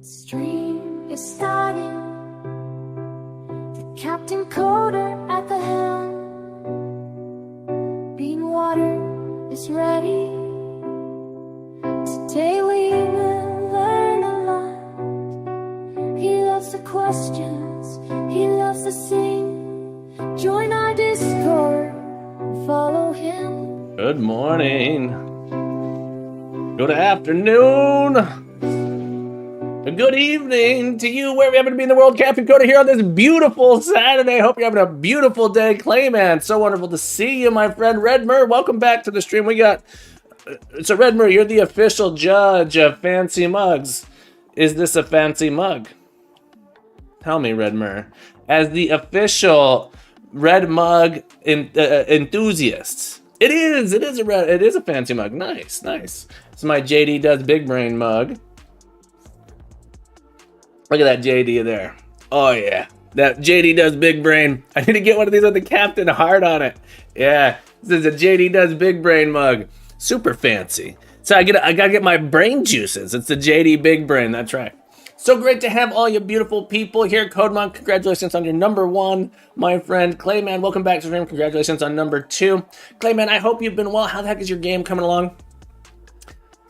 Stream is starting, the Captain Coder at the helm. Bean water is ready. Today we will learn a lot. He loves the questions, he loves to sing. Join our Discord and follow him. Good morning. Good afternoon. Good evening to you, wherever you happen to be in the world. Captain Coda here on this beautiful Saturday. Hope you're having a beautiful day. Clayman, so wonderful to see you, my friend. Redmer, welcome back to the stream. We got... So, Redmer, you're the official judge of fancy mugs. Is this a fancy mug? Tell me, Redmer. As the official red mug enthusiast. It is a fancy mug. Nice, nice. It's my JD Does Big Brain mug. Look at that JD there. Oh yeah, that JD Does Big Brain. I need to get one of these with the Captain Heart on it. Yeah, this is a JD Does Big Brain mug. Super fancy. So I gotta get my brain juices. It's the JD Big Brain, that's right. So great to have all you beautiful people here. Codemon, congratulations on your #1, my friend. Clayman, welcome back to the stream. Congratulations on #2. Clayman, I hope you've been well. How the heck is your game coming along?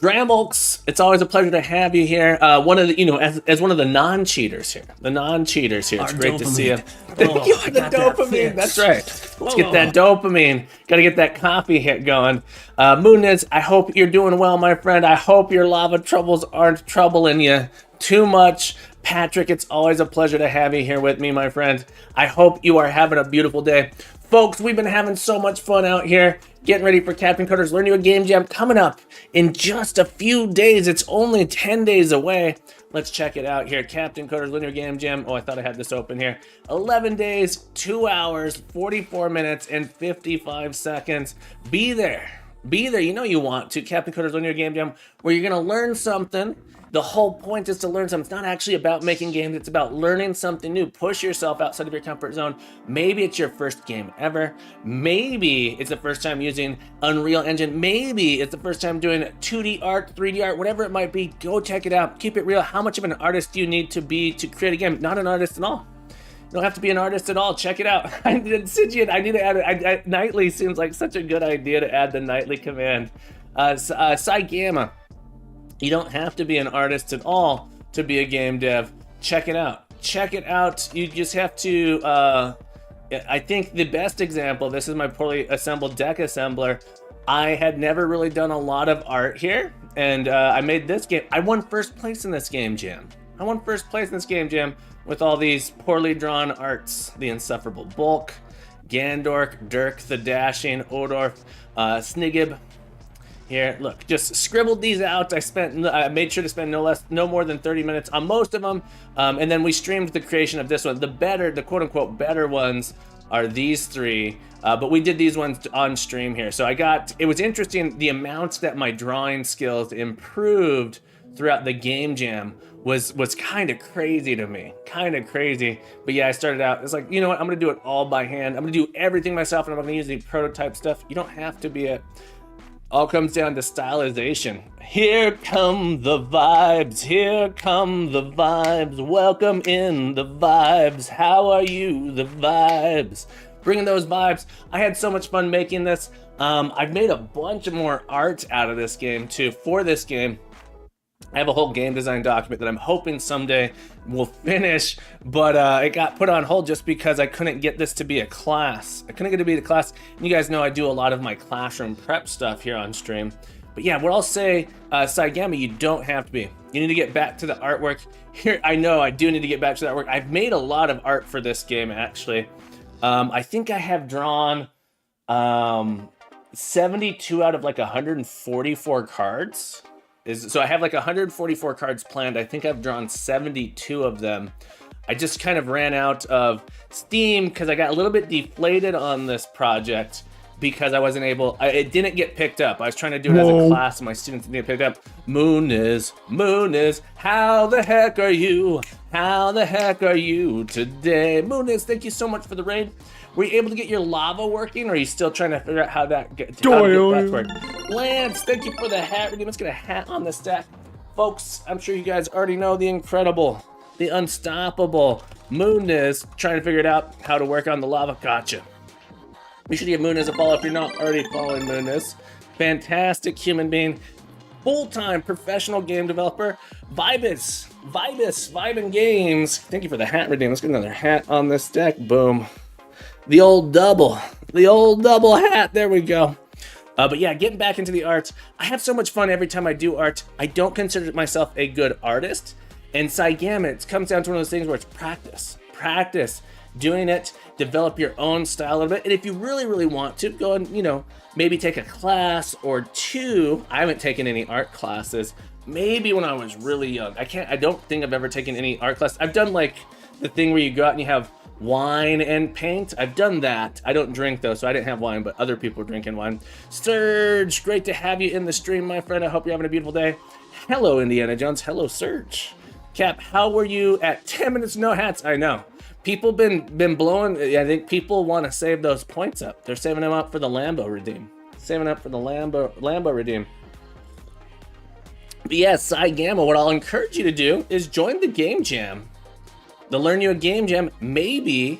Dramulks, it's always a pleasure to have you here. One of the, as one of the non-cheaters here. The non-cheaters here. It's great to see you. Thank you for the dopamine. That's right. Let's get that dopamine. Got to get that coffee hit going. Mooniz, I hope you're doing well, my friend. I hope your lava troubles aren't troubling you too much. Patrick, it's always a pleasure to have you here with me, my friend. I hope you are having a beautiful day. Folks, we've been having so much fun out here, getting ready for Captain Coder's Learn You a Game Jam coming up in just a few days. It's only 10 days away. Let's check it out here. Captain Coder's Learn You a Game Jam. Oh, I thought I had this open here. 11 days, 2 hours, 44 minutes, and 55 seconds. Be there. Be there. You know you want to. Captain Coder's Learn You a Game Jam, where you're going to learn something. The whole point is to learn something. It's not actually about making games. It's about learning something new. Push yourself outside of your comfort zone. Maybe it's your first game ever. Maybe it's the first time using Unreal Engine. Maybe it's the first time doing 2D art, 3D art, whatever it might be. Go check it out. Keep it real. How much of an artist do you need to be to create a game? Not an artist at all. You don't have to be an artist at all. Check it out. I need to add it. Nightly seems like such a good idea to add the nightly command. Gamma. You don't have to be an artist at all to be a game dev. Check it out. Check it out. You just have to, I think the best example, this is my poorly assembled deck assembler. I had never really done a lot of art here, and I made this game. I won first place in this game jam. With all these poorly drawn arts. The Insufferable Bulk, Gandork, Dirk the Dashing, Odorf, Snigib. Here, look, just scribbled these out. I made sure to spend no more than 30 minutes on most of them, and then we streamed the creation of this one. The quote-unquote better ones are these three, but we did these ones on stream here. So it was interesting, the amount that my drawing skills improved throughout the game jam was kind of crazy to me, But yeah, I started out, it's like, you know what, I'm gonna do it all by hand. I'm gonna do everything myself, and I'm gonna use the prototype stuff. You don't have to be all comes down to stylization. Here come the vibes, welcome in the vibes, how are you, the vibes? Bringing those vibes. I had so much fun making this. I've made a bunch of more art out of this game too, for this game. I have a whole game design document that I'm hoping someday will finish, but it got put on hold just because I couldn't get this to be a class. And you guys know I do a lot of my classroom prep stuff here on stream. But yeah, what I'll say, Saigama, you don't have to be. You need to get back to the artwork. Here, I know I do need to get back to the artwork. I've made a lot of art for this game, actually. I think I have drawn 72 out of like 144 cards. So I have like 144 cards planned. I think I've drawn 72 of them. I just kind of ran out of steam because I got a little bit deflated on this project because I wasn't able, it didn't get picked up. I was trying to do it as a class and my students didn't get picked up. Moon is, how the heck are you? How the heck are you today? Moon is, thank you so much for the raid. Were you able to get your lava working, or are you still trying to figure out how to get that to work? Lance, thank you for the hat redeem. Let's get a hat on the stack. Folks, I'm sure you guys already know the incredible, the unstoppable Moon is trying to figure it out how to work on the lava. Gotcha. You should give Moon is a follow if you're not already following Moon is. Fantastic human being. Full-time professional game developer. Vibin Games. Thank you for the hat redeem. Let's get another hat on this deck. Boom. The old double hat, there we go. But yeah, getting back into the art, I have so much fun every time I do art. I don't consider myself a good artist, and Saigama, it comes down to one of those things where it's practice, doing it, develop your own style a little bit, and if you really want to, go and, maybe take a class or two. I haven't taken any art classes, maybe when I was really young. I don't think I've ever taken any art class. I've done like the thing where you go out and you have wine and paint. I've done that. I don't drink though, so I didn't have wine, but other people are drinking wine. Serge, great to have you in the stream, my friend. I hope you're having a beautiful day. Hello, Indiana Jones. Hello, Serge. Cap, how were you at 10 minutes no hats? I know. People been blowing. I think people want to save those points up. They're saving them up for the Lambo redeem. Lambo redeem. But yeah, Saigama, what I'll encourage you to do is join the game jam. The Learn You a Game Jam, maybe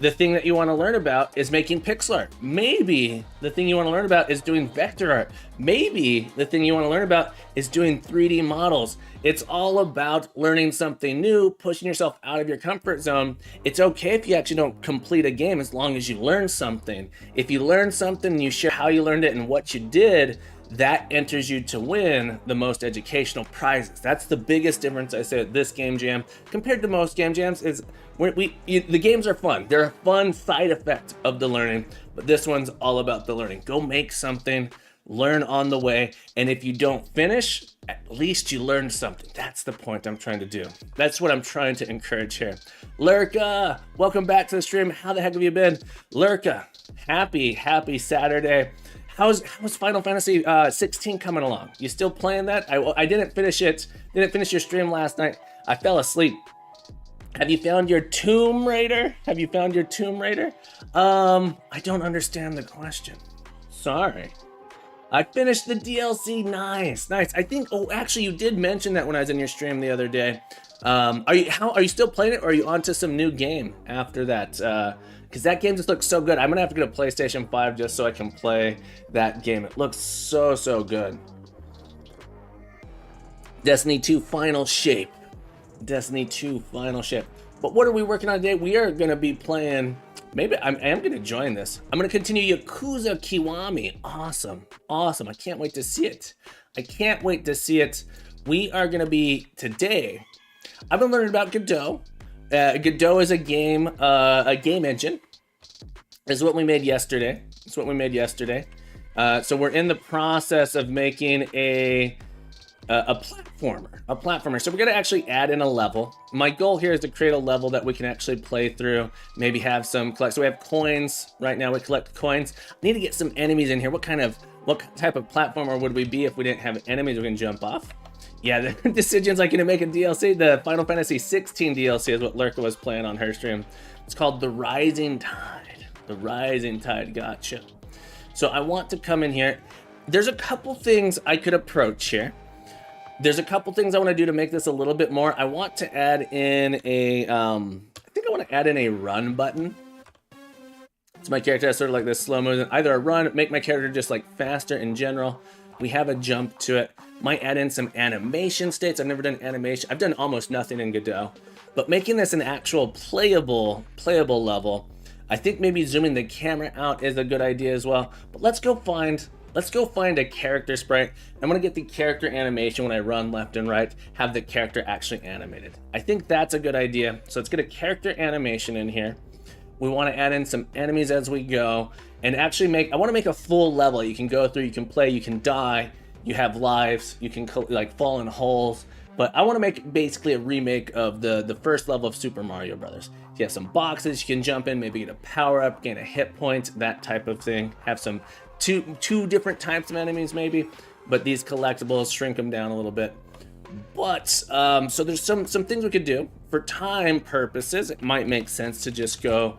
the thing that you want to learn about is making pixel art. Maybe the thing you want to learn about is doing vector art. Maybe the thing you want to learn about is doing 3D models. It's all about learning something new, pushing yourself out of your comfort zone. It's okay if you actually don't complete a game as long as you learn something. If you learn something and you share how you learned it and what you did, that enters you to win the most educational prizes. That's the biggest difference I say at this game jam compared to most game jams is the games are fun. They're a fun side effect of the learning, but this one's all about the learning. Go make something, learn on the way, and if you don't finish, at least you learned something. That's the point I'm trying to do. That's what I'm trying to encourage here. Lurka, welcome back to the stream. How the heck have you been? Lurka, happy Saturday. How's Final Fantasy 16 coming along? You still playing that? I didn't finish it. Didn't finish your stream last night. I fell asleep. Have you found your Tomb Raider? I don't understand the question. Sorry. I finished the DLC. Nice. I think. Oh, actually, you did mention that when I was in your stream the other day. Are you still playing it, or are you onto some new game after that? Because that game just looks so good. I'm gonna have to get a PlayStation 5 just so I can play that game. It looks so good. Destiny 2 Final Shape. But what are we working on today? We are gonna be playing. Maybe I am gonna join this. I'm gonna continue Yakuza Kiwami. Awesome. I can't wait to see it. We are gonna be today. I've been learning about Godot. Godot is a game engine. Is what we made yesterday. So we're in the process of making a platformer. So we're gonna actually add in a level. My goal here is to create a level that we can actually play through. Maybe have some collect. So we have coins right now. We collect coins. I need to get some enemies in here. What type of platformer would we be if we didn't have enemies we can jump off? Yeah, the decision's like gonna make a DLC. The Final Fantasy 16 DLC is what Lurka was playing on her stream. It's called The Rising Tide. Gotcha. So I want to come in here. There's a couple things I could approach here. There's a couple things I want to do to make this a little bit more. I want to add in a run button. So my character has sort of like this slow motion, either a run, make my character just like faster in general. We have a jump to it. Might add in some animation states. I've never done animation. I've done almost nothing in Godot, but making this an actual playable level. I think maybe zooming the camera out is a good idea as well. But let's go find a character sprite. I'm gonna get the character animation when I run left and right, have the character actually animated. I think that's a good idea. So let's get a character animation in here. We want to add in some enemies as we go, and actually I want to make a full level. You can go through, you can play, you can die, you have lives, you can like fall in holes. But I want to make basically a remake of the first level of Super Mario Brothers. You have some boxes you can jump in, maybe get a power up, gain a hit point, that type of thing. Have some two different types of enemies maybe, but these collectibles shrink them down a little bit. But so there's some things we could do for time purposes. It might make sense to just go,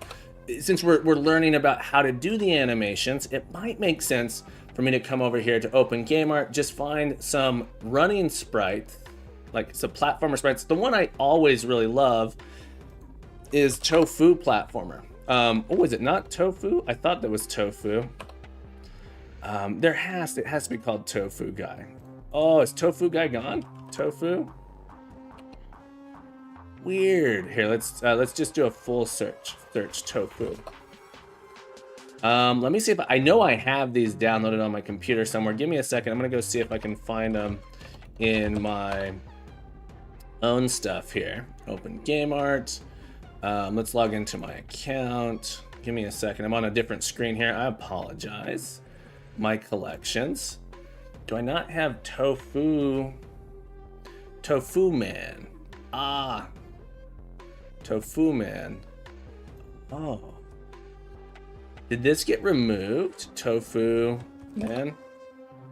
since we're learning about how to do the animations, it might make sense for me to come over here to open game art, just find some running sprites, like some platformer sprites. The one I always really love is Tofu Platformer. Oh, is it not Tofu? I thought that was Tofu. It has to be called Tofu Guy. Oh, is Tofu Guy gone? Tofu? Weird. Here, let's just do a full search. Search Tofu. Let me see if I know I have these downloaded on my computer somewhere. Give me a second. I'm gonna go see if I can find them in my own stuff here. Open game art. Let's log into my account. Give me a second. I'm on a different screen here. I apologize. My collections. Do I not have Tofu? Tofu Man. Tofu Man. Oh. Did this get removed? Tofu Man?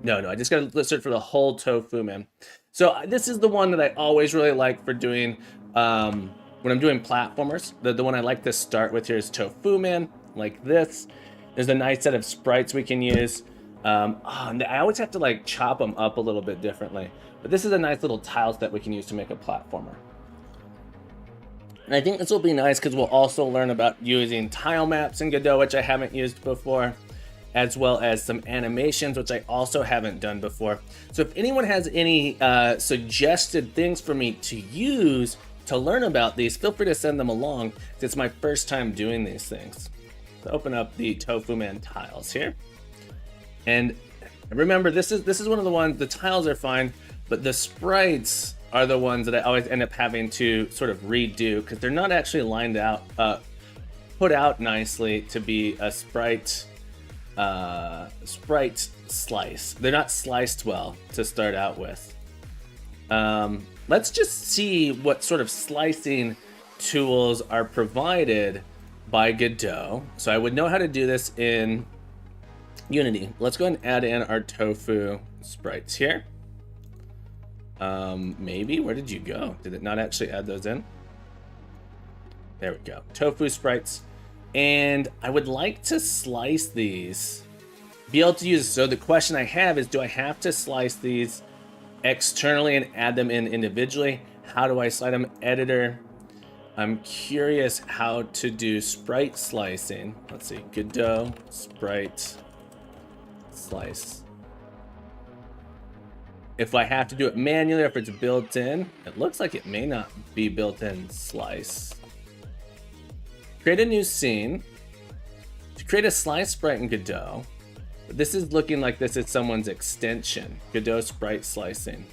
No, I just gotta search for the whole Tofu Man. So this is the one that I always really like for doing, when I'm doing platformers. The one I like to start with here is Tofu Man, like this. There's a nice set of sprites we can use. And I always have to like chop them up a little bit differently. But this is a nice little tiles that we can use to make a platformer. And I think this will be nice because we'll also learn about using tile maps in Godot, which I haven't used before, as well as some animations, which I also haven't done before. So if anyone has any suggested things for me to use to learn about these, feel free to send them along. It's my first time doing these things. So open up the Tofu Man tiles here. And And remember, this is one of the ones, the tiles are fine, but the sprites are the ones that I always end up having to sort of redo because they're not actually lined out, put out nicely to be a sprite slice. They're not sliced well to start out with. Let's just see what sort of slicing tools are provided by Godot. So I would know how to do this in Unity. Let's go ahead and add in our tofu sprites here. Maybe, where did you go? Did it not actually add those in? There we go, tofu sprites. And I would like to slice these, be able to use, so the question I have is, do I have to slice these externally and add them in individually? How do I slide them? Editor. I'm curious how to do sprite slicing. Let's see, Godot, sprite, slice. If I have to do it manually or if it's built in, it looks like it may not be built in slice. Create a new scene. To create a slice sprite in Godot, this is looking like this is someone's extension. Godot sprite slicing.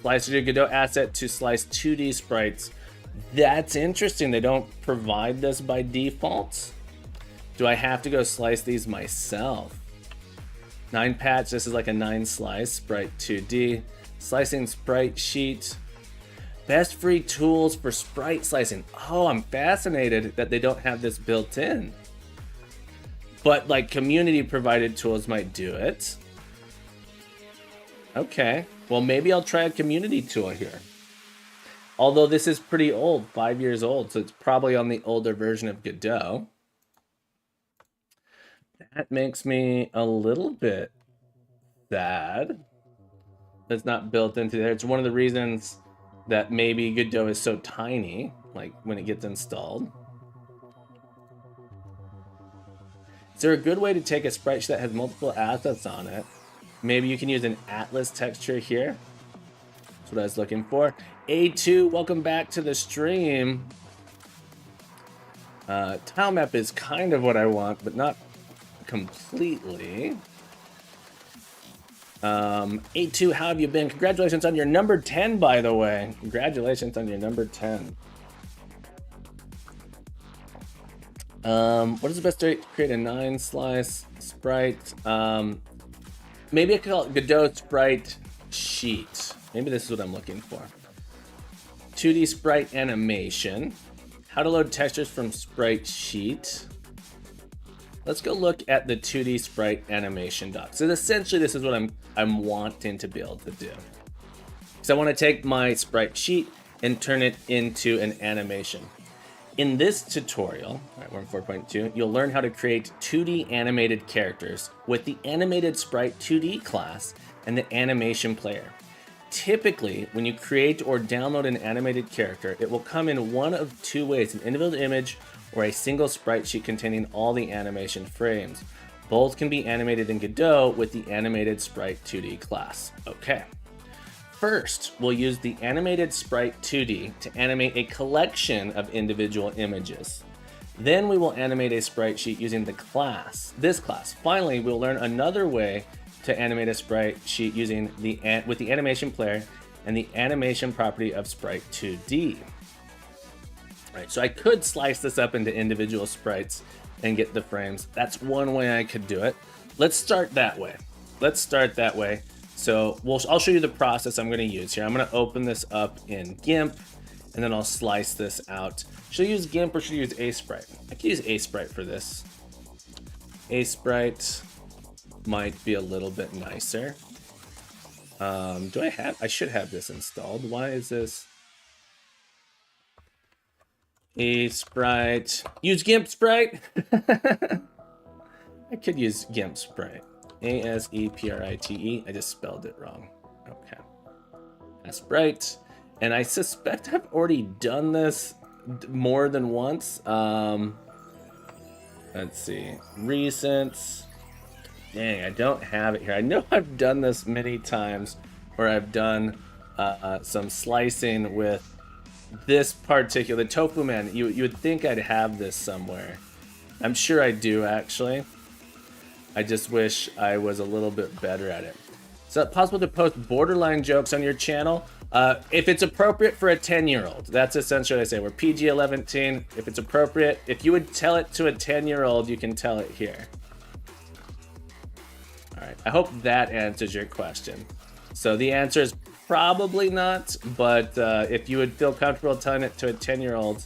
Slice to Godot asset to slice 2D sprites. That's interesting. They don't provide this by default. Do I have to go slice these myself? 9 patch, this is like a 9 slice, sprite 2D. Slicing sprite sheet. Best free tools for sprite slicing. Oh, I'm fascinated that they don't have this built in. But like community provided tools might do it. Okay, well maybe I'll try a community tool here. Although this is pretty old, 5 years old, so it's probably on the older version of Godot. That makes me a little bit sad. That's not built into there. It's one of the reasons that maybe Godot is so tiny, like when it gets installed. Is there a good way to take a sprite sheet that has multiple assets on it? Maybe you can use an atlas texture here. That's what I was looking for. A2, welcome back to the stream. Tile map is kind of what I want, but not completely. A2, how have you been? Congratulations on your number 10, by the way. Congratulations on your number 10. What is the best way to create a 9 slice sprite? Maybe I could call it Godot sprite sheet. Maybe this is what I'm looking for. 2D sprite animation. How to load textures from sprite sheet. Let's go look at the 2D sprite animation doc. So essentially this is what I'm wanting to be able to do. So I want to take my sprite sheet and turn it into an animation. In this tutorial, all right, we're in 4.2, you'll learn how to create 2D animated characters with the animated sprite 2D class and the animation player. Typically, when you create or download an animated character, it will come in one of two ways, an individual image or a single sprite sheet containing all the animation frames. Both can be animated in Godot with the animated sprite 2D class. Okay. First, we'll use the animated sprite 2D to animate a collection of individual images. Then we will animate a sprite sheet using the class, this class. Finally, we'll learn another way to animate a sprite sheet using with the animation player and the animation property of sprite 2D. All right, so I could slice this up into individual sprites and get the frames. That's one way I could do it. Let's start that way. So I'll show you the process I'm going to use here. I'm going to open this up in GIMP, and then I'll slice this out. Should I use GIMP or should I use A-Sprite? I could use A-Sprite for this. A-Sprite might be a little bit nicer. I should have this installed. Why is this? A-Sprite. Use GIMP Sprite? I could use GIMP Sprite. A-S-E-P-R-I-T-E. I just spelled it wrong. Okay. That's right. And I suspect I've already done this more than once. Let's see. Recent. Dang, I don't have it here. I know I've done this many times where I've done some slicing with this particular tofu man. You would think I'd have this somewhere. I'm sure I do, actually. I just wish I was a little bit better at it. Is it possible to post borderline jokes on your channel? If it's appropriate for a 10-year-old, that's essentially what I say. We're PG-11 teen. If it's appropriate, if you would tell it to a 10-year-old, you can tell it here. All right, I hope that answers your question. So the answer is probably not, but if you would feel comfortable telling it to a 10-year-old,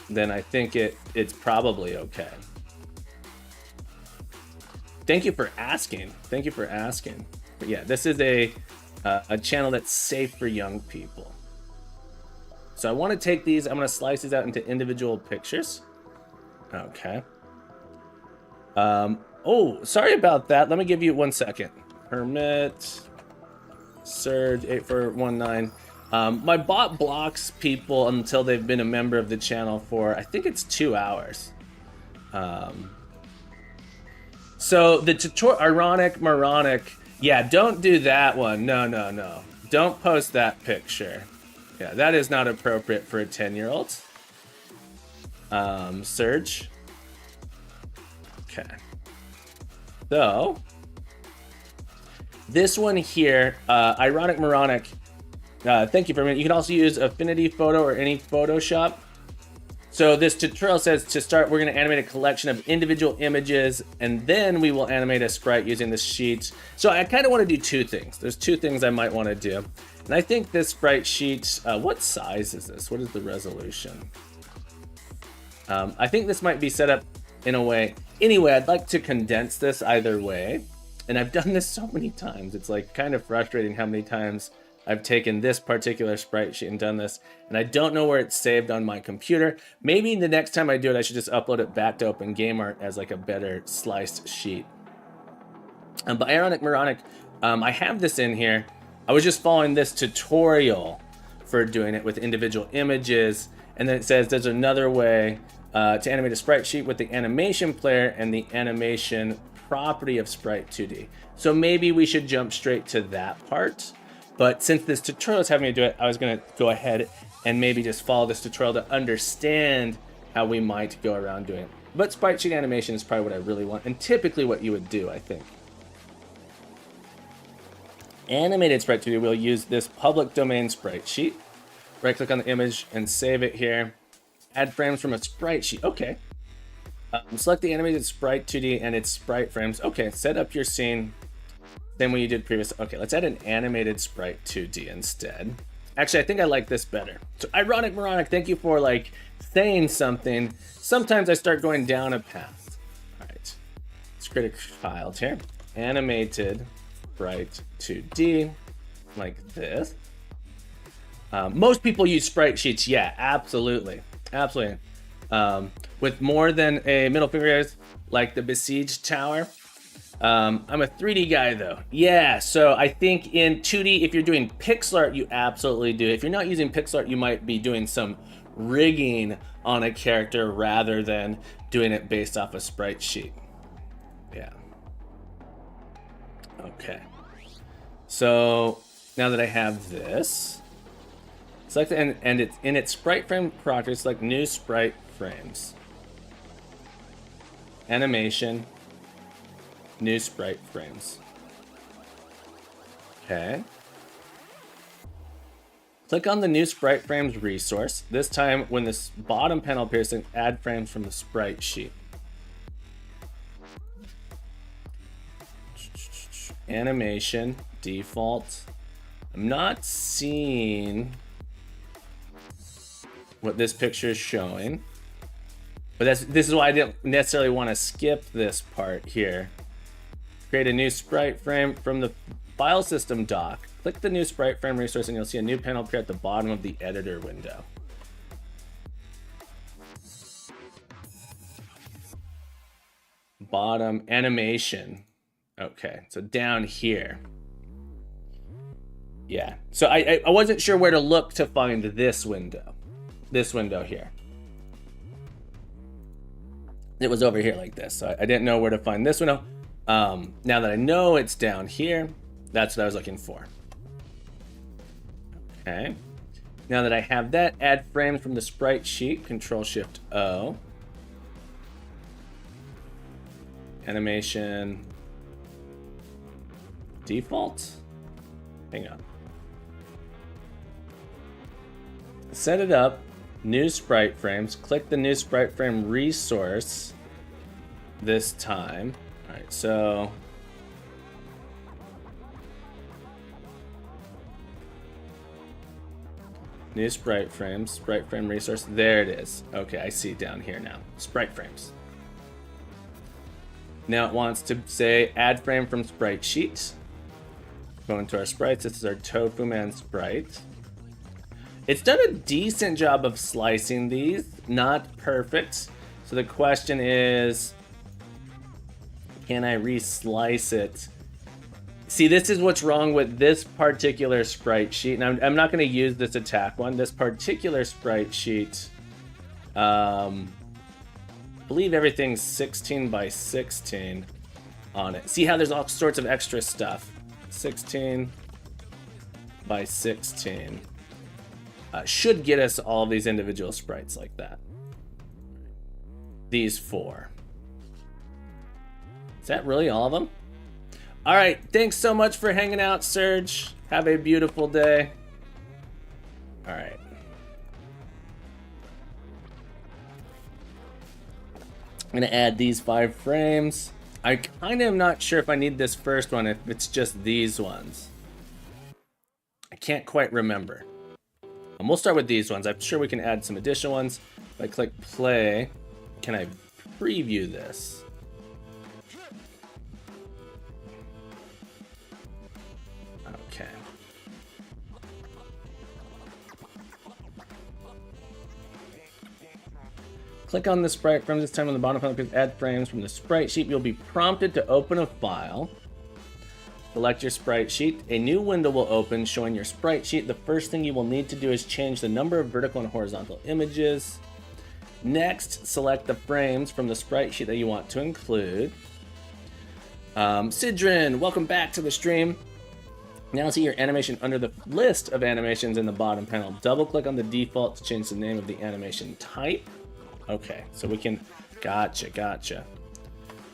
then I think it's probably okay. Thank you for asking. Thank you for asking. But yeah, this is a channel that's safe for young people. So I want to take these, I'm going to slice these out into individual pictures. Okay. Oh, sorry about that. Let me give you 1 second. Permit, Surge 8419. My bot blocks people until they've been a member of the channel for, I think it's 2 hours. So the tutorial, ironic, moronic, yeah, don't do that one. No, no, no. Don't post that picture. Yeah, that is not appropriate for a 10-year-old. Surge. Okay. So, this one here, ironic, moronic, thank you for a minute. You can also use Affinity Photo or any Photoshop. So this tutorial says to start, we're going to animate a collection of individual images, and then we will animate a sprite using the sheet. So I kind of want to do 2 things. There's 2 things I might want to do. And I think this sprite sheet, what size is this? What is the resolution? I think this might be set up in a way. Anyway, I'd like to condense this either way. And I've done this so many times. It's like kind of frustrating how many times I've taken this particular sprite sheet and done this, and I don't know where it's saved on my computer. Maybe the next time I do it, I should just upload it back to OpenGameArt as like a better sliced sheet. But ironic, moronic, I have this in here. I was just following this tutorial for doing it with individual images, and then it says there's another way to animate a sprite sheet with the animation player and the animation property of Sprite 2D. So maybe we should jump straight to that part. But since this tutorial is having me do it, I was going to go ahead and maybe just follow this tutorial to understand how we might go around doing it. But sprite sheet animation is probably what I really want, and typically what you would do, I think. Animated Sprite 2D, we'll use this public domain sprite sheet. Right-click on the image and save it here. Add frames from a sprite sheet. Okay. Select the animated Sprite 2D and its sprite frames. Okay, set up your scene. Then what you did previous. Okay, let's add an animated Sprite 2D instead. Actually, I think I like this better. So ironic, moronic, thank you for like saying something. Sometimes I start going down a path. All right, let's create a child here. Animated Sprite 2D, like this. Most people use sprite sheets. Yeah, absolutely, absolutely. With more than a middle finger, like the Besieged Tower. I'm a 3D guy though. Yeah, so I think in 2D, if you're doing pixel art, you absolutely do. If you're not using pixel art, you might be doing some rigging on a character rather than doing it based off a sprite sheet. Yeah. Okay. So now that I have this, select and it's in its sprite frame project, select new sprite frames. Animation. New sprite frames. Okay. Click on the new sprite frames resource. This time, when this bottom panel appears, add frames from the sprite sheet. Animation, default. I'm not seeing what this picture is showing, but this is why I didn't necessarily want to skip this part here. Create a new sprite frame from the file system dock. Click the new sprite frame resource and you'll see a new panel appear at the bottom of the editor window. Bottom animation. Okay, so down here. Yeah, so I wasn't sure where to look to find this window. This window here. It was over here like this, so I didn't know where to find this window. Now that I know it's down here, that's what I was looking for. Okay. Now that I have that, add frames from the sprite sheet, Control-Shift-O. Animation default. Hang on. Set it up. New sprite frames. Click the new sprite frame resource this time. All right, so new sprite frames, sprite frame resource. There it is. Okay, I see it down here now. Sprite frames. Now it wants to say add frame from sprite sheet. Go into our sprites. This is our Tofu Man sprite. It's done a decent job of slicing these, not perfect. So the question is, can I re-slice it? See, this is what's wrong with this particular sprite sheet. And I'm not going to use this attack one. This particular sprite sheet, I believe everything's 16 by 16 on it. See how there's all sorts of extra stuff. 16 by 16. Should get us all these individual sprites like that. These 4. Is that really all of them? All right, thanks so much for hanging out, Serge. Have a beautiful day. All right. I'm gonna add these 5 frames. I kind of am not sure if I need this first one, if it's just these ones. I can't quite remember. And we'll start with these ones. I'm sure we can add some additional ones. If I click play, can I preview this? Okay. Click on the sprite frame. This time on the bottom panel, click add frames from the sprite sheet. You'll be prompted to open a file. Select your sprite sheet. A new window will open showing your sprite sheet. The first thing you will need to do is change the number of vertical and horizontal images. Next, select the frames from the sprite sheet that you want to include. Sidrin, welcome back to the stream. Now see your animation under the list of animations in the bottom panel. Double click on the default to change the name of the animation type. Okay, so we can, gotcha.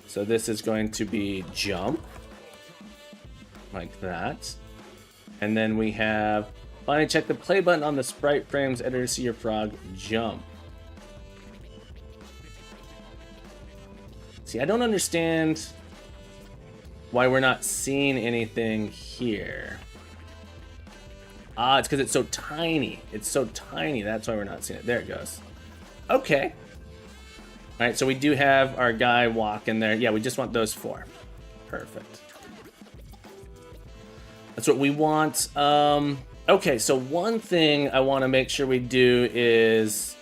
So this is going to be jump. Like that. And then we have, finally check the play button on the sprite frames editor to see your frog jump. See, I don't understand why we're not seeing anything here. Ah, it's because it's so tiny. It's so tiny. That's why we're not seeing it. There it goes. Okay. All right, so we do have our guy walking there. Yeah, we just want those 4. Perfect. That's what we want. Okay, so one thing I want to make sure we do is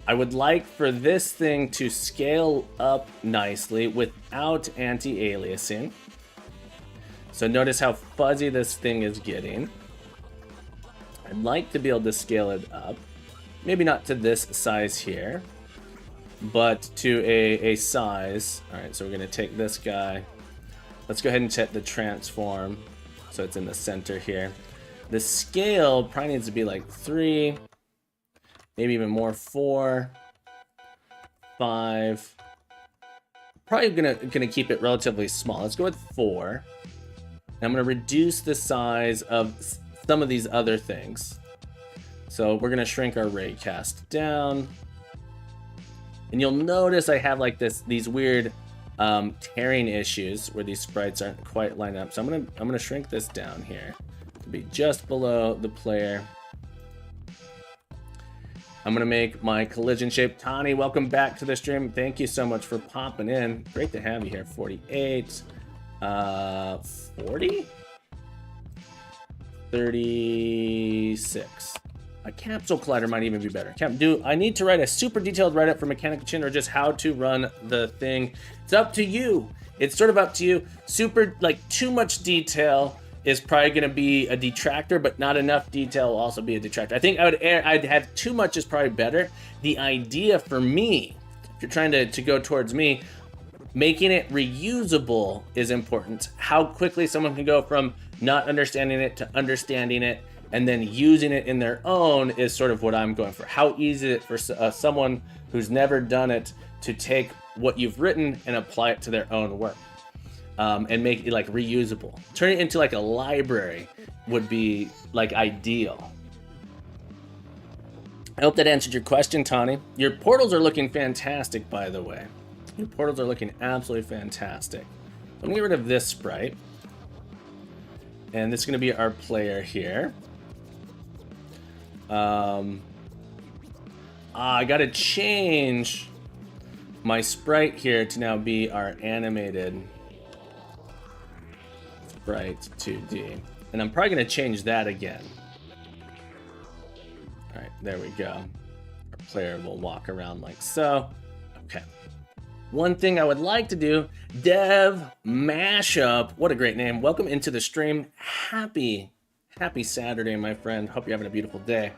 I would like for this thing to scale up nicely without anti-aliasing. So notice how fuzzy this thing is getting. I'd like to be able to scale it up. Maybe not to this size here, but to a size. All right, so we're going to take this guy. Let's go ahead and check the transform. So it's in the center here. The scale probably needs to be like 3, maybe even more, 4, 5. Probably gonna keep it relatively small. Let's go with 4. And I'm gonna reduce the size of some of these other things. So we're gonna shrink our raycast down. And you'll notice I have like these weird tearing issues where these sprites aren't quite lined up. So I'm gonna shrink this down here to be just below the player. I'm gonna make my collision shape. Tani, welcome back to the stream. Thank you so much for popping in. Great to have you here. 48, 40, 36. A capsule collider might even be better. I need to write a super detailed write-up for Mechanical Chin or just how to run the thing? It's up to you. It's sort of up to you. Super, like too much detail is probably going to be a detractor, but not enough detail will also be a detractor. I think I'd have too much is probably better. The idea for me, if you're trying to go towards me, making it reusable is important. How quickly someone can go from not understanding it to understanding it and then using it in their own is sort of what I'm going for. How easy is it for someone who's never done it to take what you've written and apply it to their own work, and make it like reusable. Turn it into like a library would be like ideal. I hope that answered your question, Tawny. Your portals are looking fantastic, by the way. Your portals are looking absolutely fantastic. I'm gonna get rid of this sprite. And this is gonna be our player here. I gotta change my sprite here to now be our animated sprite 2D. And I'm probably gonna change that again. All right, there we go. Our player will walk around like so. Okay. One thing I would like to do, Dev Mashup. What a great name. Welcome into the stream. Happy Saturday, my friend. Hope you're having a beautiful day.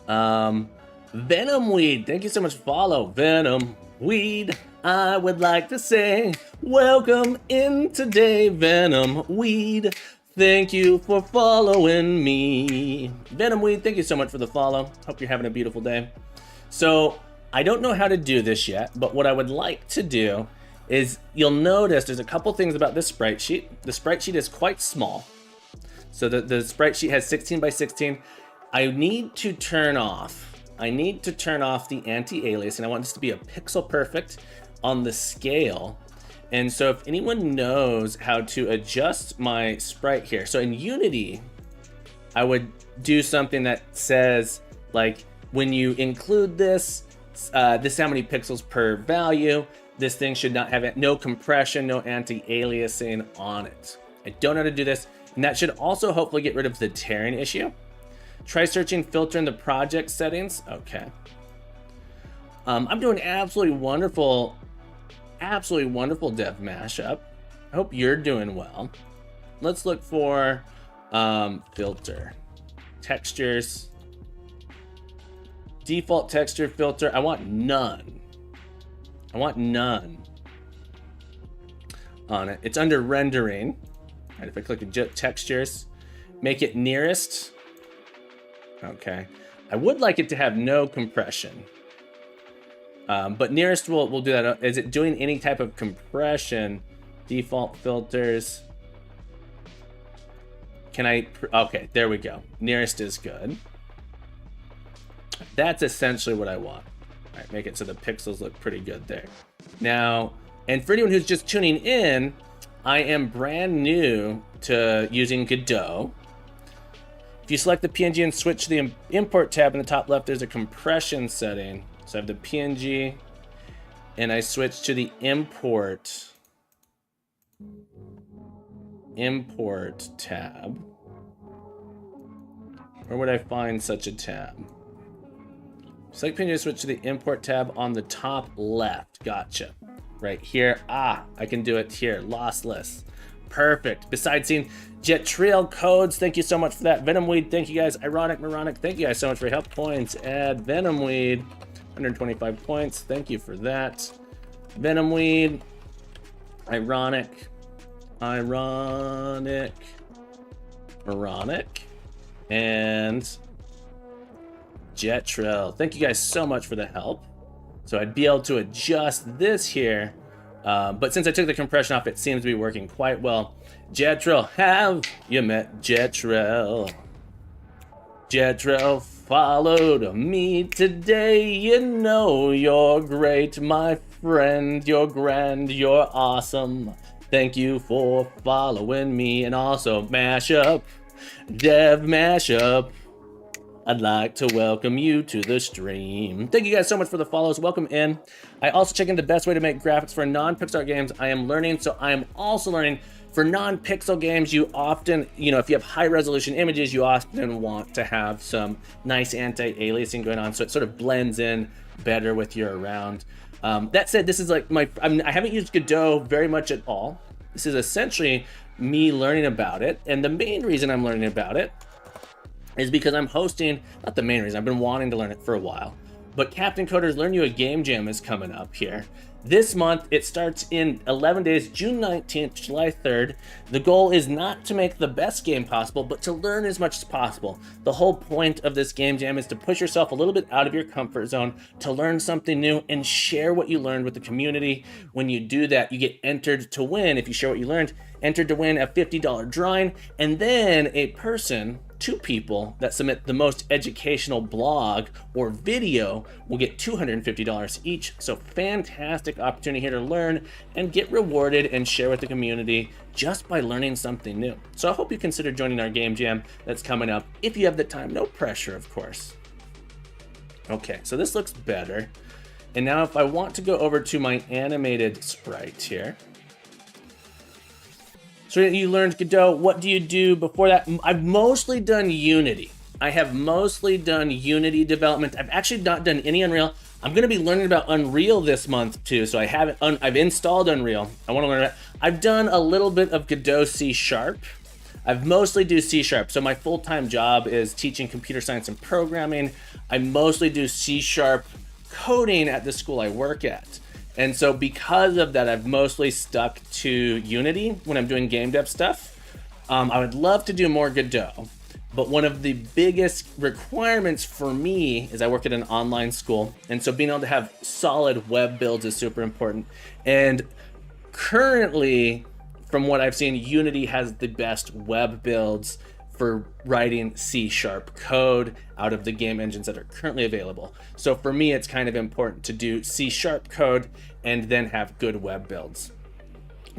Venom Weed, thank you so much for follow. Venom Weed, I would like to say welcome in today, Venom Weed. Thank you for following me. Venom Weed, thank you so much for the follow. Hope you're having a beautiful day. So, I don't know how to do this yet, but what I would like to do is, you'll notice there's a couple things about this sprite sheet. The sprite sheet is quite small. So the sprite sheet has 16 by 16. I need to turn off the anti-aliasing. I want this to be a pixel perfect on the scale. And so if anyone knows how to adjust my sprite here. So in Unity, I would do something that says, like, when you include this, this is how many pixels per value. This thing should not have no compression, no anti-aliasing on it. I don't know how to do this. And that should also hopefully get rid of the tearing issue. Try searching filter in the project settings. Okay. I'm doing absolutely wonderful Dev Mashup. I hope you're doing well. Let's look for filter. Textures. Default texture filter. I want none. I want none on it. It's under rendering. All right, if I click textures, make it nearest. Okay. I would like it to have no compression. But nearest we'll do that. Is it doing any type of compression? Default filters. Can I? Okay, there we go. Nearest is good. That's essentially what I want. All right, make it so the pixels look pretty good there. Now, and for anyone who's just tuning in, I am brand new to using Godot. If you select the PNG and switch to the import tab in the top left, there's a compression setting. So I have the PNG and I switch to the import tab. Where would I find such a tab? Select PNG, switch to the import tab on the top left. Gotcha. Right here. I can do it here. Lossless. Perfect. Besides seeing Jet Trail codes, thank you so much for that. Venom Weed, thank you guys. Ironic, Moronic, thank you guys so much for your help points. Add Venom Weed, 125 points. Thank you for that. Venom Weed, Ironic, Moronic, and Jet Trail. Thank you guys so much for the help. So I'd be able to adjust this here. But since I took the compression off, it seems to be working quite well. Jetrel, have you met Jetrel? Jetrel followed me today. You know you're great, my friend. You're grand, you're awesome. Thank you for following me. And also Mashup, Dev Mashup. I'd like to welcome you to the stream. Thank you guys so much for the follows. Welcome in. I also check in the best way to make graphics for non-pixel art games. I am learning, so I am also learning for non-pixel games. You often, if you have high resolution images, you often want to have some nice anti-aliasing going on, so it sort of blends in better with your around. That said, this is like I haven't used Godot very much at all. This is essentially me learning about it, and the main reason I'm learning about it is because I'm hosting, not the main reason, I've been wanting to learn it for a while. But Captain Coders Learn You a Game Jam is coming up here. This month, it starts in 11 days, June 19th, July 3rd. The goal is not to make the best game possible, but to learn as much as possible. The whole point of this game jam is to push yourself a little bit out of your comfort zone, to learn something new, and share what you learned with the community. When you do that, you get entered to win, if you share what you learned, entered to win a $50 drawing, and then a person, 2 people that submit the most educational blog or video will get $250 each. So fantastic opportunity here to learn and get rewarded and share with the community just by learning something new. So I hope you consider joining our game jam that's coming up if you have the time. No pressure, of course. Okay, so this looks better. And now if I want to go over to my animated sprite here. So you learned Godot. What do you do before that? I've mostly done Unity. I have mostly done Unity development. I've actually not done any Unreal. I'm going to be learning about Unreal this month too. So I've installed Unreal. I want to learn about. I've done a little bit of Godot C#. I've mostly do C#. So my full-time job is teaching computer science and programming. I mostly do C# coding at the school I work at. And so because of that, I've mostly stuck to Unity when I'm doing game dev stuff. I would love to do more Godot, but one of the biggest requirements for me is I work at an online school. And so being able to have solid web builds is super important. And currently, from what I've seen, Unity has the best web builds for writing C# code out of the game engines that are currently available. So for me, it's kind of important to do C# code and then have good web builds.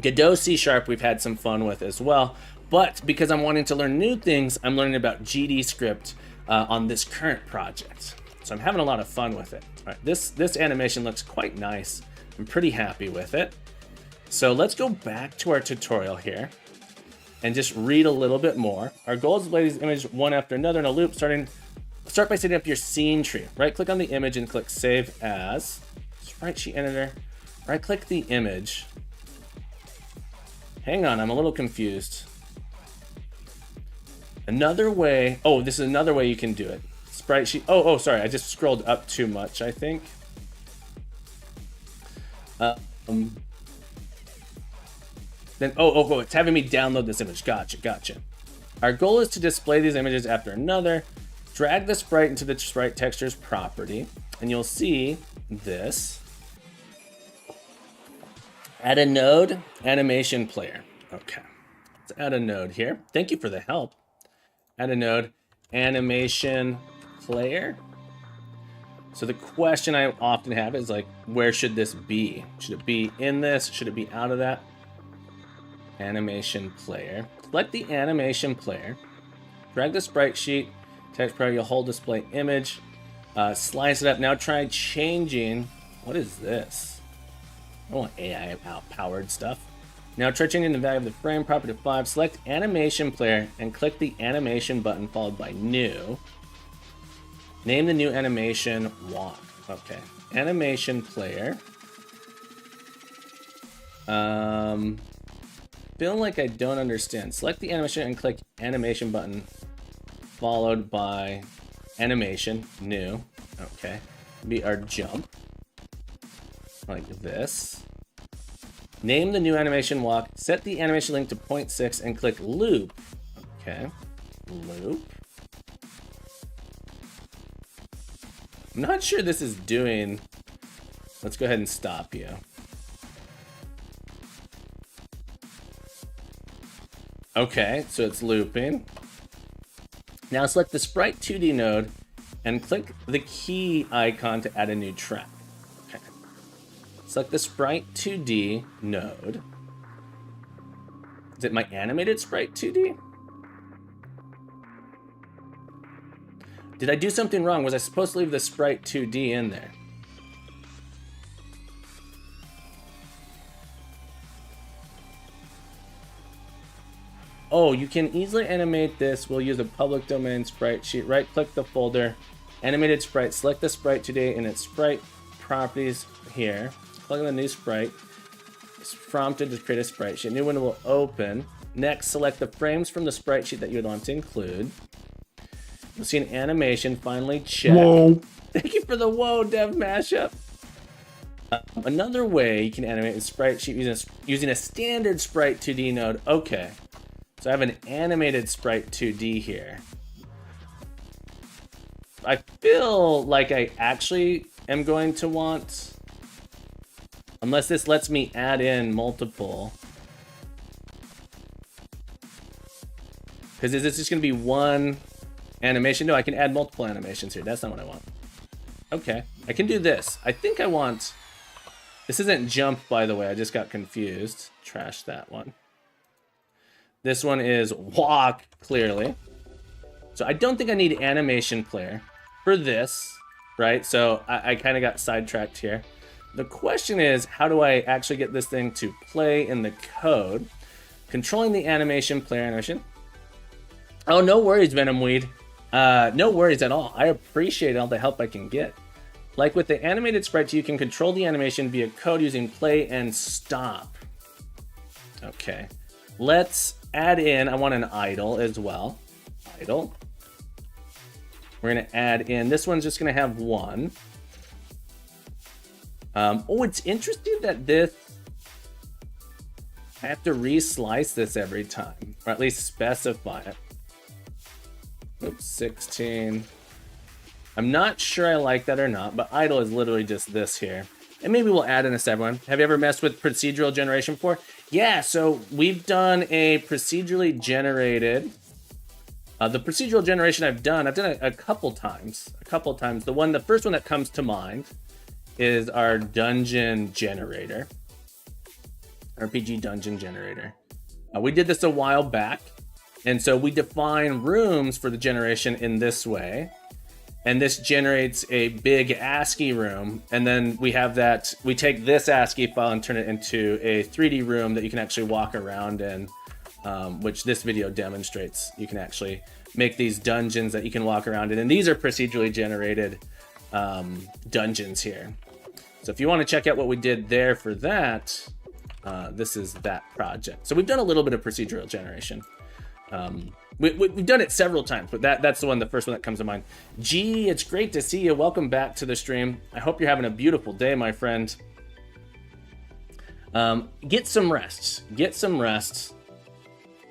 Godot C# we've had some fun with as well, but because I'm wanting to learn new things, I'm learning about GD script on this current project. So I'm having a lot of fun with it. All right, this animation looks quite nice. I'm pretty happy with it. So let's go back to our tutorial here and just read a little bit more. Our goal is to play these images one after another in a loop. Start by setting up your scene tree. Right click on the image and click Save As. Sprite Sheet Editor. Right click the image. Hang on, I'm a little confused. Another way, oh, this is another way you can do it. Sprite Sheet, oh, sorry, I just scrolled up too much, I think. Then, it's having me download this image. Gotcha. Our goal is to display these images after another. Drag the sprite into the sprite textures property, and you'll see this. Add a node, animation player. Okay, let's add a node here. Thank you for the help. Add a node, animation player. So the question I often have is like, where should this be? Should it be in this? Should it be out of that? Animation player. Select the animation player. Drag the sprite sheet. Text player, you'll hold display image. Slice it up. Now try changing. What is this? I don't want AI powered stuff. Now try changing the value of the frame property to 5. Select animation player and click the animation button followed by new. Name the new animation walk. Okay. Animation player. Feel like I don't understand. Select the animation and click animation button followed by animation, new. Okay. Be our jump. Like this. Name the new animation walk. Set the animation link to 0.6 and click loop. Okay. Loop. I'm not sure this is doing. Let's go ahead and stop you. Okay, so it's looping. Now select the Sprite 2D node and click the key icon to add a new track. Okay. Select the Sprite 2D node. Is it my animated Sprite 2D? Did I do something wrong? Was I supposed to leave the Sprite 2D in there? Oh, you can easily animate this. We'll use a public domain sprite sheet. Right click the folder, animated sprite, select the sprite today in its sprite properties here. Click on the new sprite. It's prompted to create a sprite sheet. New window will open. Next, select the frames from the sprite sheet that you would want to include. We'll see an animation finally check. Whoa. Thank you for the whoa, Dev Mashup. Another way you can animate a sprite sheet using a standard sprite 2D node. Okay, so I have an animated sprite 2D here. I feel like I actually am going to want, unless this lets me add in multiple. Because is this just going to be one animation? No, I can add multiple animations here. That's not what I want. Okay, I can do this. I think I want... This isn't jump, by the way. I just got confused. Trash that one. This one is walk, clearly. So I don't think I need animation player for this, right? So I kind of got sidetracked here. The question is, how do I actually get this thing to play in the code? Controlling the animation player animation. Oh, no worries, Venomweed. No worries at all. I appreciate all the help I can get. Like with the animated sprite, you can control the animation via code using play and stop. Okay, let's add in, I want an idle as well. Idle. We're gonna add in, this one's just gonna have one. Oh, it's interesting that this, I have to re-slice this every time, or at least specify it. Oops, 16. I'm not sure I like that or not, but idle is literally just this here. And maybe we'll add in a second one. Have you ever messed with procedural generation before? Yeah, so we've done a procedurally generated. The procedural generation I've done it a couple times. The first one that comes to mind is our dungeon generator. RPG dungeon generator. We did this a while back. And so we define rooms for the generation in this way. And this generates a big ASCII room. And then we have that, we take this ASCII file and turn it into a 3D room that you can actually walk around in, which this video demonstrates. You can actually make these dungeons that you can walk around in. And these are procedurally generated dungeons here. So if you want to check out what we did there for that, this is that project. So we've done a little bit of procedural generation. We've done it several times, but that's the first one that comes to mind. Gee, it's great to see you. Welcome back to the stream. I hope you're having a beautiful day, my friend. Get some rest. Get some rest.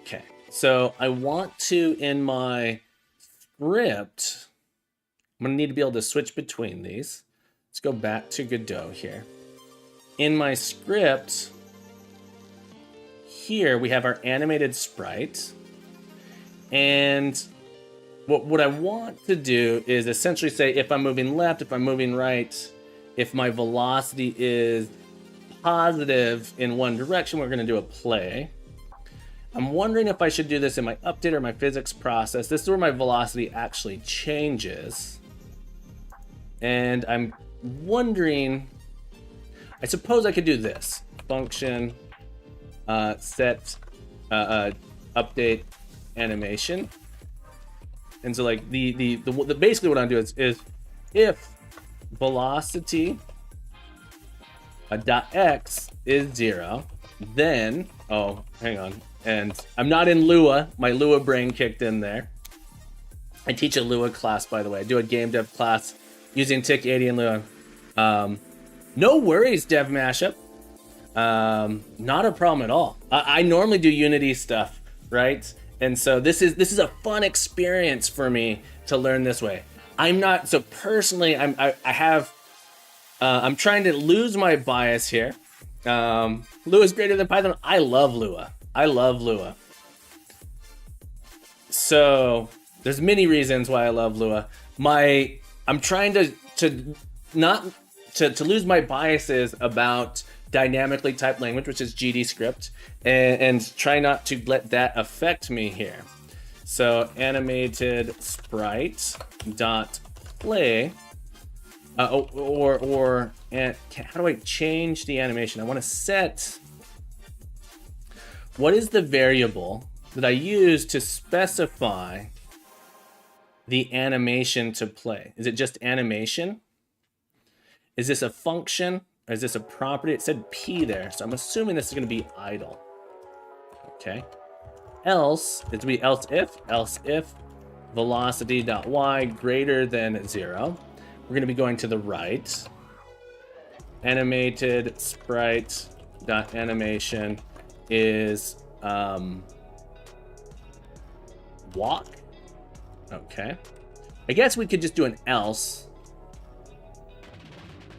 Okay, so I want to, in my script, I'm going to need to be able to switch between these. Let's go back to Godot here. In my script, here we have our animated sprite. And what I want to do is essentially say if I'm moving left, if I'm moving right, if my velocity is positive in one direction, we're going to do a play. I'm wondering if I should do this in my update or my physics process. This is where my velocity actually changes. And I'm wondering, I suppose I could do this. Function, set, update, animation. And so like the basically what I'm doing is if velocity dot x is 0, then hang on, and I'm not in Lua. My Lua brain kicked in there. I teach a Lua class, by the way. I do a game dev class using TIC80 and Lua. No worries, Dev Mashup. Not a problem at all. I normally do Unity stuff, right? And so this is a fun experience for me to learn this way. I'm not, so personally, I'm trying to lose my bias here. Lua is greater than Python. I love Lua. So there's many reasons why I love Lua. I'm trying to lose my biases about dynamically typed language, which is GDScript, and try not to let that affect me here. So animated sprite dot play, and how do I change the animation? I want to set, what is the variable that I use to specify the animation to play? Is it just animation? Is this a function? Or is this a property? It said P there, so I'm assuming this is going to be idle. Okay. Else, it's going to be else if velocity.y greater than 0. We're going to be going to the right. Animated sprite.animation is walk. Okay. I guess we could just do an else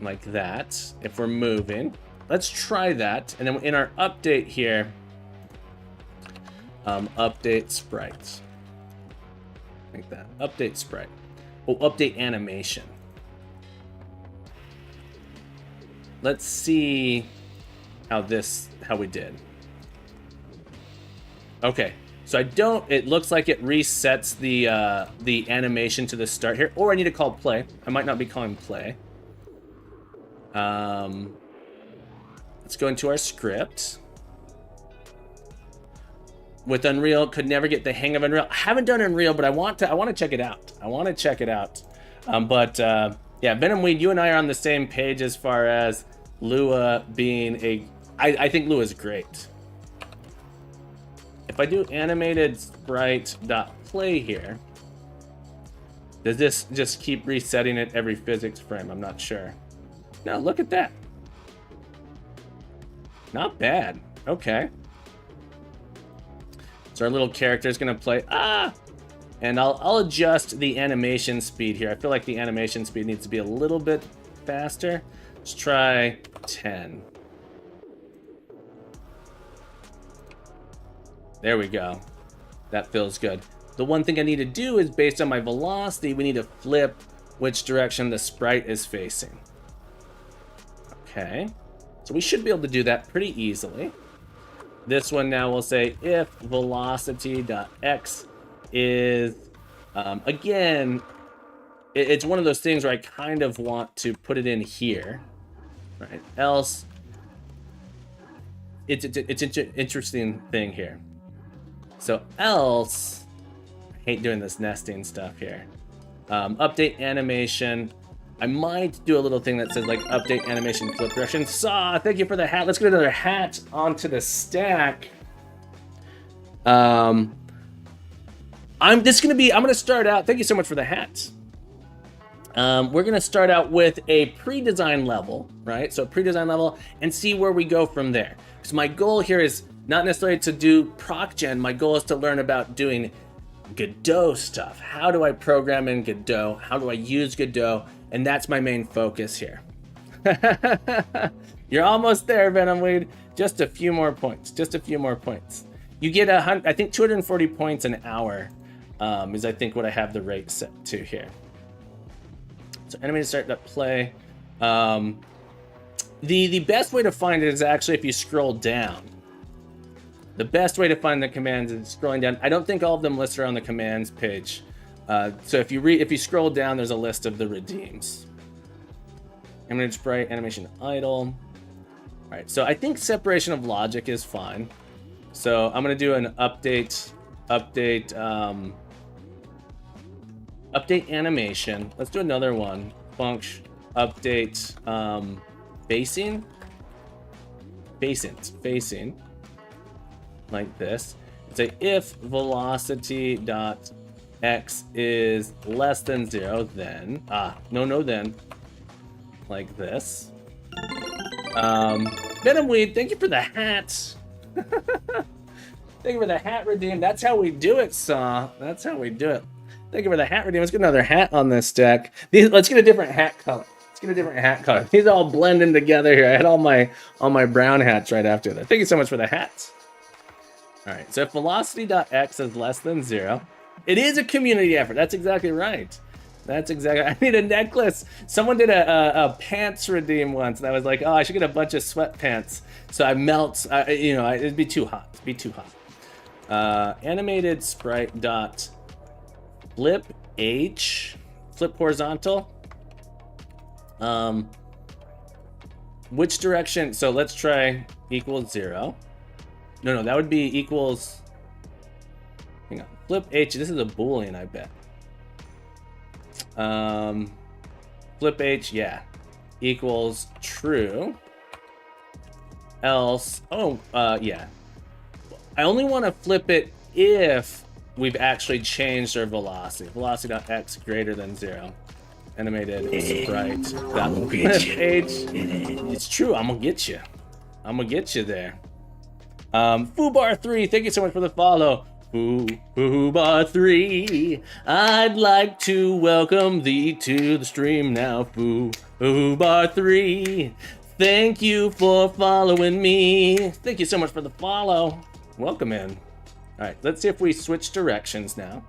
like that if we're moving. Let's try that. And then in our update here, update sprites. Like that. Update sprite. Oh, update animation. Let's see how we did. Okay. So it looks like it resets the animation to the start here. Or I need to call play. I might not be calling play. Let's go into our script. With Unreal, could never get the hang of Unreal. I haven't done Unreal, but I want to check it out. Yeah, Venomweed, you and I are on the same page as far as Lua being I think Lua's great. If I do animated sprite.play here, does this just keep resetting it every physics frame? I'm not sure. No, look at that. Not bad. Okay. So our little character is going to play. And I'll adjust the animation speed here. I feel like the animation speed needs to be a little bit faster. Let's try 10. There we go. That feels good. The one thing I need to do is based on my velocity, we need to flip which direction the sprite is facing. Okay. So we should be able to do that pretty easily. This one now will say if velocity.x is, again, it's one of those things where I kind of want to put it in here, right? Else, it's an interesting thing here. So else, I hate doing this nesting stuff here. Update animation. I might do a little thing that says like update animation flip direction. Saw, thank you for the hat. Let's get another hat onto the stack. I'm gonna start out. Thank you so much for the hat. We're gonna start out with a pre-design level, right? So pre-design level and see where we go from there. Because my goal here is not necessarily to do proc gen. My goal is to learn about doing Godot stuff. How do I program in Godot? How do I use Godot? And that's my main focus here. You're almost there, Venomweed. Just a few more points. You get I think 240 points an hour is I think what I have the rate set to here. So animated start to play. The best way to find it is actually if you scroll down. The best way to find the commands is scrolling down. I don't think all of them listed on the commands page. So if you scroll down, there's a list of the redeems. Animated sprite, animation idle. All right, so I think separation of logic is fine. So I'm gonna do an update animation. Let's do another one. Function update facing like this. Say if velocity dot x is less than 0, then then like this. Venomweed, thank you for the hat. Thank you for the hat redeem. That's how we do it, Saw. That's how we do it. Thank you for the hat redeem. Let's get another hat on this stack. Let's get a different hat color. These all blend in together here. I had all my brown hats right after that. Thank you so much for the hats. All right, so if velocity.x is less than 0, it is a community effort. That's exactly right. I need a necklace. Someone did a pants redeem once, and I was like, oh, I should get a bunch of sweatpants. So I melt, it'd be too hot. Animated sprite dot flip horizontal. Which direction? So let's try equals 0. No, that would be equals. Hang on. Flip H. This is a Boolean, I bet. Flip H, yeah, equals true. Else, yeah. I only want to flip it if we've actually changed our velocity. Velocity.x greater than 0. Animated sprite. That page. It's true. I'm gonna get you. I'm gonna get you there. Foobar3, thank you so much for the follow. Foobar3, I'd like to welcome thee to the stream now. Foobar3, thank you for following me. Thank you so much for the follow. Welcome in. All right, let's see if we switch directions now.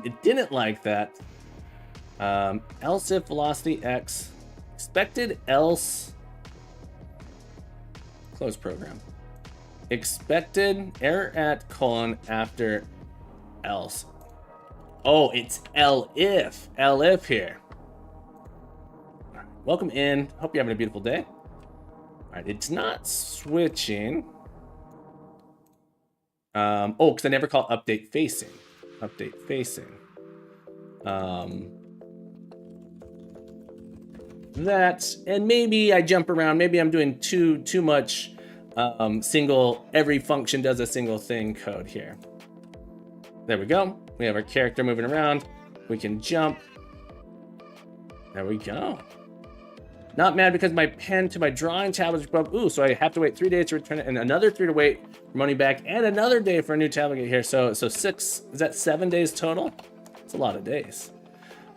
It didn't like that. Else if velocity x expected else close program. Expected error at colon after else. Oh, it's elif here. Welcome in. Hope you're having a beautiful day. All right, it's not switching. Oh, because I never call update facing. Update facing. That, and maybe I jump around. Maybe I'm doing too much single. Every function does a single thing code here. There we go. We have our character moving around. We can jump. There we go. Not mad because my pen to my drawing tablet broke. Ooh, so I have to wait 3 days to return it, and another 3 to wait for money back, and another day for a new tablet to get here. So 6, is that 7 days total? It's a lot of days.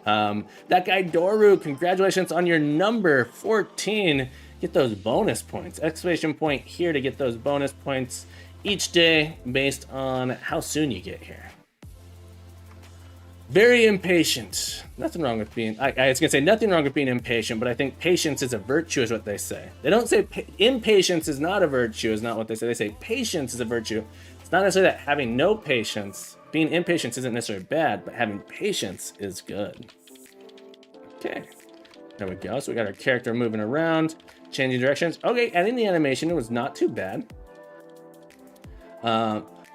That guy Doru, congratulations on your number 14. Get those bonus points. Exclamation point here to get those bonus points each day based on how soon you get here. Very impatient. Nothing wrong with being, I was gonna say nothing wrong with being impatient, but I think patience is a virtue is what they say. They don't say impatience is not a virtue is not what they say. They say patience is a virtue. It's not necessarily that having no patience, being impatient isn't necessarily bad, but having patience is good. Okay, there we go. So we got our character moving around, changing directions. Okay, adding the animation, it was not too bad.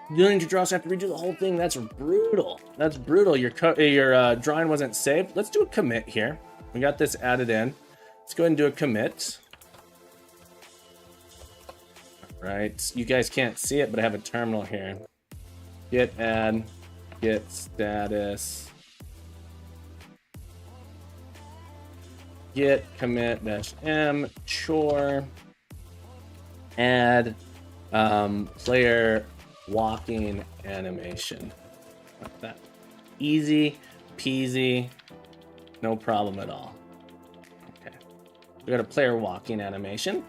Willing to draw, so I have to redo the whole thing. That's brutal. That's brutal. Your drawing wasn't saved. Let's do a commit here. We got this added in. Let's go ahead and do a commit. All right. You guys can't see it, but I have a terminal here. Git add, git status, git commit -m chore add player walking animation. Like that. Easy peasy, no problem at all. Okay. We got a player walking animation.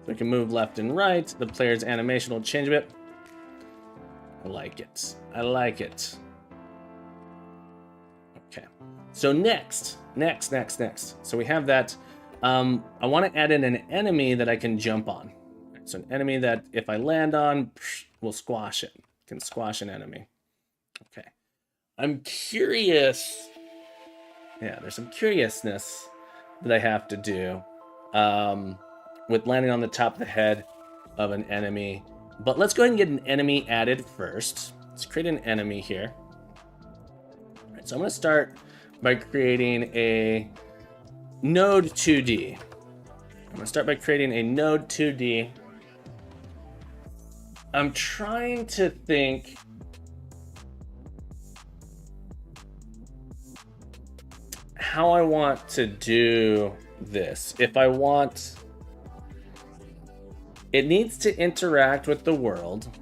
We can move left and right. The player's animation will change a bit. I like it. I like it. Okay. So next. So we have that. I want to add in an enemy that I can jump on. So an enemy that if I land on, will squash it. Can squash an enemy. Okay. I'm curious. Yeah, there's some curiousness that I have to do with landing on the top of the head of an enemy. But let's go ahead and get an enemy added first. Let's create an enemy here. All right, so I'm going to start by creating a node 2D. I'm going to start by creating a node 2D. I'm trying to think how I want to do this. If I want, it needs to interact with the world.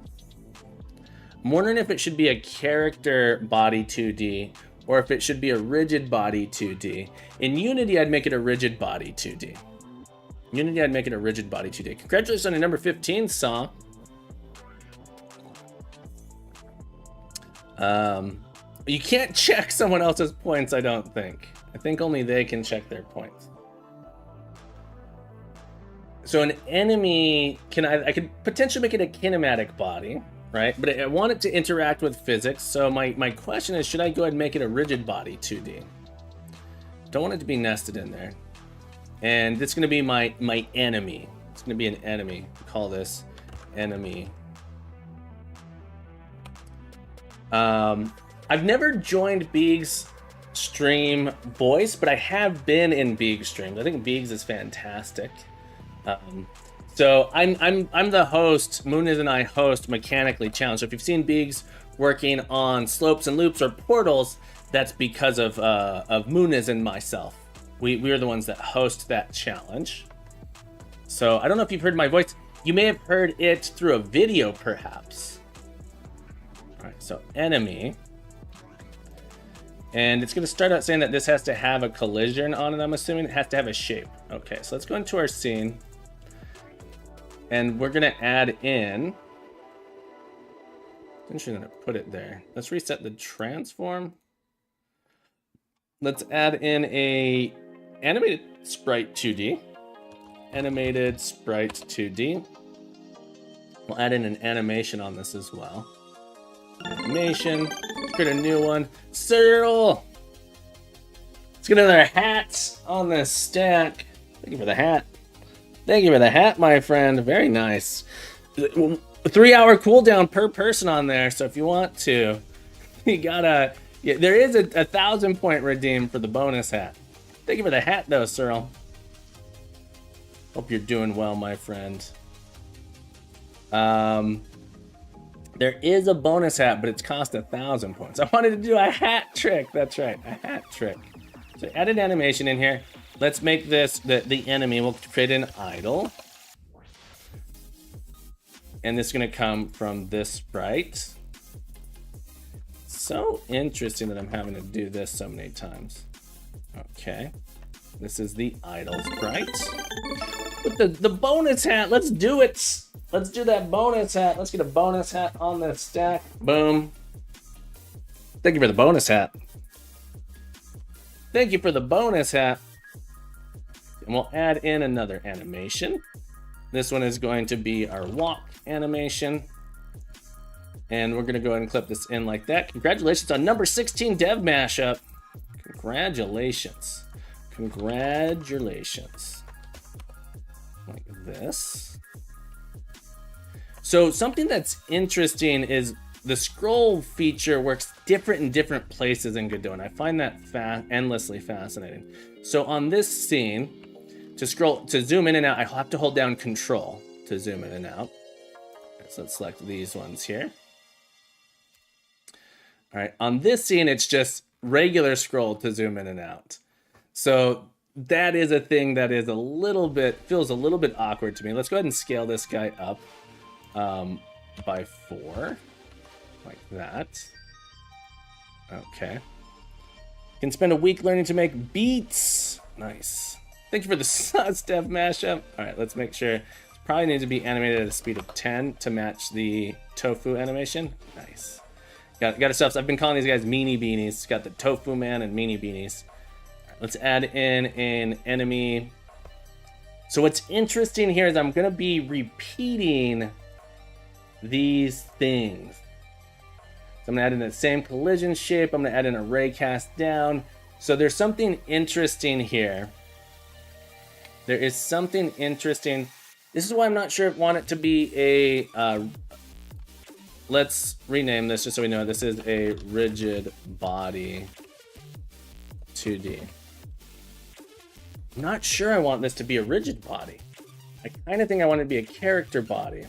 I'm wondering if it should be a character body 2D or if it should be a rigid body 2D. In Unity, I'd make it a rigid body 2D. Unity, I'd make it a rigid body 2D. Congratulations on your number 15, Saw. You can't check someone else's points, I don't think. I think only they can check their points. So an enemy, I could potentially make it a kinematic body, right? But I want it to interact with physics. So my question is, should I go ahead and make it a rigid body 2D? Don't want it to be nested in there. And it's going to be my enemy. It's going to be an enemy. Call this enemy. I've never joined Beeg's stream voice, but I have been in Beeg's streams. I think Beeg's is fantastic. So I'm the host. Mooniz and I host Mechanically Challenged. So if you've seen Biggs working on slopes and loops or portals, that's because of Mooniz and myself. We are the ones that host that challenge. So I don't know if you've heard my voice. You may have heard it through a video, perhaps. All right, so enemy. And it's going to start out saying that this has to have a collision on it, I'm assuming. It has to have a shape. Okay, so let's go into our scene. And we're going to add in... I'm just going to put it there. Let's reset the transform. Let's add in a animated sprite 2D. Animated sprite 2D. We'll add in an animation on this as well. Animation. Let's create a new one. Cyril! Let's get another hat on this stack. Thank you for the hat. Thank you for the hat, my friend. Very nice. 3-hour cooldown per person on there, so if you want to, you gotta... Yeah, there is a 1,000-point redeem for the bonus hat. Thank you for the hat, though, Cyril. Hope you're doing well, my friend. There is a bonus hat, but it's cost 1,000 points. I wanted to do a hat trick. That's right, a hat trick. So add an animation in here. Let's make this the enemy. We'll create an idol. And this is going to come from this sprite. So interesting that I'm having to do this so many times. Okay. This is the idol sprite. With the bonus hat, let's do it. Let's do that bonus hat. Let's get a bonus hat on this stack. Boom. Thank you for the bonus hat. Thank you for the bonus hat. And we'll add in another animation. This one is going to be our walk animation. And we're going to go ahead and clip this in like that. Congratulations on number 16 dev mashup. Congratulations. Congratulations. Like this. So something that's interesting is the scroll feature works different in different places in Godot, and I find that endlessly fascinating. So on this scene, to zoom in and out, I have to hold down Control to zoom in and out. So let's select these ones here. All right, on this scene, it's just regular scroll to zoom in and out. So that is a thing that is feels a little bit awkward to me. Let's go ahead and scale this guy up by 4, like that. Okay. Can spend a week learning to make beats. Nice. Thank you for the Dev mashup. All right, let's make sure. It probably needs to be animated at a speed of 10 to match the tofu animation. Nice. Got it stuff. So I've been calling these guys meanie beanies. Got the tofu man and meanie beanies. Right, let's add in an enemy. So what's interesting here is I'm going to be repeating these things. So I'm going to add in the same collision shape. I'm going to add in a ray cast down. So there's something interesting here. There is something interesting. This is why I'm not sure if I want it to be a... let's rename this just so we know this is a rigid body 2D. I'm not sure I want this to be a rigid body. I kind of think I want it to be a character body.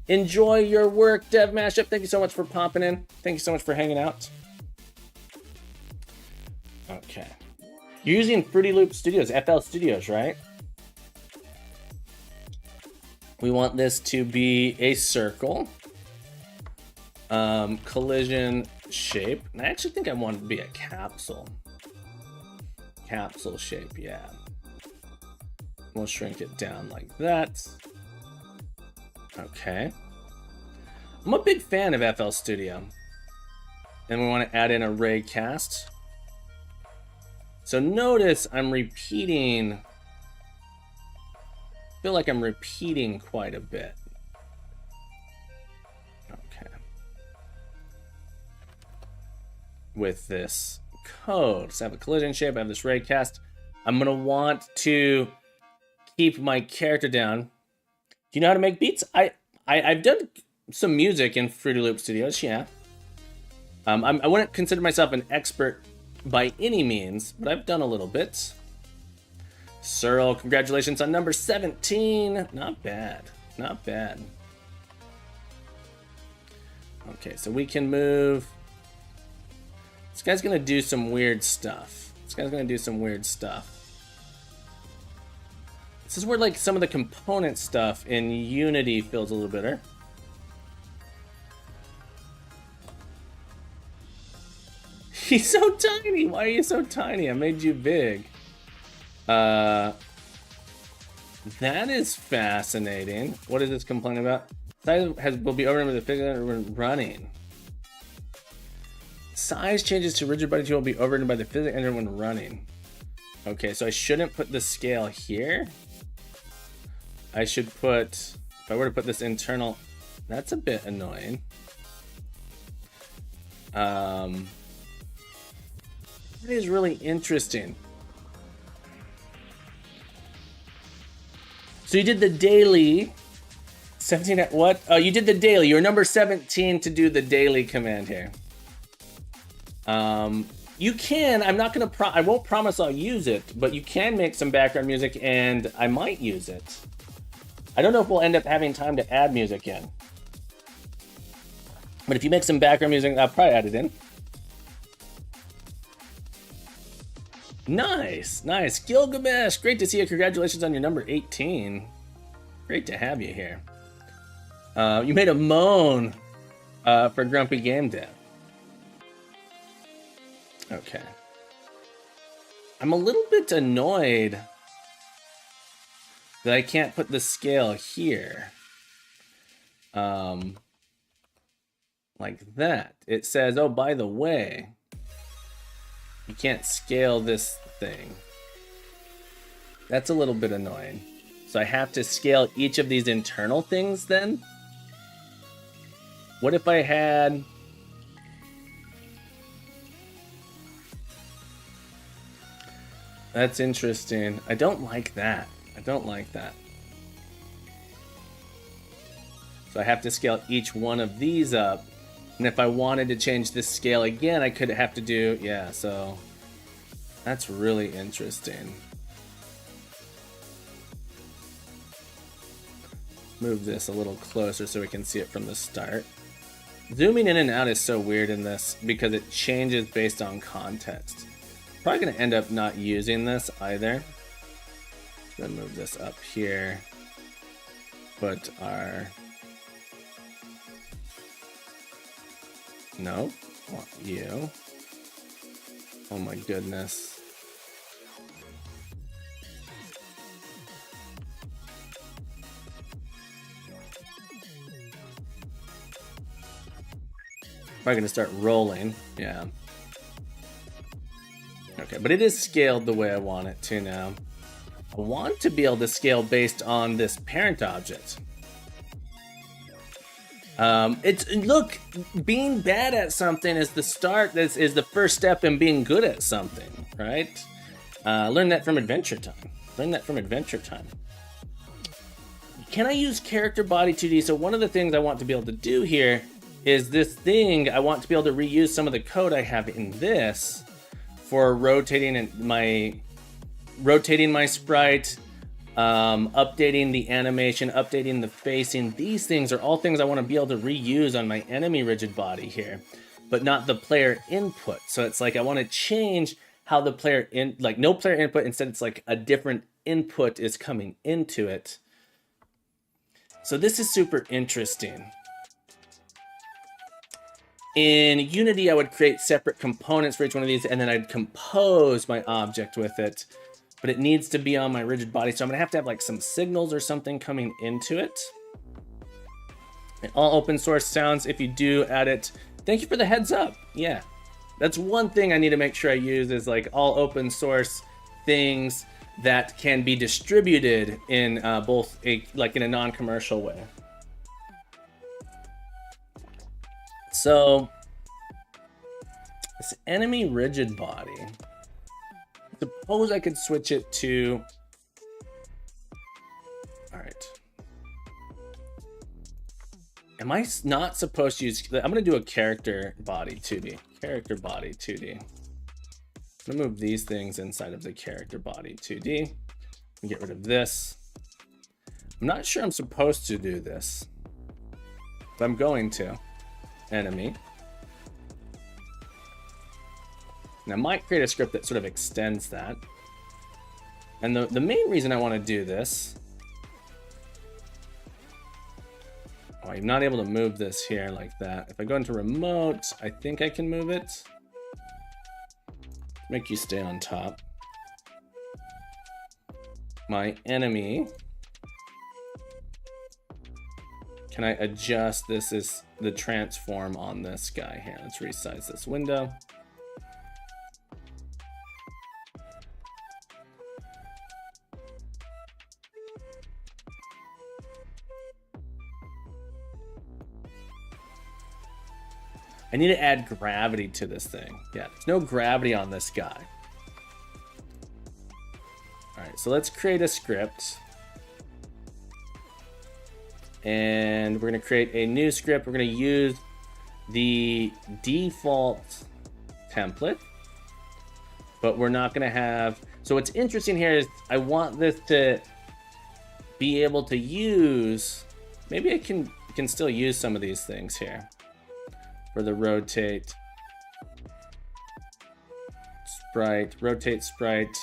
Enjoy your work, Dev Mashup. Thank you so much for popping in. Thank you so much for hanging out. Okay. You're using Fruity Loop Studios, FL Studios, right? We want this to be a circle. Collision shape. And I actually think I want it to be a capsule. Capsule shape, yeah. We'll shrink it down like that. Okay. I'm a big fan of FL Studio. And we want to add in a ray cast. So notice I'm repeating. I feel like I'm repeating quite a bit. Okay. With this code. So I have a collision shape, I have this ray cast. I'm gonna want to keep my character down. Do you know how to make beats? I've done some music in Fruity Loop Studios, yeah. I wouldn't consider myself an expert by any means, but I've done a little bit. Searle, congratulations on number 17. Not bad. Not bad. Okay, so we can move. This guy's gonna do some weird stuff. This is where like some of the component stuff in Unity feels a little better. He's so tiny. Why are you so tiny? I made you big. That is fascinating. What is this complaining about? Size will be overrun with the figure when running. Size changes to rigid body 2 will be overridden by the physics engine when running. Okay, so I shouldn't put the scale here. I should put, if I were to put this internal, that's a bit annoying. That is really interesting. So you did the daily 17 at what? Oh, you did the daily. You're number 17 to do the daily command here. You can, I'm not gonna I won't promise I'll use it, but you can make some background music and I might use it. I don't know if we'll end up having time to add music in. But if you make some background music, I'll probably add it in. Nice, nice. Gilgamesh, great to see you. Congratulations on your number 18. Great to have you here. You made a moan for Grumpy Game Dev. Okay. I'm a little bit annoyed that I can't put the scale here. Like that. It says, oh, by the way, you can't scale this thing. That's a little bit annoying. So I have to scale each of these internal things then? What if I had... That's interesting. I don't like that. I don't like that. So I have to scale each one of these up. And if I wanted to change this scale again, I could have to do... Yeah, so... That's really interesting. Move this a little closer so we can see it from the start. Zooming in and out is so weird in this because it changes based on context. Probably going to end up not using this either. Just going to move this up here. Put our... No, I want you. Oh my goodness. Probably going to start rolling. Yeah. Okay, but it is scaled the way I want it to now. I want to be able to scale based on this parent object. Look, being bad at something is the start. This is the first step in being good at something, right? Learn that from Adventure Time. Learn that from Adventure Time. Can I use character body 2D? So one of the things I want to be able to do here is this thing. I want to be able to reuse some of the code I have in this for rotating my sprite, updating the animation, updating the facing. These things are all things I want to be able to reuse on my enemy rigid body here, but not the player input. So it's like I want to change how the player no player input. Instead, it's like a different input is coming into it. So this is super interesting. In Unity, I would create separate components for each one of these, and then I'd compose my object with it. But it needs to be on my rigid body, so I'm gonna have to have like some signals or something coming into it. And all open source sounds, if you do add it, thank you for the heads up. Yeah, that's one thing I need to make sure I use is like all open source things that can be distributed in both in a non-commercial way. So this enemy rigid body. Suppose I could switch it to, all right. Am I not supposed to use, I'm gonna do a character body 2D. Character body 2D. I'm gonna move these things inside of the character body 2D. Get rid of this. I'm not sure I'm supposed to do this, but I'm going to. Enemy. And I might create a script that sort of extends that. And the main reason I want to do this... Oh, I'm not able to move this here like that. If I go into remote, I think I can move it. Make you stay on top. My enemy. Can I adjust? This is the transform on this guy here. Let's resize this window. I need to add gravity to this thing. Yeah, there's no gravity on this guy. All right, so let's create a script. And we're going to create a new script. We're going to use the default template. But we're not going to have... So what's interesting here is I want this to be able to use... Maybe I can still use some of these things here. For the rotate sprite, rotate sprite.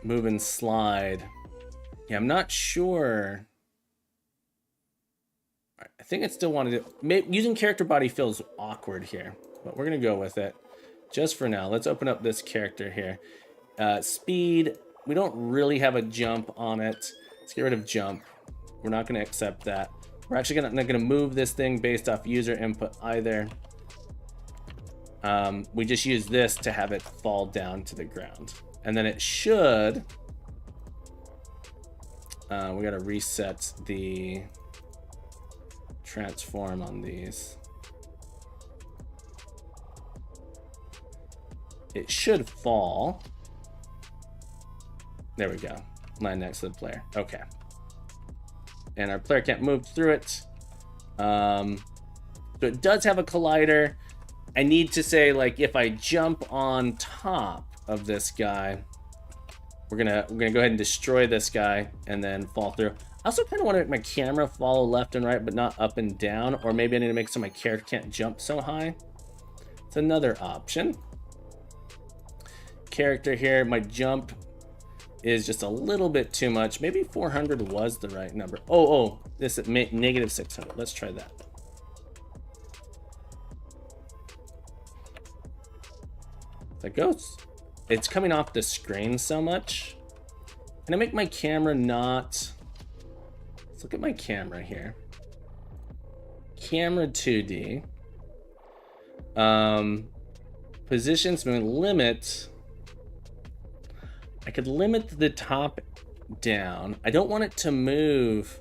Move and slide. Yeah, I'm not sure. I think I still want to do... Using character body feels awkward here, but we're going to go with it. Just for now, let's open up this character here. Speed, we don't really have a jump on it. Let's get rid of jump. We're not going to accept that. We're actually not going to move this thing based off user input either. We just use this to have it fall down to the ground. And then it should... we got to reset the transform on these. It should fall. There we go. Land next to the player. Okay. And our player can't move through it. So it does have a collider. I need to say, like, if I jump on top of this guy, we're gonna go ahead and destroy this guy and then fall through. I also kind of want to make my camera follow left and right, but not up and down. Or maybe I need to make so my character can't jump so high. It's another option. Character here, my jump is just a little bit too much. Maybe 400 was the right number. Oh, this is negative 600. Let's try that. That goes. It's coming off the screen so much. Can I make my camera not... Let's look at my camera here. Camera 2D. Positions, I'm going to limit... I could limit the top down. I don't want it to move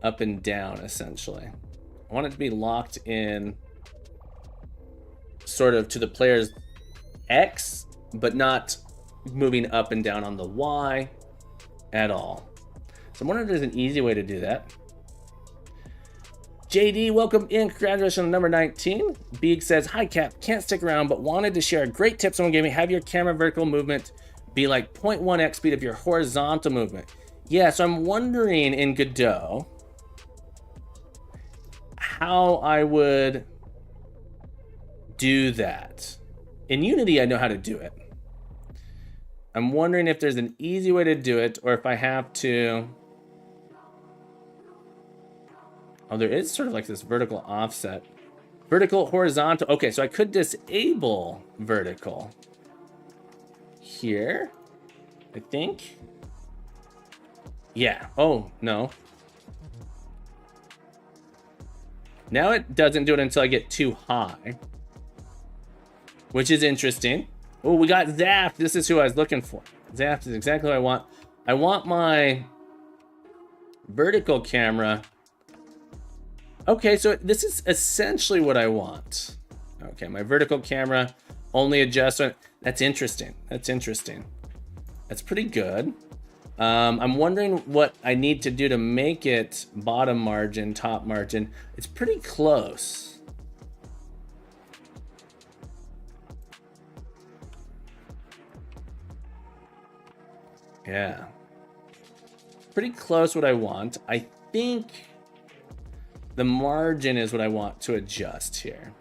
up and down, essentially. I want it to be locked in sort of to the player's X, but not moving up and down on the Y at all. So I'm wondering if there's an easy way to do that. JD, welcome in. Congratulations on number 19. Beeg says, hi Cap, can't stick around, but wanted to share a great tip someone gave me. Have your camera vertical movement be like 0.1x speed of your horizontal movement. Yeah, so I'm wondering in Godot how I would do that. In Unity, I know how to do it. I'm wondering if there's an easy way to do it, or if I have to... Oh, there is sort of like this vertical offset. Vertical, horizontal. Okay, so I could disable vertical here, I think. Yeah. Oh, no. Now it doesn't do it until I get too high, which is interesting. Oh, we got Zaft. This is who I was looking for. Zaft is exactly what I want. I want my vertical camera. Okay, so this is essentially what I want. Okay, my vertical camera only adjustment. That's interesting. That's interesting. That's pretty good. I'm wondering what I need to do to make it bottom margin, top margin. It's pretty close. Yeah. Pretty close what I want. I think the margin is what I want to adjust here.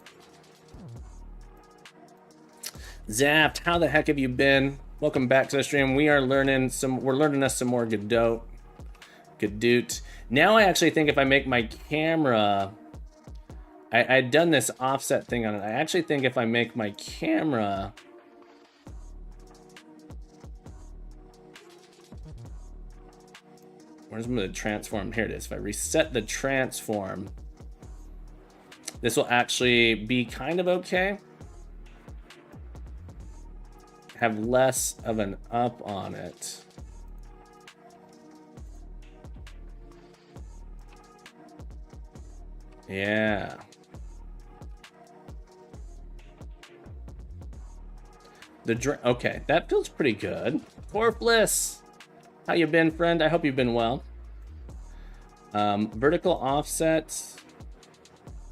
Zapped, how the heck have you been? Welcome back to the stream. We're learning some more Godot. Now I actually think if I make my camera, I'd done this offset thing on it. I actually think if I make my camera, where's the transform? Here it is. If I reset the transform, this will actually be kind of okay. Have less of an up on it. Yeah. Okay, that feels pretty good. Corpless, how you been, friend? I hope you've been well. Vertical offset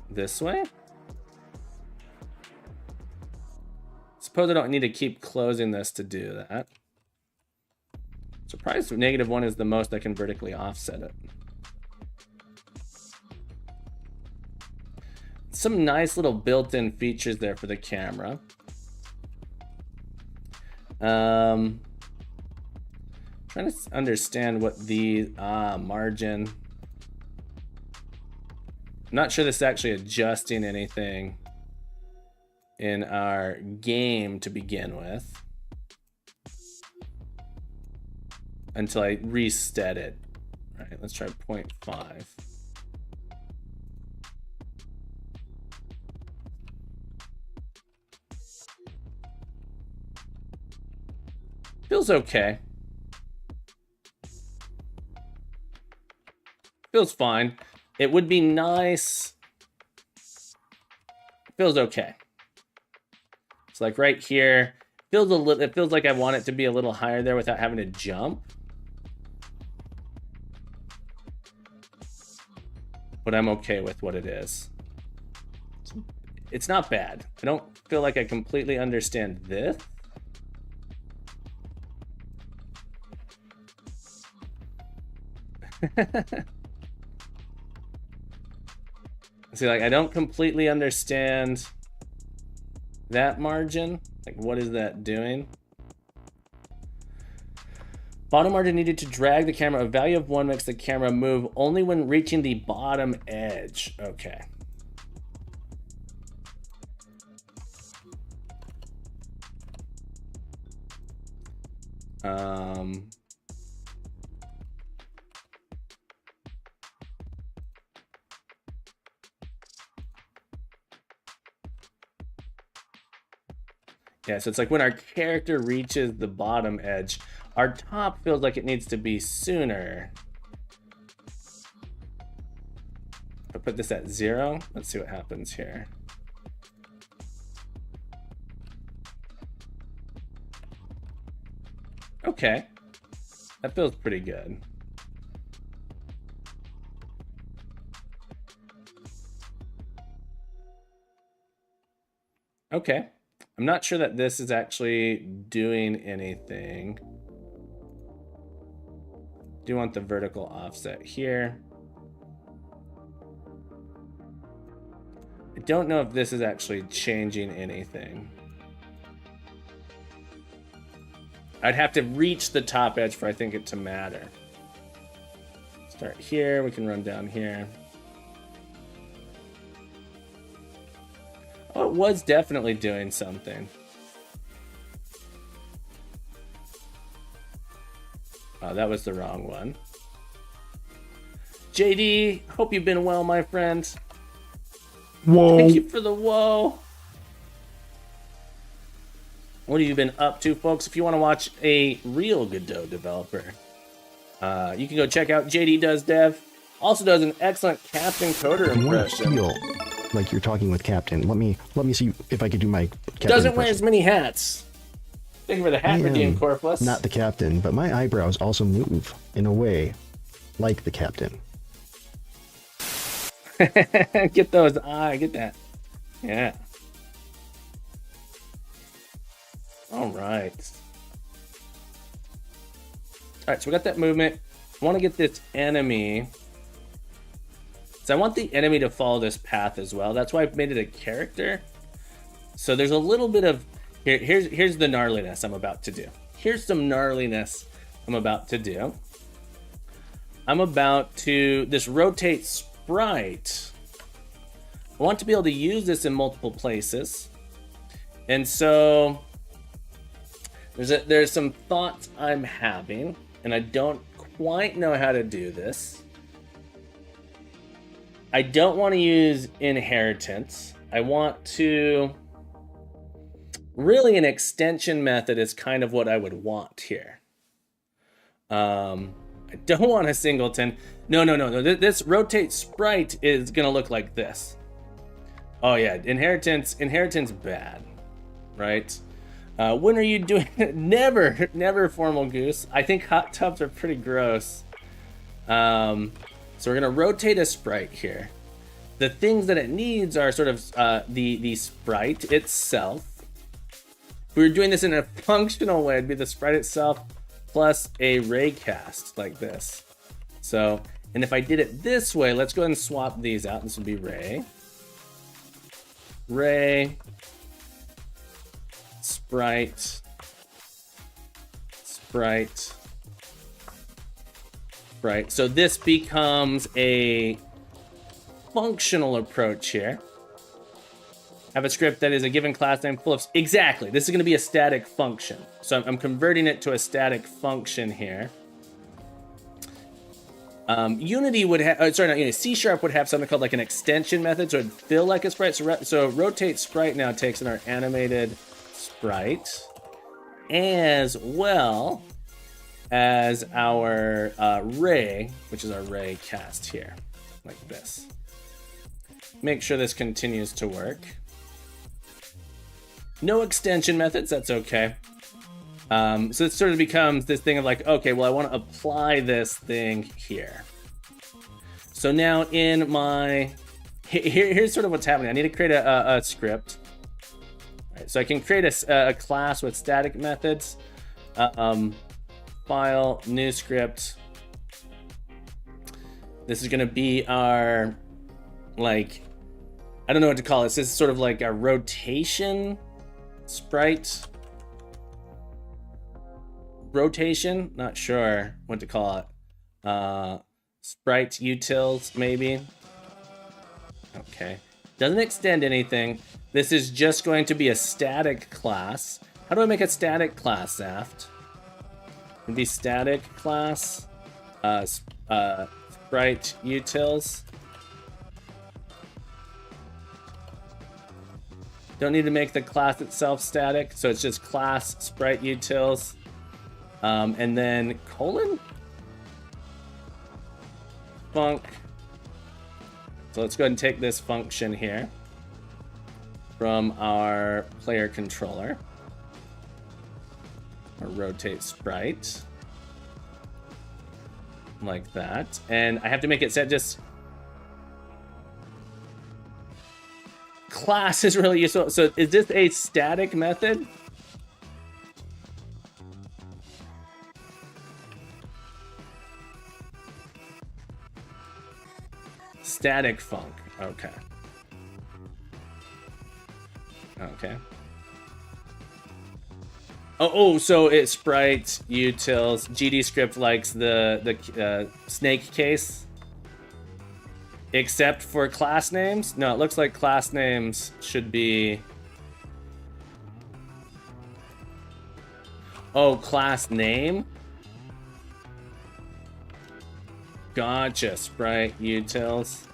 this way. Suppose I don't need to keep closing this to do that. Surprised -1 is the most I can vertically offset it. Some nice little built-in features there for the camera. Trying to understand what the margin. I'm not sure this is actually adjusting anything in our game to begin with until I reset it. All right, let's try 0.5. Feels okay. Feels fine. It would be nice. Feels okay. It's like right here. Feels a little. It feels like I want it to be a little higher there without having to jump. But I'm okay with what it is. It's not bad. I don't feel like I completely understand this. See, like, I don't completely understand that margin. Like, what is that doing? Bottom margin needed to drag the camera. A value of 1 makes the camera move only when reaching the bottom edge. Okay. Yeah, so it's like when our character reaches the bottom edge, our top feels like it needs to be sooner. If I put this at 0, let's see what happens here. Okay, that feels pretty good. Okay. I'm not sure that this is actually doing anything. Do want the vertical offset here. I don't know if this is actually changing anything. I'd have to reach the top edge for I think it to matter. Start here, we can run down here. Oh, it was definitely doing something. Oh, that was the wrong one. JD, hope you've been well, my friend. Whoa. Thank you for the whoa. What have you been up to, folks? If you want to watch a real Godot developer, you can go check out JD Does Dev. Also does an excellent Captain Coder impression. Feel like you're talking with Captain. Let me see if I could do my Captain Doesn't wear impression. as many hats. Thank you for the hat redeem, Corpless. Not the Captain, but my eyebrows also move in a way like the Captain. Get those get that. Yeah. All right. right, so we got that movement. I want to get this enemy. So I want the enemy to follow this path as well. That's why I've made it a character. So there's a little bit of here's the gnarliness I'm about to do. Here's some gnarliness I'm about to do. I'm about to this rotate sprite. I want to be able to use this in multiple places. And so there's some thoughts I'm having, and I don't quite know how to do this. I don't want to use inheritance. I want to... Really, an extension method is kind of what I would want here. I don't want a singleton. No. This rotate sprite is going to look like this. Oh, yeah. Inheritance bad, right? When are you doing it? Never formal goose. I think hot tubs are pretty gross. So we're going to rotate a sprite here. The things that it needs are sort of the sprite itself. If we were doing this in a functional way, it'd be the sprite itself plus a ray cast like this. So, and if I did it this way, let's go ahead and swap these out. This would be ray. Ray. Sprite. Sprite. Right, so this becomes a functional approach here. Have a script that is a given class name full of... Exactly, this is going to be a static function. So I'm converting it to a static function here. Unity would have... sorry, not Unity. C# would have something called like an extension method, so it'd feel like a sprite. So rotate sprite now takes in our animated sprite, as well as our ray, which is our ray cast here, like this. Make sure this continues to work. No extension methods, that's okay. So it sort of becomes this thing of like, okay, well, I want to apply this thing here. So now in my, here's sort of what's happening. I need to create a script. All right, so I can create a class with static methods. File, new script. This is going to be our, like, I don't know what to call it. This is sort of like a rotation sprite. Rotation? Not sure what to call it. Sprite utils, maybe. Okay. Doesn't extend anything. This is just going to be a static class. How do I make a static class, Zaft? It'd be static class, sprite utils. Don't need to make the class itself static, so it's just class sprite utils, and then colon func. So let's go ahead and take this function here from our player controller. Or rotate sprite like that, and I have to make it set just class is really useful. So is this a static method? Static func. Okay. Okay. Oh, so it sprite utils. GD script likes the snake case, except for class names. No, it looks like class names should be. Oh, class name. Gotcha. Sprite utils.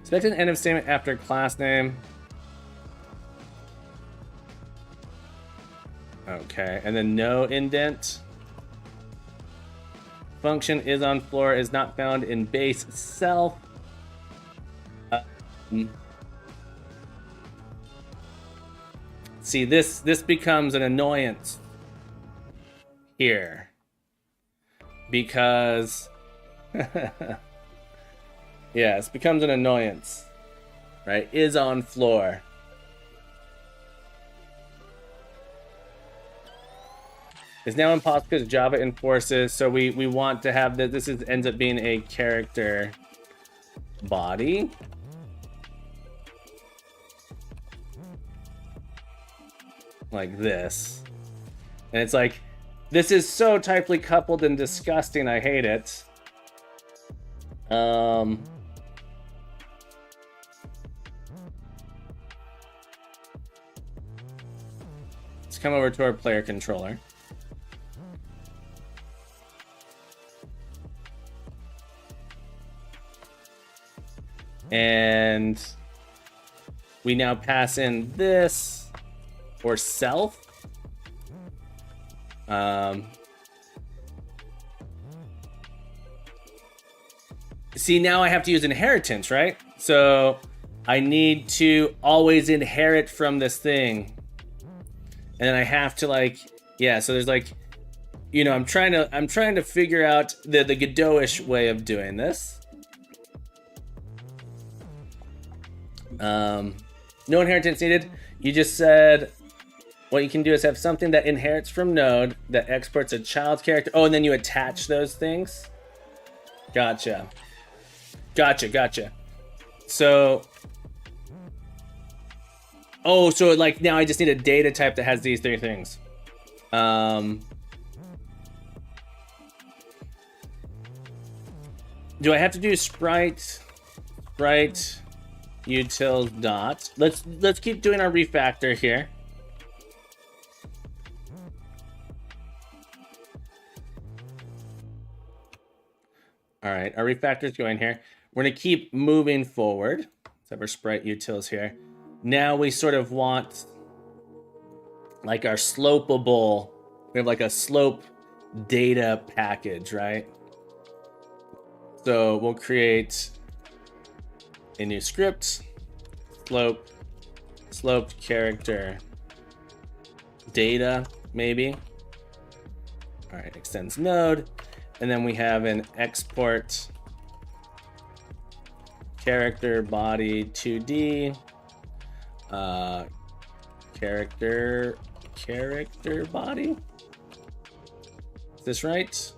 Expect an end of statement after class name. Okay, and then no indent. Function is on floor, is not found in base self. See, this becomes an annoyance here. Because, yeah, this becomes an annoyance, right? Is on floor. is now impossible because Java enforces. So we want to have that. This ends up being a character body. Like this. And it's like, this is so tightly coupled and disgusting. I hate it. Let's come over to our player controller. And we now pass in this or self. See, now I have to use inheritance, right? So I need to always inherit from this thing. And then I have to like, yeah, so there's like, you know, I'm trying to figure out the Godot-ish way of doing this. No inheritance needed. You just said what you can do is have something that inherits from node that exports a child character. Oh, and then you attach those things. Gotcha. So, oh, so like now I just need a data type that has these three things. Do I have to do sprite utils dot? Let's keep doing our refactor here. All right, our refactor is going here. We're gonna keep moving forward. Let's have our sprite utils here. Now we sort of want like our slopeable, we have like a slope data package, right? So we'll create a new script, sloped character data, maybe. All right, extends node. And then we have an export character body 2D, character body. Is this right?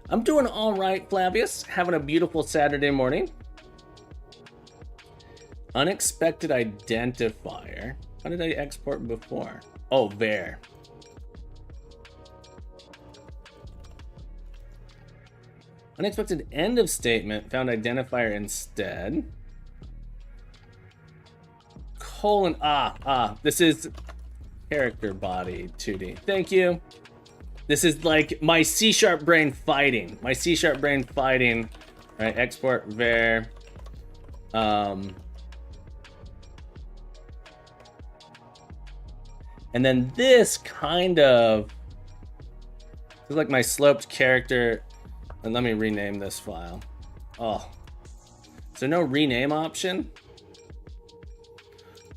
I'm doing all right, Flavius. Having a beautiful Saturday morning. Unexpected identifier. How did I export before? Oh, var. Unexpected end of statement, found identifier instead. Colon, this is character body 2D. Thank you. This is like my C# brain fighting. My C# brain fighting. All right, export var. And then this kind of is like my sloped character. And let me rename this file. Oh, is there no rename option?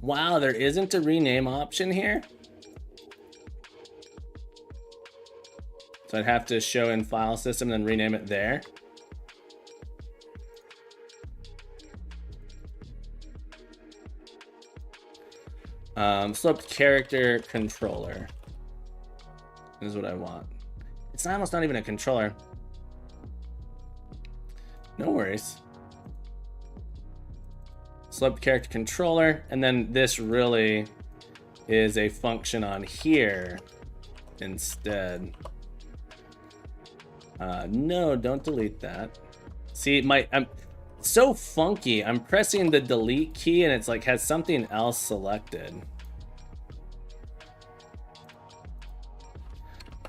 Wow, there isn't a rename option here. So I'd have to show in file system and then rename it there. Sloped character controller is what I want. It's almost not even a controller. No worries. Sloped character controller, and then this really is a function on here instead. No, don't delete that. See, I'm so funky. I'm pressing the delete key and it's like has something else selected.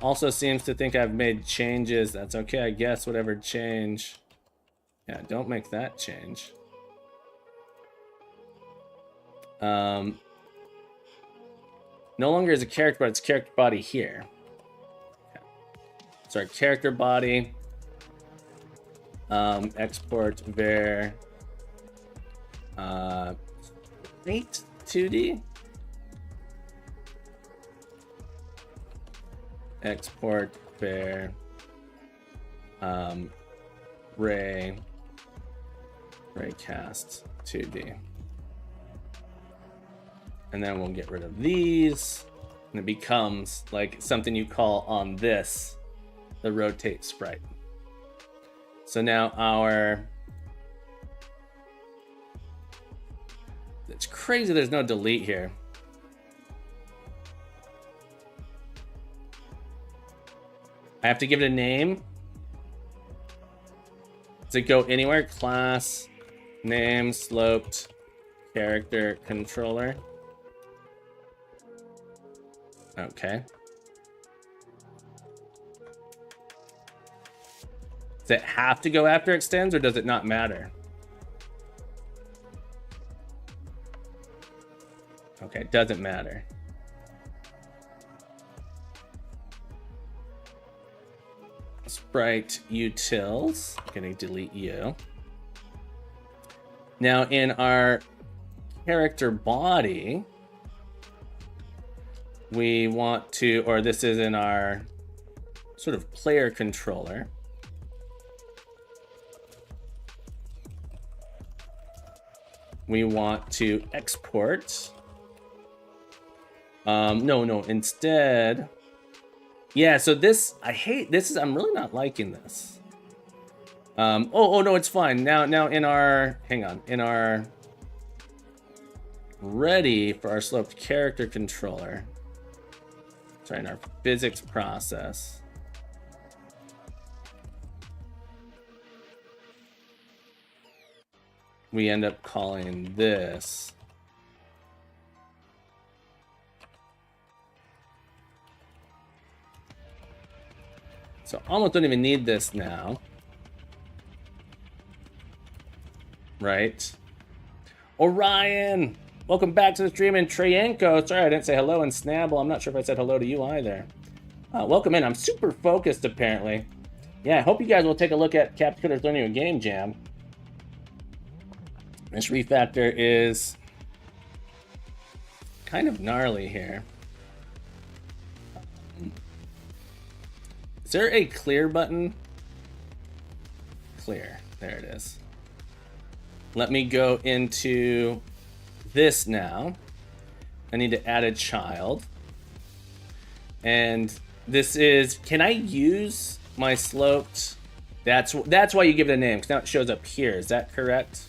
Also seems to think I've made changes. That's okay, I guess, whatever change. Yeah, don't make that change. No longer is a character, but it's character body here. Okay. So our character body, export var, 2D. Export var, raycast 2D. And then we'll get rid of these. And it becomes like something you call on this, the rotate sprite. So now our... It's crazy there's no delete here. I have to give it a name. Does it go anywhere? Class, name, sloped, character, controller. Okay. Does it have to go after extends or does it not matter? Okay, it doesn't matter. Sprite utils. I'm gonna delete you. Now in our character body, we want to, or this is in our sort of player controller. We want to export. No, instead. Yeah, so this, I hate, this is, I'm really not liking this. Oh, no, it's fine. Now in our, hang on, in our ready for our sloped character controller, sorry, in our physics process, we end up calling this so almost don't even need this now, right? Orion, welcome back to the stream. And Trayenko, sorry I didn't say hello. And Snabble, I'm not sure if I said hello to you either. Welcome in. I'm super focused apparently. Yeah, I hope you guys will take a look at Captain Cooder's Learning a Game Jam. This refactor is kind of gnarly here. Is there a clear button? Clear, there it is. Let me go into this now. I need to add a child. And this is, can I use my sloped? That's why you give it a name, because now it shows up here. Is that correct?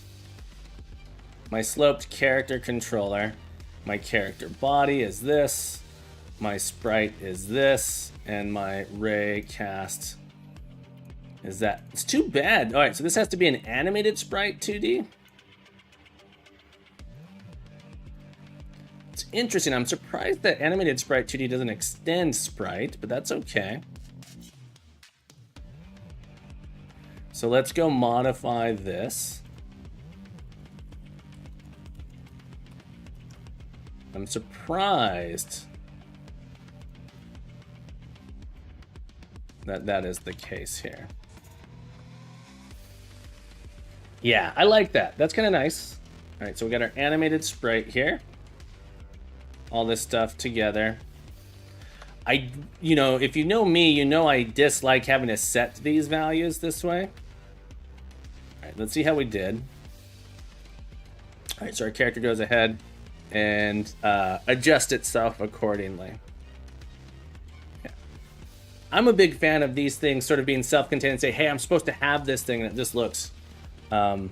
My sloped character controller. My character body is this. My sprite is this. And my ray cast is that. It's too bad. All right, so this has to be an animated sprite 2D. It's interesting. I'm surprised that animated sprite 2D doesn't extend sprite, but that's okay. So let's go modify this. I'm surprised that is the case here. Yeah, I like that. That's kind of nice. All right, so we got our animated sprite here. All this stuff together. You know, if you know me, you know I dislike having to set these values this way. All right, let's see how we did. All right, so our character goes ahead and adjusts itself accordingly. I'm a big fan of these things sort of being self-contained and say, hey, I'm supposed to have this thing, and it just looks... Yeah,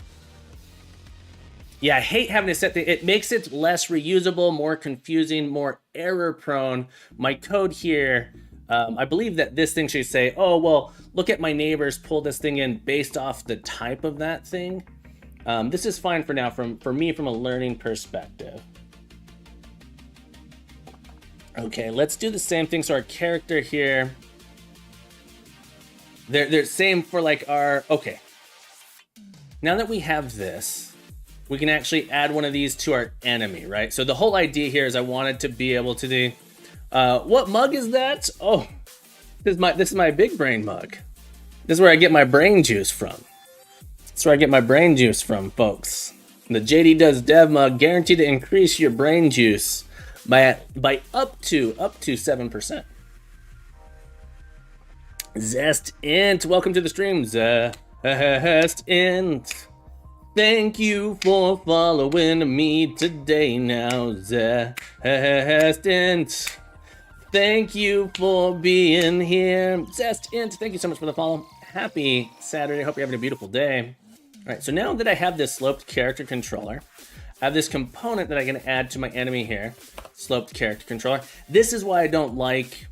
I hate having to set it makes it less reusable, more confusing, more error-prone. My code here, I believe that this thing should say, oh, well, look at my neighbors, pull this thing in based off the type of that thing. This is fine for now, for me, from a learning perspective. Okay, let's do the same thing. So our character here... They're same for like our, okay. Now that we have this, we can actually add one of these to our enemy, right? So the whole idea here is I wanted to be able to do, what mug is that? Oh, this is my big brain mug. This is where I get my brain juice from. That's where I get my brain juice from, folks. The JD Does Dev mug, guaranteed to increase your brain juice by up to 7%. Zest Int, welcome to the stream. Zest Int. Thank you for following me today now, Zestant. Thank you for being here. Zestant, thank you so much for the follow. Happy Saturday. Hope you're having a beautiful day. All right, so now that I have this sloped character controller, I have this component that I can add to my enemy here. Sloped character controller. This is why I don't like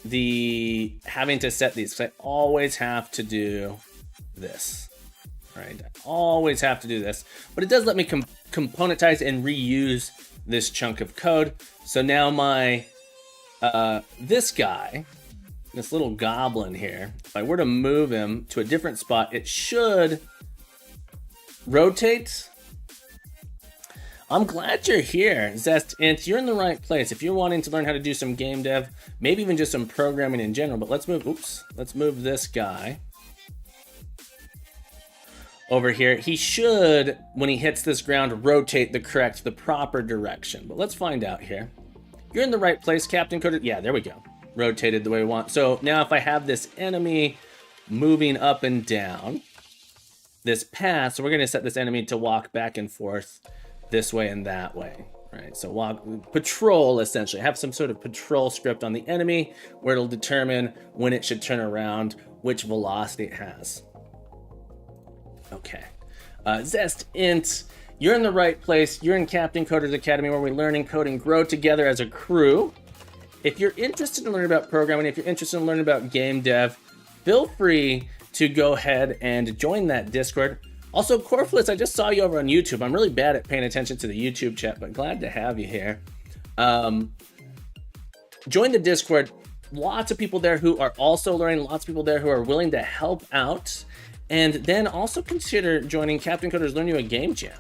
the having to set these, because I always have to do this. Right, I always have to do this, but it does let me componentize and reuse this chunk of code. So now my this guy, this little goblin here, if I were to move him to a different spot, it should rotate. I'm glad you're here, Zestant. You're in the right place. If you're wanting to learn how to do some game dev, maybe even just some programming in general, but let's move, let's move this guy over here. He should, when he hits this ground, rotate the proper direction. But let's find out here. You're in the right place, Captain Coder. Yeah, there we go. Rotated the way we want. So now if I have this enemy moving up and down this path, so we're going to set this enemy to walk back and forth this way and that way. Right, so walk, patrol, essentially. Have some sort of patrol script on the enemy where it'll determine when it should turn around, which velocity it has. Okay. Zestant, you're in the right place. You're in Captain Coder's Academy, where we learn and code and grow together as a crew. If you're interested in learning about programming, if you're interested in learning about game dev, feel free to go ahead and join that Discord. Also, Corflitz, I just saw you over on YouTube. I'm really bad at paying attention to the YouTube chat, but glad to have you here. Join the Discord. Lots of people there who are also learning, lots of people there who are willing to help out. And then also consider joining Captain Coder's Learn You a Game Jam,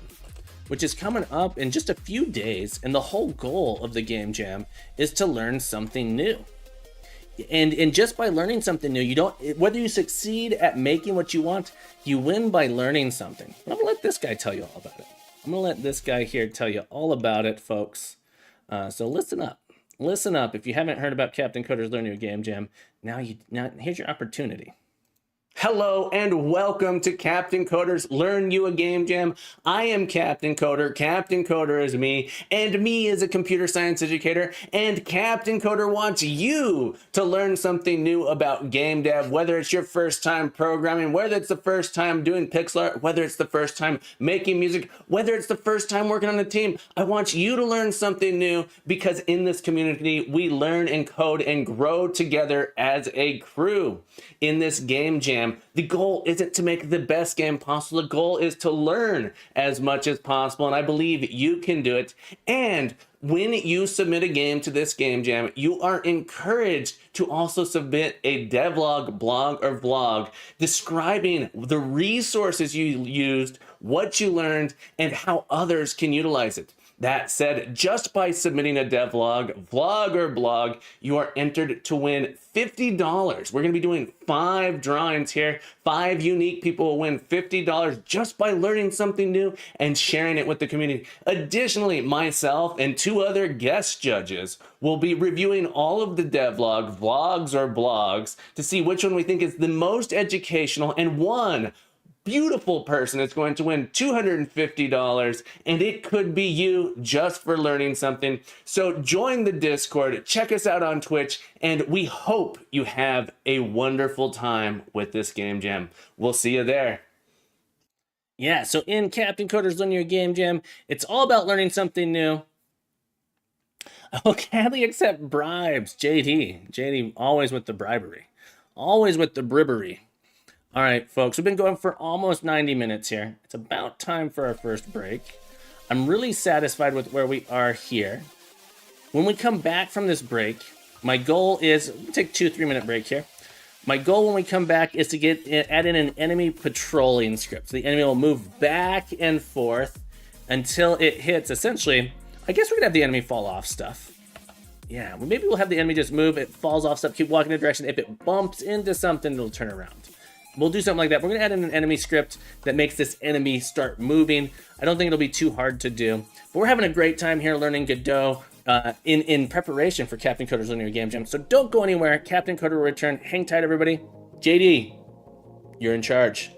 which is coming up in just a few days. And the whole goal of the Game Jam is to learn something new. And just by learning something new, you don't, whether you succeed at making what you want, you win by learning something. But I'm gonna let this guy tell you all about it. I'm gonna let this guy here tell you all about it, folks. So listen up. Listen up. If you haven't heard about Captain Coder's Learn You a Game Jam, now here's your opportunity. Hello and welcome to Captain Coder's Learn You a Game Jam. I am Captain Coder. Captain Coder is me, and me is a computer science educator, and Captain Coder wants you to learn something new about game dev, whether it's your first time programming, whether it's the first time doing pixel art, whether it's the first time making music, whether it's the first time working on a team. I want you to learn something new, because in this community, we learn and code and grow together as a crew. In this game jam, the goal isn't to make the best game possible. The goal is to learn as much as possible, and I believe you can do it. And when you submit a game to this game jam, you are encouraged to also submit a devlog, blog, or vlog describing the resources you used, what you learned, and how others can utilize it. That said, just by submitting a devlog, vlog, or blog, you are entered to win $50. We're going to be doing 5 drawings here. 5 unique people will win $50 just by learning something new and sharing it with the community. Additionally, myself and 2 other guest judges will be reviewing all of the devlog, vlogs, or blogs to see which one we think is the most educational, and one beautiful person is going to win $250, and it could be you just for learning something. So join the Discord, check us out on Twitch, and we hope you have a wonderful time with this game jam. We'll see you there. Yeah, so in Captain Coder's Learn You a Game Jam, it's all about learning something new. I will gladly accept bribes. JD, always with the bribery. Always with the bribbery. All right, folks, we've been going for almost 90 minutes here. It's about time for our first break. I'm really satisfied with where we are here. When we come back from this break, my goal is, we'll take 2-3 minute break here. My goal when we come back is to add in an enemy patrolling script. So the enemy will move back and forth until it hits, essentially, I guess we're gonna have the enemy fall off stuff. Yeah, well, maybe we'll have the enemy just move, it falls off stuff, keep walking in a direction. If it bumps into something, it'll turn around. We'll do something like that. We're going to add in an enemy script that makes this enemy start moving. I don't think it'll be too hard to do. But we're having a great time here learning Godot in preparation for Captain Coder's Learn You a Game Jam. So don't go anywhere. Captain Coder will return. Hang tight, everybody. JD, you're in charge.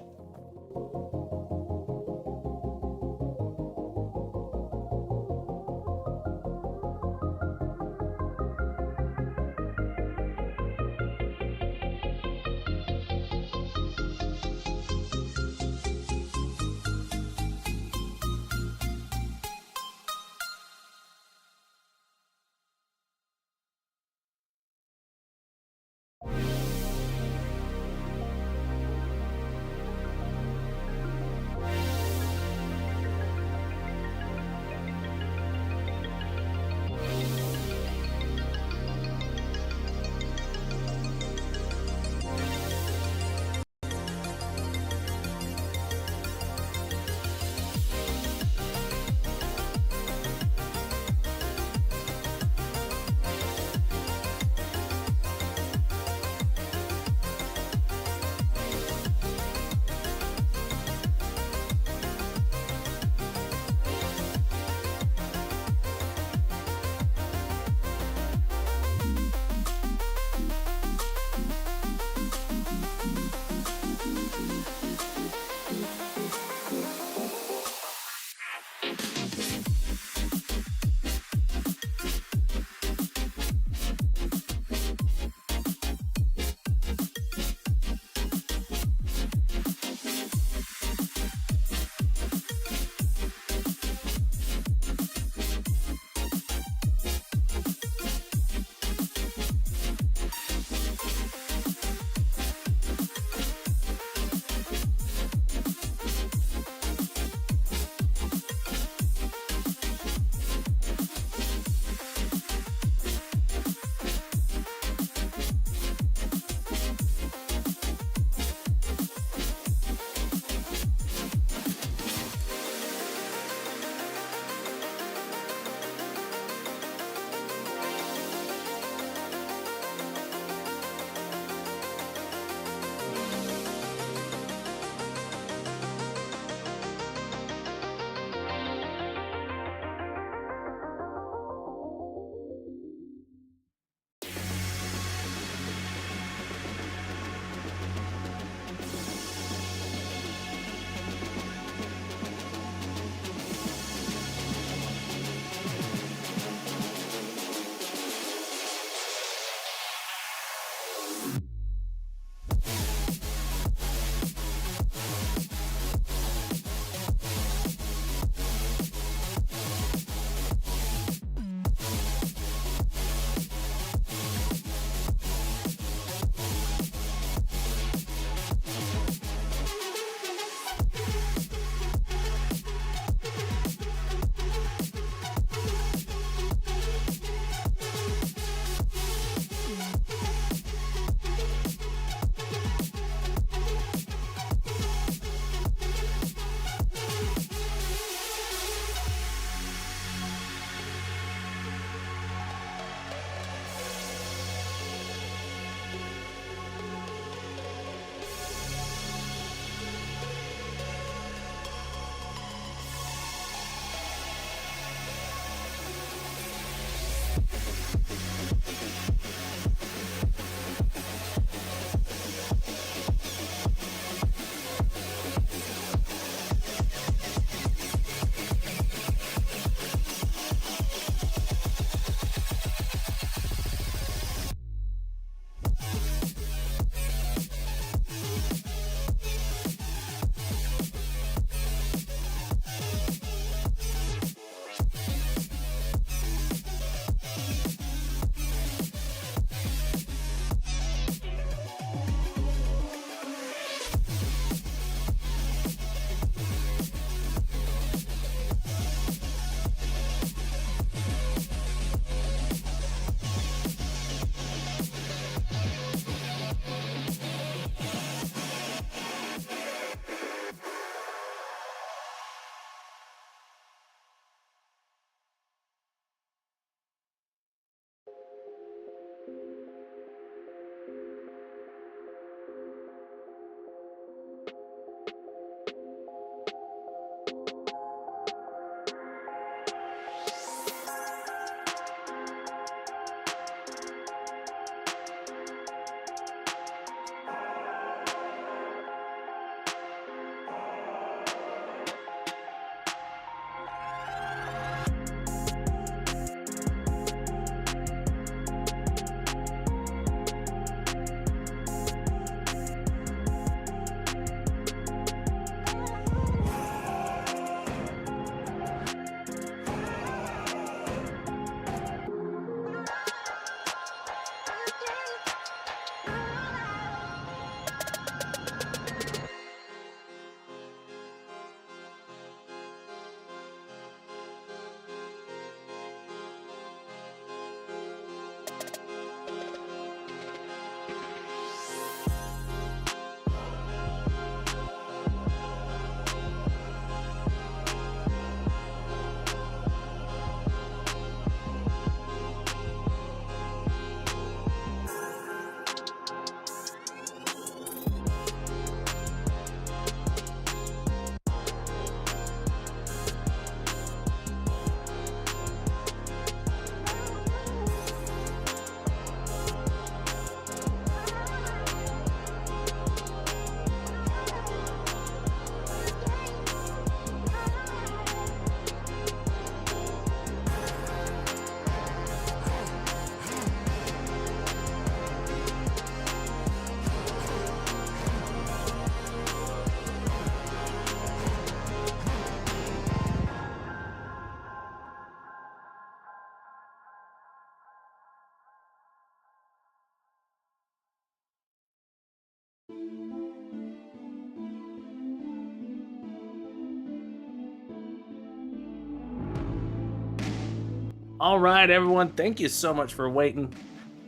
All right, everyone. Thank you so much for waiting.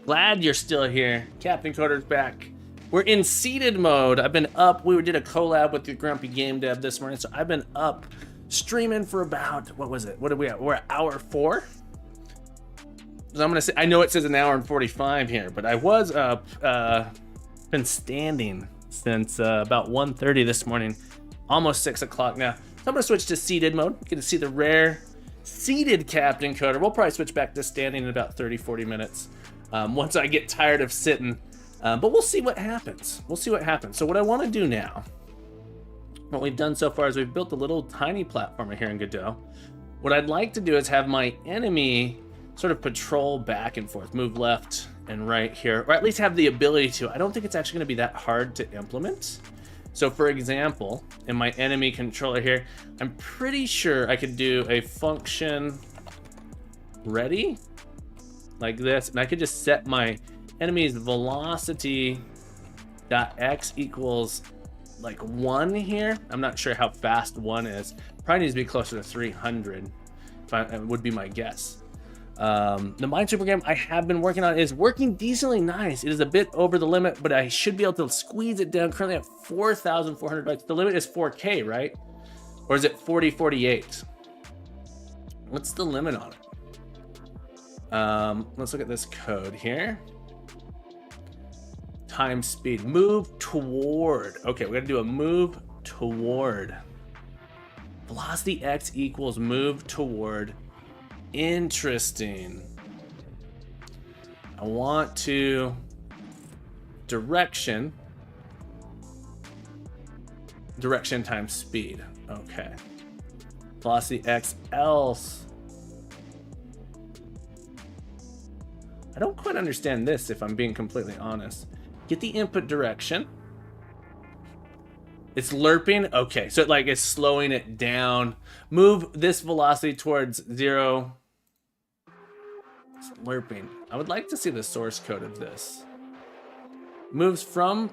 Glad you're still here. Captain Coder's back. We're in seated mode. I've been up. We did a collab with the Grumpy Game Dev this morning, so I've been up streaming for about, what was it? What are we at? We're at hour 4. So I'm gonna say, I know it says an hour and 45 here, but I was up, been standing since about 1:30 this morning, almost 6 o'clock now. So I'm gonna switch to seated mode. Get to see the rare seated Captain Coder. We'll probably switch back to standing in about 30-40 minutes once I get tired of sitting. But we'll see what happens. We'll see what happens. So what I want to do now, what we've done so far is we've built a little tiny platformer here in Godot. What I'd like to do is have my enemy sort of patrol back and forth, move left and right here, or at least have the ability to. I don't think it's actually going to be that hard to implement. So for example, in my enemy controller here, I'm pretty sure I could do a function ready like this, and I could just set my enemy's velocity dot x equals like 1 here. I'm not sure how fast 1 is. Probably needs to be closer to 300 would be my guess. The Minesweeper game I have been working on is working decently nice. It is a bit over the limit, but I should be able to squeeze it down. Currently at 4,400 bucks. The limit is 4K, right? Or is it 4048? What's the limit on it? Let's look at this code here. Time speed, move toward. Okay, we're gonna do a move toward. Velocity x equals move toward. Interesting. I want to direction times speed. Okay. Velocity x else. I don't quite understand this if I'm being completely honest. Get the input direction. It's lerping. Okay, so it like is slowing it down. Move this velocity towards 0. It's lerping. I would like to see the source code of this. Moves from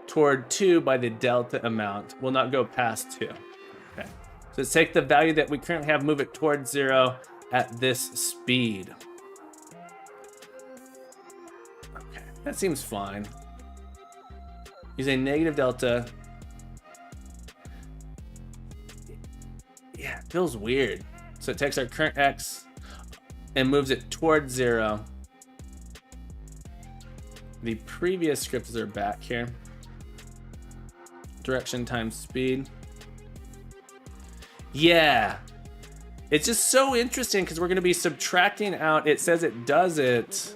toward 2 by the delta amount. Will not go past 2. Okay. So let's take the value that we currently have, move it towards 0 at this speed. Okay, that seems fine. Use a negative delta. Yeah, it feels weird. So it takes our current x and moves it towards 0. The previous scripts are back here. Direction times speed. Yeah. It's just so interesting because we're going to be subtracting out. It says it does it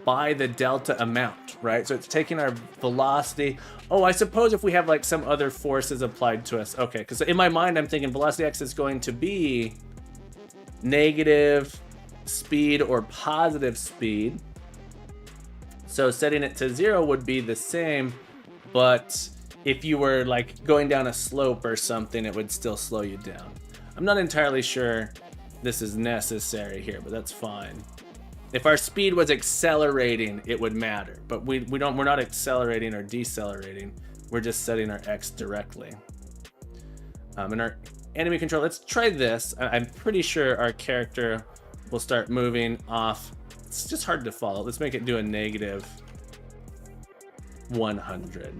by the delta amount, right? So it's taking our velocity. Oh, I suppose if we have like some other forces applied to us. Okay, because in my mind, I'm thinking velocity x is going to be negative speed or positive speed. So setting it to 0 would be the same, but if you were like going down a slope or something, it would still slow you down. I'm not entirely sure this is necessary here, but that's fine. If our speed was accelerating, it would matter, but we're not accelerating or decelerating. We're just setting our x directly. And our enemy control, let's try this. I'm pretty sure our character will start moving off. It's just hard to follow. Let's make it do a negative 100.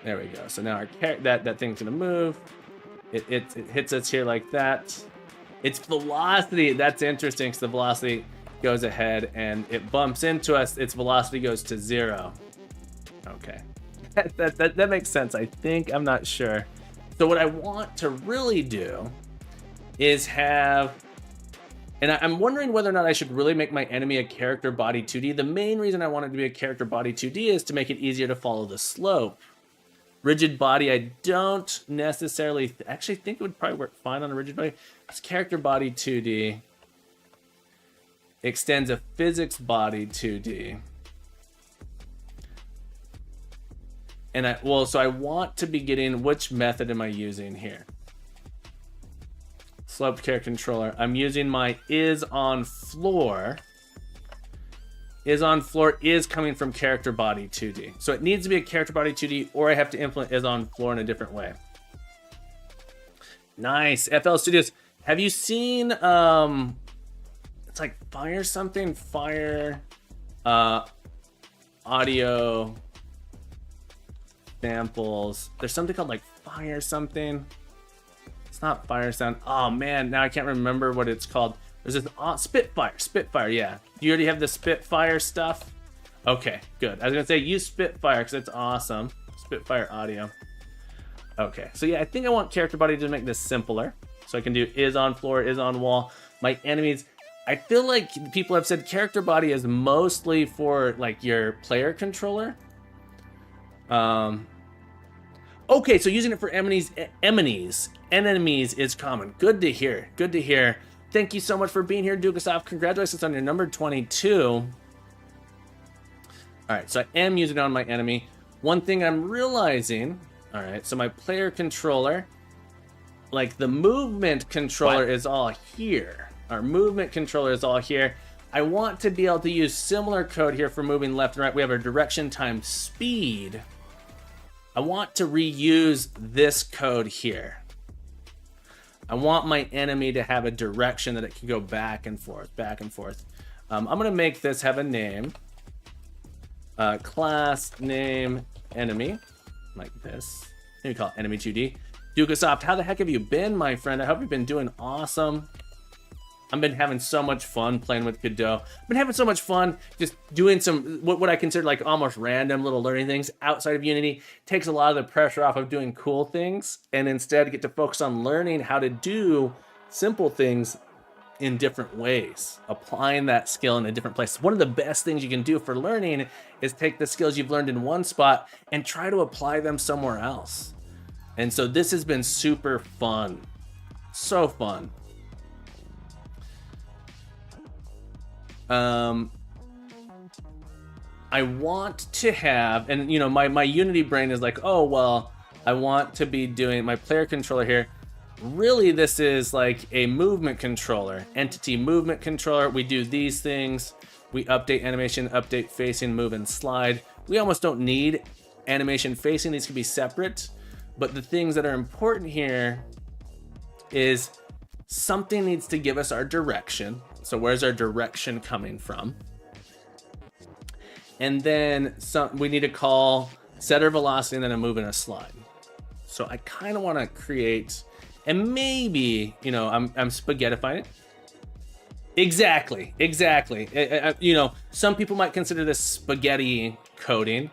There we go. So now our that thing's gonna move. It hits us here like that. It's velocity. That's interesting because the velocity goes ahead and it bumps into us. Its velocity goes to 0. Okay, that makes sense. I think. I'm not sure. So what I want to really do is have, and I'm wondering whether or not I should really make my enemy a character body 2D. The main reason I want it to be a character body 2D is to make it easier to follow the slope. Rigid body, I don't necessarily actually think it would probably work fine on a rigid body. It's character body 2D. Extends a physics body 2D. And so I want to be getting, which method am I using here? Slope character controller. I'm using my is on floor. Is on floor is coming from character body 2D. So it needs to be a character body 2D, or I have to implement is on floor in a different way. Nice. FL Studios. Have you seen it's like Fire something? Fire audio samples. There's something called like Fire something. It's not Fire Sound. Oh man, now I can't remember what it's called. There's this Spitfire, yeah. You already have the Spitfire stuff? Okay, good. I was gonna say use Spitfire because it's awesome. Spitfire audio. Okay, so yeah, I think I want character body to make this simpler. So I can do is on floor, is on wall. My enemies, I feel like people have said character body is mostly for like your player controller. Okay, so using it for enemies is common. Good to hear, good to hear. Thank you so much for being here, Dukasoft. Congratulations on your number 22. All right, so I am using it on my enemy. One thing I'm realizing, all right, so my player controller, like the movement controller is all here. Our movement controller is all here. I want to be able to use similar code here for moving left and right. We have our direction times speed. I want to reuse this code here. I want my enemy to have a direction that it can go back and forth, back and forth. I'm going to make this have a name. Class name enemy, like this. Maybe call it enemy 2D. Dukasoft, how the heck have you been, my friend? I hope you've been doing awesome. I've been having so much fun playing with Godot. I've been having so much fun just doing some, what I consider like almost random little learning things outside of Unity. Takes a lot of the pressure off of doing cool things and instead get to focus on learning how to do simple things in different ways, applying that skill in a different place. One of the best things you can do for learning is take the skills you've learned in one spot and try to apply them somewhere else. And so this has been super fun. So fun. I want to have, and you know, my Unity brain is like, oh, well, I want to be doing my player controller here. Really, this is like a movement controller, entity movement controller. We do these things. We update animation, update facing, move, and slide. We almost don't need animation facing. These can be separate. But the things that are important here is something needs to give us our direction. So where's our direction coming from? And then we need to call setter velocity and then a move and a slide. So I kind of want to create, and maybe, you know, I'm spaghettifying it. Exactly. You know, some people might consider this spaghetti coding.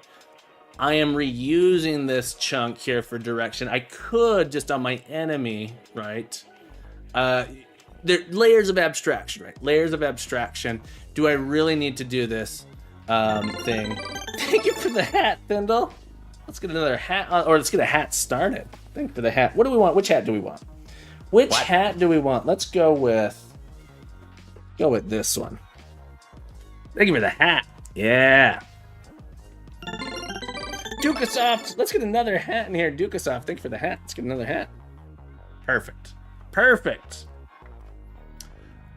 I am reusing this chunk here for direction. I could just on my enemy, right? There layers of abstraction, right? Layers of abstraction. Do I really need to do this thing? Thank you for the hat, Thindle. Let's get another hat, or let's get a hat started. Thank you for the hat. What do we want? Which hat do we want? Which hat do we want? Let's go with this one. Thank you for the hat. Yeah. Dukasoft. Let's get another hat in here. Dukasoft. Thank you for the hat. Let's get another hat. Perfect. Perfect.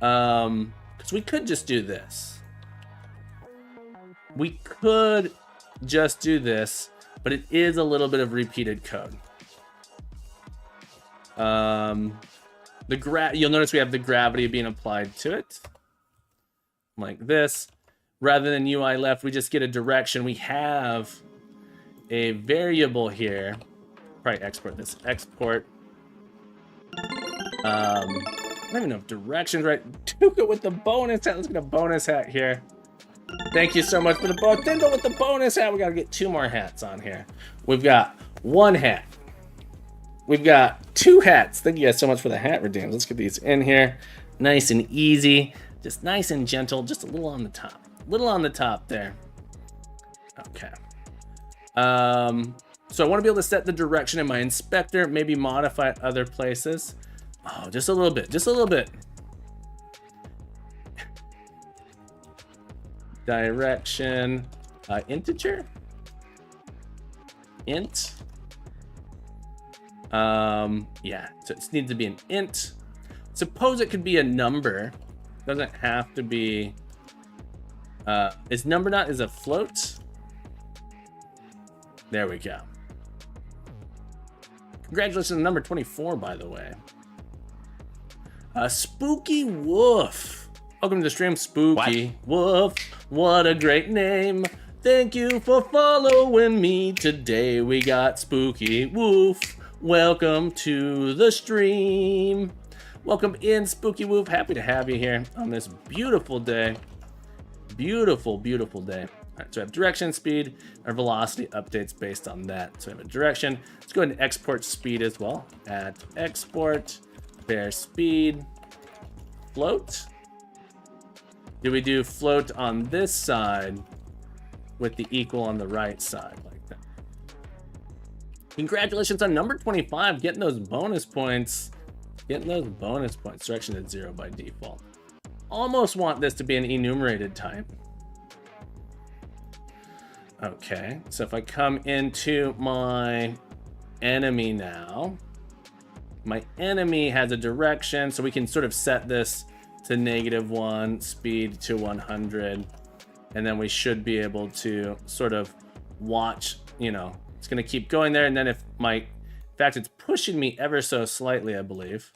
Because we could just do this. We could just do this, but it is a little bit of repeated code. You'll notice we have the gravity being applied to it. Like this. Rather than UI left, we just get a direction. We have a variable here. Probably export this. Export. I don't even know if direction's right. Duka with the bonus hat. Let's get a bonus hat here. Thank you so much for the bonus. Thindle with the bonus hat. We gotta get 2 more hats on here. We've got 1 hat. We've got 2 hats. Thank you guys so much for the hat redeems. Let's get these in here. Nice and easy. Just nice and gentle. Just a little on the top. A little on the top there. Okay. So I want to be able to set the direction in my inspector. Maybe modify it other places. Oh, just a little bit. Just a little bit. Direction. Integer? Int. Yeah, so it needs to be an int. Suppose it could be a number. Doesn't have to be. Is number not is a float? There we go. Congratulations on number 24, by the way. Spooky Wolf. Welcome to the stream, Spooky Wolf. What a great name. Thank you for following me today. We got Spooky Wolf. Welcome to the stream. Welcome in, Spooky Wolf. Happy to have you here on this beautiful day. Beautiful, beautiful day. All right, so I have direction, speed, our velocity updates based on that. So I have a direction. Let's go ahead and export speed as well. At export, bear speed, float. Do we do float on this side with the equal on the right side like that? Congratulations on number 25, getting those bonus points. Getting those bonus points. Direction at 0 by default. Almost want this to be an enumerated type. Okay, so if I come into my enemy now, my enemy has a direction, so we can sort of set this to -1, speed to 100, and then we should be able to sort of watch, you know, it's gonna keep going there, and then if my, in fact, it's pushing me ever so slightly, I believe.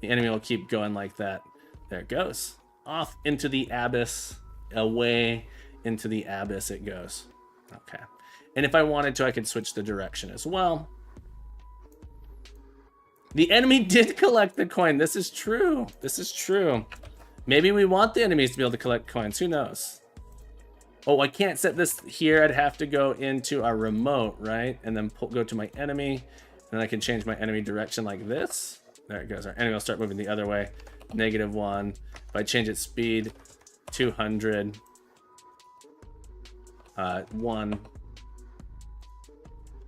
The enemy will keep going like that. There it goes. Off into the abyss, away into the abyss it goes. Okay, and if I wanted to, I could switch the direction as well. The enemy did collect the coin. This is true. This is true. Maybe we want the enemies to be able to collect coins. Who knows? Oh, I can't set this here. I'd have to go into our remote, right? And then go to my enemy. And I can change my enemy direction like this. There it goes. Our enemy will start moving the other way. -1. If I change its speed, 200. 1.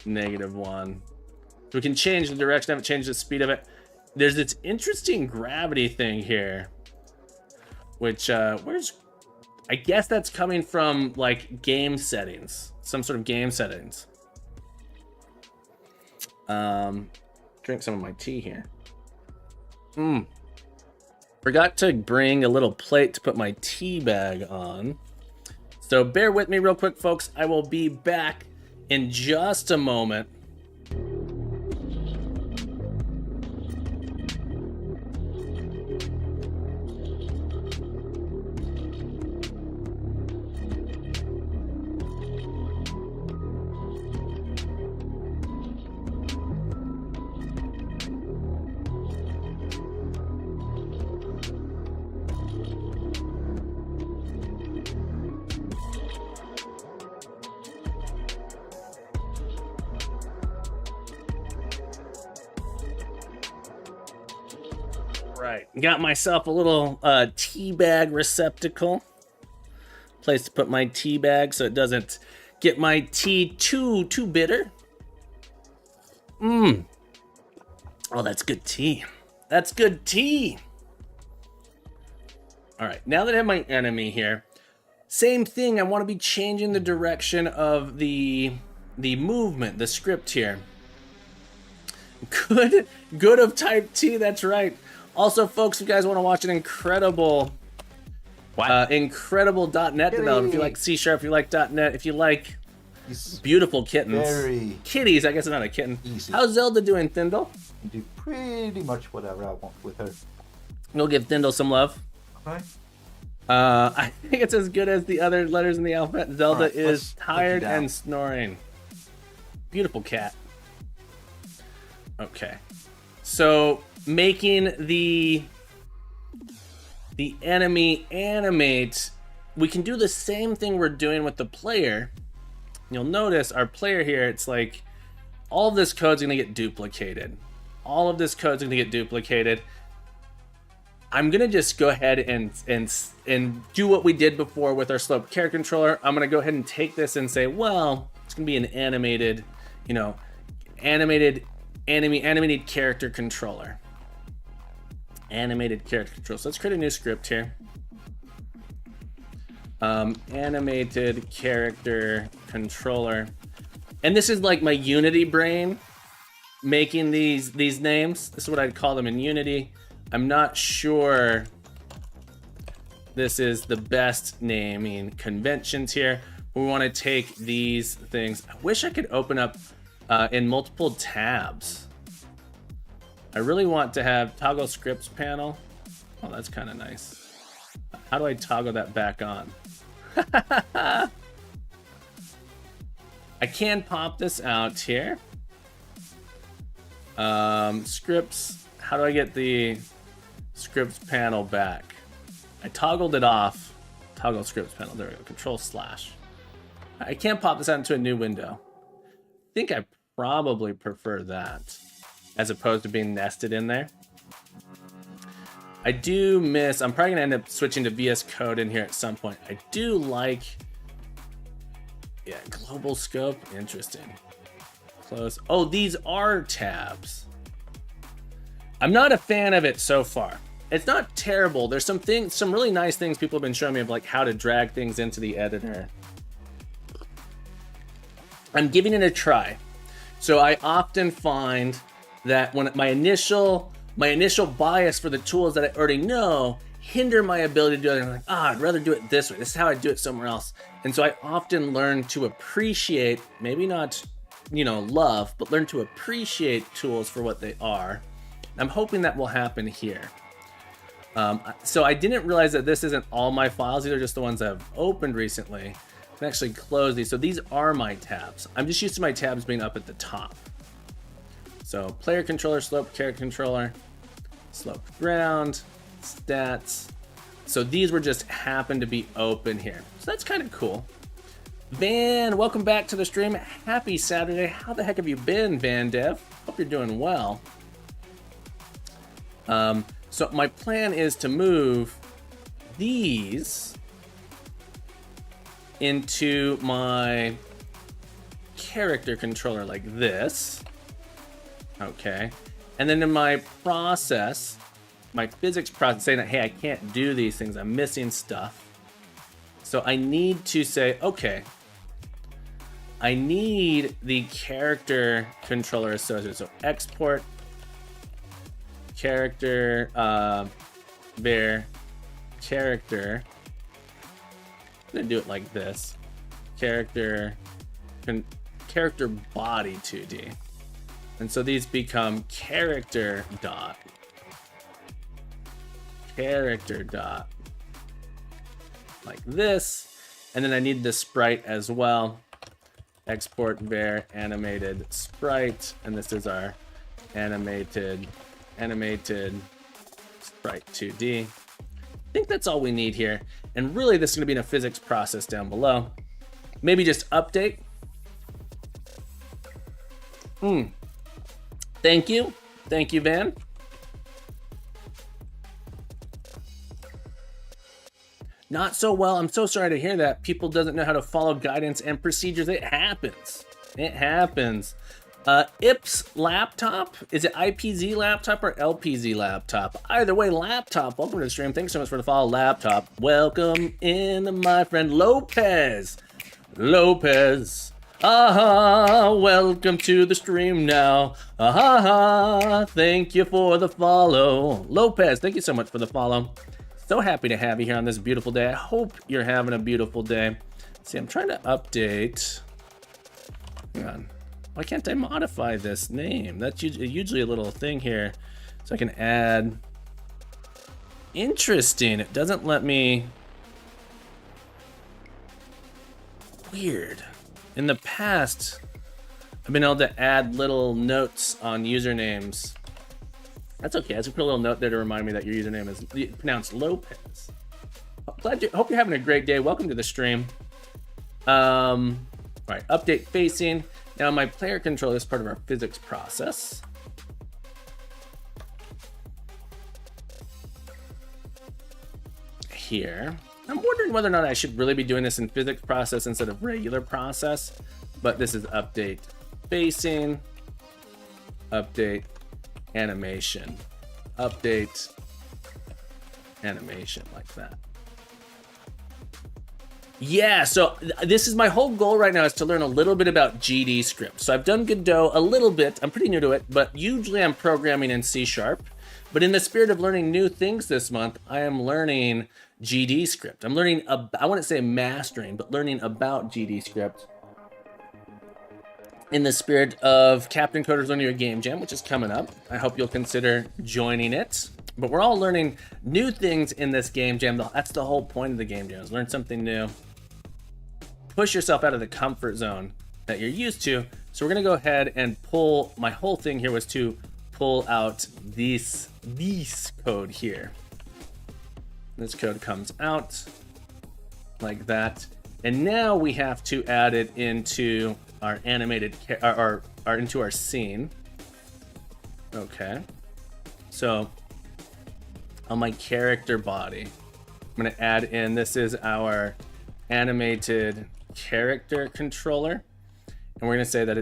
-1. So we can change the direction. I haven't changed the speed of it. There's this interesting gravity thing here. Which, I guess that's coming from, like, game settings. Some sort of game settings. Drink some of my tea here. Forgot to bring a little plate to put my tea bag on. So bear with me real quick, folks. I will be back in just a moment. Right, got myself a little tea bag receptacle. Place to put my tea bag so it doesn't get my tea too bitter. Oh, that's good tea. That's good tea. All right, now that I have my enemy here, same thing. I want to be changing the direction of the movement, the script here. Good of type T. That's right. Also, folks, if you guys want to watch an incredible .NET development, if you like C#, if you like .NET, if you like beautiful kittens. Kitties, I guess it's not a kitten. Easy. How's Zelda doing, Thindle? Do pretty much whatever I want with her. We'll give Thindle some love. Okay. I think it's as good as the other letters in the alphabet. Zelda Right, is tired down. and snoring. Beautiful cat. Okay. So making the enemy animate, we can do the same thing we're doing with the player. You'll notice our player here, it's like all of this code's gonna get duplicated. All of this code's gonna get duplicated. I'm gonna just go ahead and do what we did before with our slope character controller. I'm gonna go ahead and take this and say, well, it's gonna be an animated, you know, animated character controller. Animated character controller. So let's create a new script here. Animated character controller. And this is like my Unity brain making these names. This is what I'd call them in Unity. I'm not sure this is the best naming conventions here. We want to take these things. I wish I could open up in multiple tabs. I really want to have toggle scripts panel. Oh, that's kind of nice. How do I toggle that back on? I can pop this out here. Scripts. How do I get the scripts panel back? I toggled it off. Toggle scripts panel. There we go. Control slash. I can't pop this out into a new window. I think I probably prefer that as opposed to being nested in there. I do miss, I'm probably gonna end up switching to VS Code in here at some point. I do like, yeah, global scope, interesting. Close, oh, these are tabs. I'm not a fan of it so far. It's not terrible. There's some things, some really nice things people have been showing me of like how to drag things into the editor. I'm giving it a try. So I often find that when my initial bias for the tools that I already know hinder my ability to do it. I'm like, I'd rather do it this way. This is how I do it somewhere else. And so I often learn to appreciate, maybe not, you know, love, but learn to appreciate tools for what they are. I'm hoping that will happen here. So I didn't realize that this isn't all my files. These are just the ones I've opened recently. I can actually close these. So these are my tabs. I'm just used to my tabs being up at the top. So player controller, slope, character controller, slope ground, stats. So these were just happen to be open here. So that's kind of cool. Van, welcome back to the stream. Happy Saturday. How the heck have you been, Van Dev? Hope you're doing well. So my plan is to move these into my character controller like this. Okay. And then in my process, my physics process, saying that, hey, I can't do these things, I'm missing stuff. So I need to say, okay, I need the character controller associated. So export character var character. I'm gonna do it like this. Character body 2D. And so these become character dot like this. And then I need the sprite as well. Export var animated sprite, and this is our animated sprite 2D. I think that's all we need here. And really this is gonna be in a physics process down below. Maybe just update. Thank you, Van. Not so well. I'm so sorry to hear that. People doesn't know how to follow guidance and procedures. It happens. It happens. IPS laptop. Is it IPZ laptop or LPZ laptop? Either way, laptop. Welcome to the stream. Thanks so much for the follow, laptop. Welcome in, my friend Lopez. Welcome to the stream now. Thank you for the follow. Lopez, thank you so much for the follow. So happy to have you here on this beautiful day. I hope you're having a beautiful day. See, I'm trying to update. Hang on. Why can't I modify this name? That's usually a little thing here. So I can add. Interesting. It doesn't let me. Weird. In the past, I've been able to add little notes on usernames. That's okay. I just put a little note there to remind me that your username is pronounced Lopez. Hope you're having a great day. Welcome to the stream. All right, update facing. Now my player controller is part of our physics process. Here. I'm wondering whether or not I should really be doing this in physics process instead of regular process, but this is update facing, update animation, update animation like that. Yeah, so this is my whole goal right now is to learn a little bit about GD script. So I've done Godot a little bit. I'm pretty new to it, but usually I'm programming in C#. But in the spirit of learning new things this month, I am learning GD script. I'm learning, I wouldn't say mastering, but learning about GD script. in the spirit of Captain Coder's Learning Your Game Jam, which is coming up, I hope you'll consider joining it. But we're all learning new things in this game jam. That's the whole point of the game jam, is learn something new. Push yourself out of the comfort zone that you're used to. So we're gonna go ahead and pull, my whole thing here was to pull out this code here. This code comes out like that. And now we have to add it into our animated, into our scene. Okay. So on my character body, I'm gonna add in, this is our animated character controller. And we're gonna say that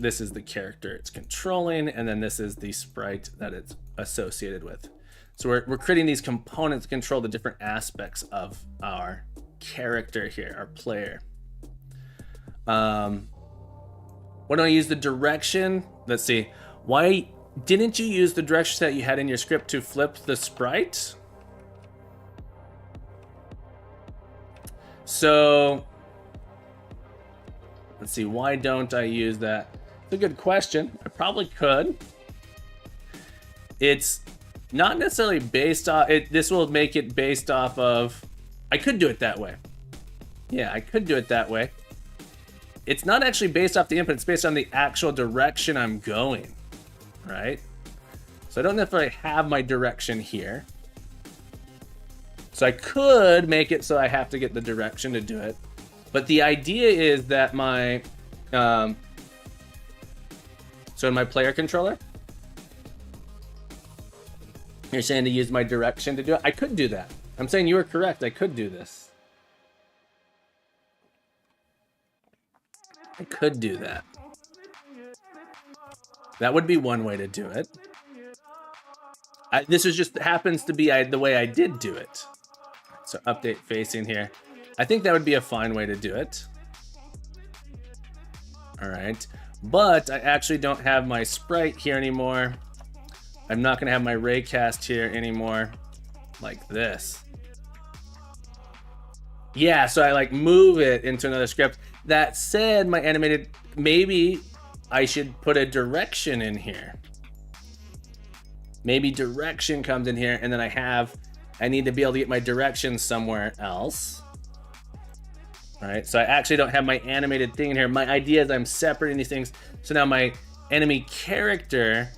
this is the character it's controlling, and then this is the sprite that it's associated with. So we're creating these components to control the different aspects of our character here, our player. Why don't I use the direction? Let's see. Why didn't you use the direction that you had in your script to flip the sprite? So let's see, why don't I use that? It's a good question. I probably could. It's not necessarily based off it. This will make it based off of, I could do it that way. Yeah, I could do it that way. It's not actually based off the input, it's based on the actual direction I'm going, right? So I don't necessarily have my direction here. So I could make it so I have to get the direction to do it. But the idea is that my, so in my player controller, you're saying to use my direction to do it? I could do that. I'm saying you were correct, I could do this. I could do that. That would be one way to do it. This is just happens to be the way I did do it. So update facing here. I think that would be a fine way to do it. All right, but I actually don't have my sprite here anymore. I'm not gonna have my raycast here anymore, like this. Yeah, so I like move it into another script. That said, my animated, maybe I should put a direction in here. Maybe direction comes in here, and then I need to be able to get my direction somewhere else. All right, so I actually don't have my animated thing in here. My idea is I'm separating these things. So now my enemy character,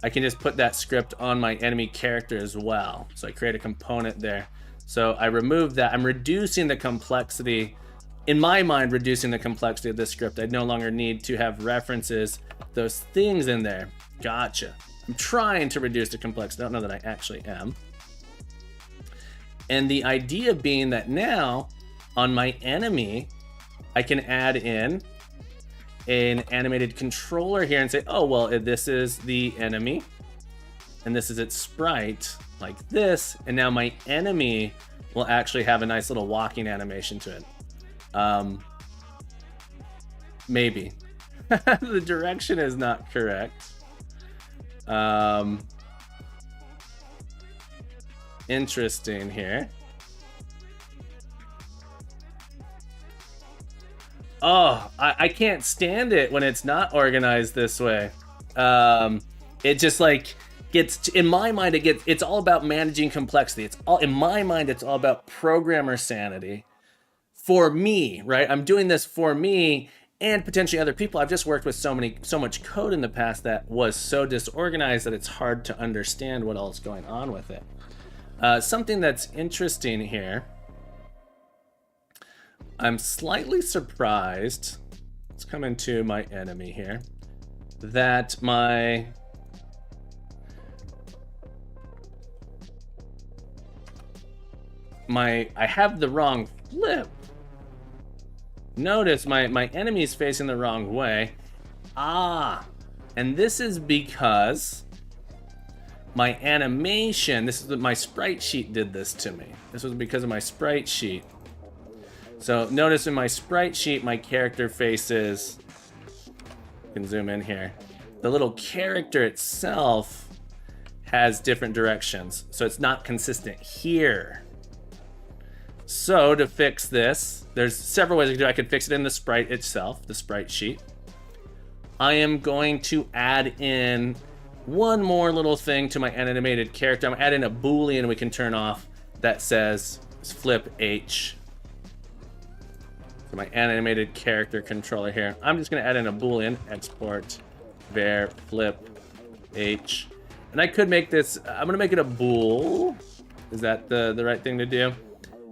I can just put that script on my enemy character as well. So I create a component there. So I remove that. I'm reducing the complexity, in my mind, reducing the complexity of this script. I no longer need to have references, those things in there. Gotcha. I'm trying to reduce the complexity. I don't know that I actually am. And the idea being that now on my enemy, I can add in an animated controller here and say, oh, well, this is the enemy and this is its sprite like this. And now my enemy will actually have a nice little walking animation to it. Maybe. The direction is not correct. Interesting here. Oh, I can't stand it when it's not organized this way. It just like gets, in my mind, it's all about managing complexity. In my mind, it's all about programmer sanity for me, right? I'm doing this for me and potentially other people. I've just worked with so much code in the past that was so disorganized that it's hard to understand what else is going on with it. Something that's interesting here, I'm slightly surprised, let's come into my enemy here, that I have the wrong flip. Notice my enemy is facing the wrong way. And this is because my animation, my sprite sheet did this to me. This was because of my sprite sheet. So notice in my sprite sheet, my character faces, you can zoom in here, the little character itself has different directions. So it's not consistent here. So to fix this, there's several ways I could do it. I could fix it in the sprite itself, the sprite sheet. I am going to add in one more little thing to my animated character. I'm adding a Boolean we can turn off that says flip H. So my animated character controller here. I'm just gonna add in a Boolean, export var flip H. And I could make this, I'm gonna make it a bool. Is that the right thing to do?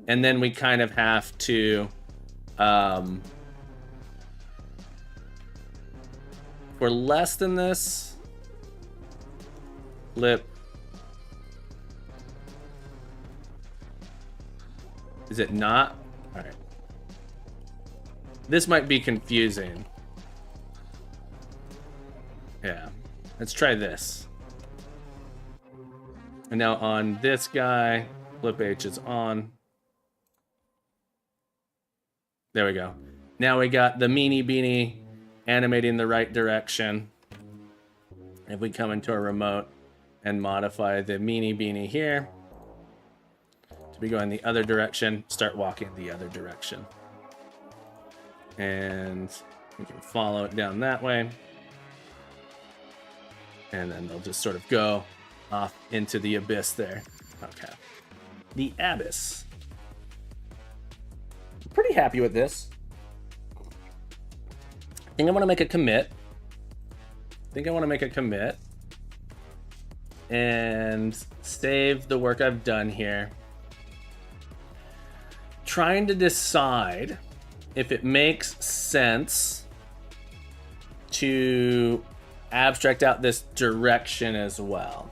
And then we kind of have to, for less than this, flip. Is it not? All right. This might be confusing. Yeah, let's try this. And now on this guy, flip H is on. There we go. Now we got the meanie beanie animating the right direction. If we come into our remote and modify the meanie beanie here to be going the other direction, start walking the other direction. And we can follow it down that way. And then they'll just sort of go off into the abyss there. Okay. The abyss. Pretty happy with this. I think I want to make a commit. And save the work I've done here. Trying to decide if it makes sense to abstract out this direction as well.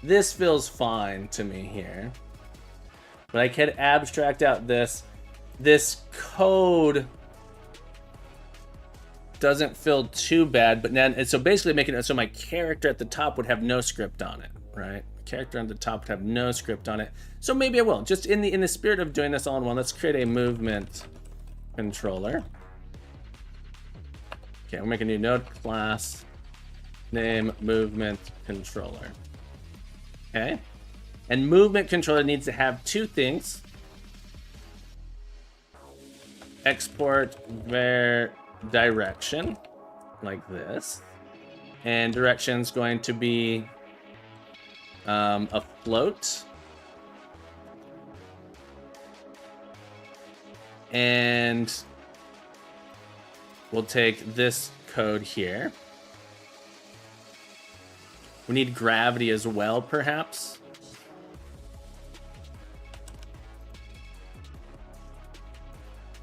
This feels fine to me here. But I could abstract out this code doesn't feel too bad, but then so basically making it so my character at the top would have no script on it, right? Character on the top would have no script on it. So maybe I will. Just in the spirit of doing this all in one, let's create a movement controller. Okay, we'll make a new node class, name movement controller. Okay. And movement controller needs to have two things. Export var direction, like this. And direction's going to be a float. And we'll take this code here. We need gravity as well, perhaps.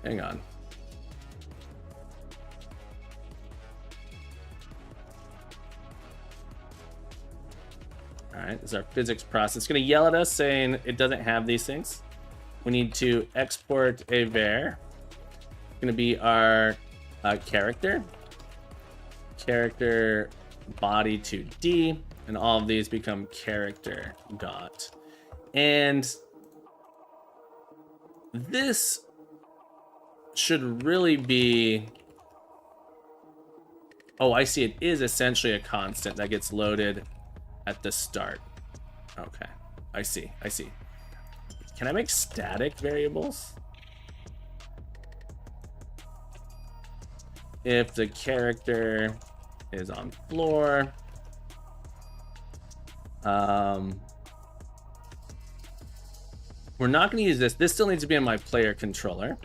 Hang on. All right, this is our physics process. It's going to yell at us saying it doesn't have these things. We need to export a var. It's going to be our character. Character body to D, and all of these become character dot. And this should really be, oh, I see, it is essentially a constant that gets loaded at the start. Okay, I see. Can I make static variables? If the character is on floor, we're not going to use this. This still needs to be on my player controller.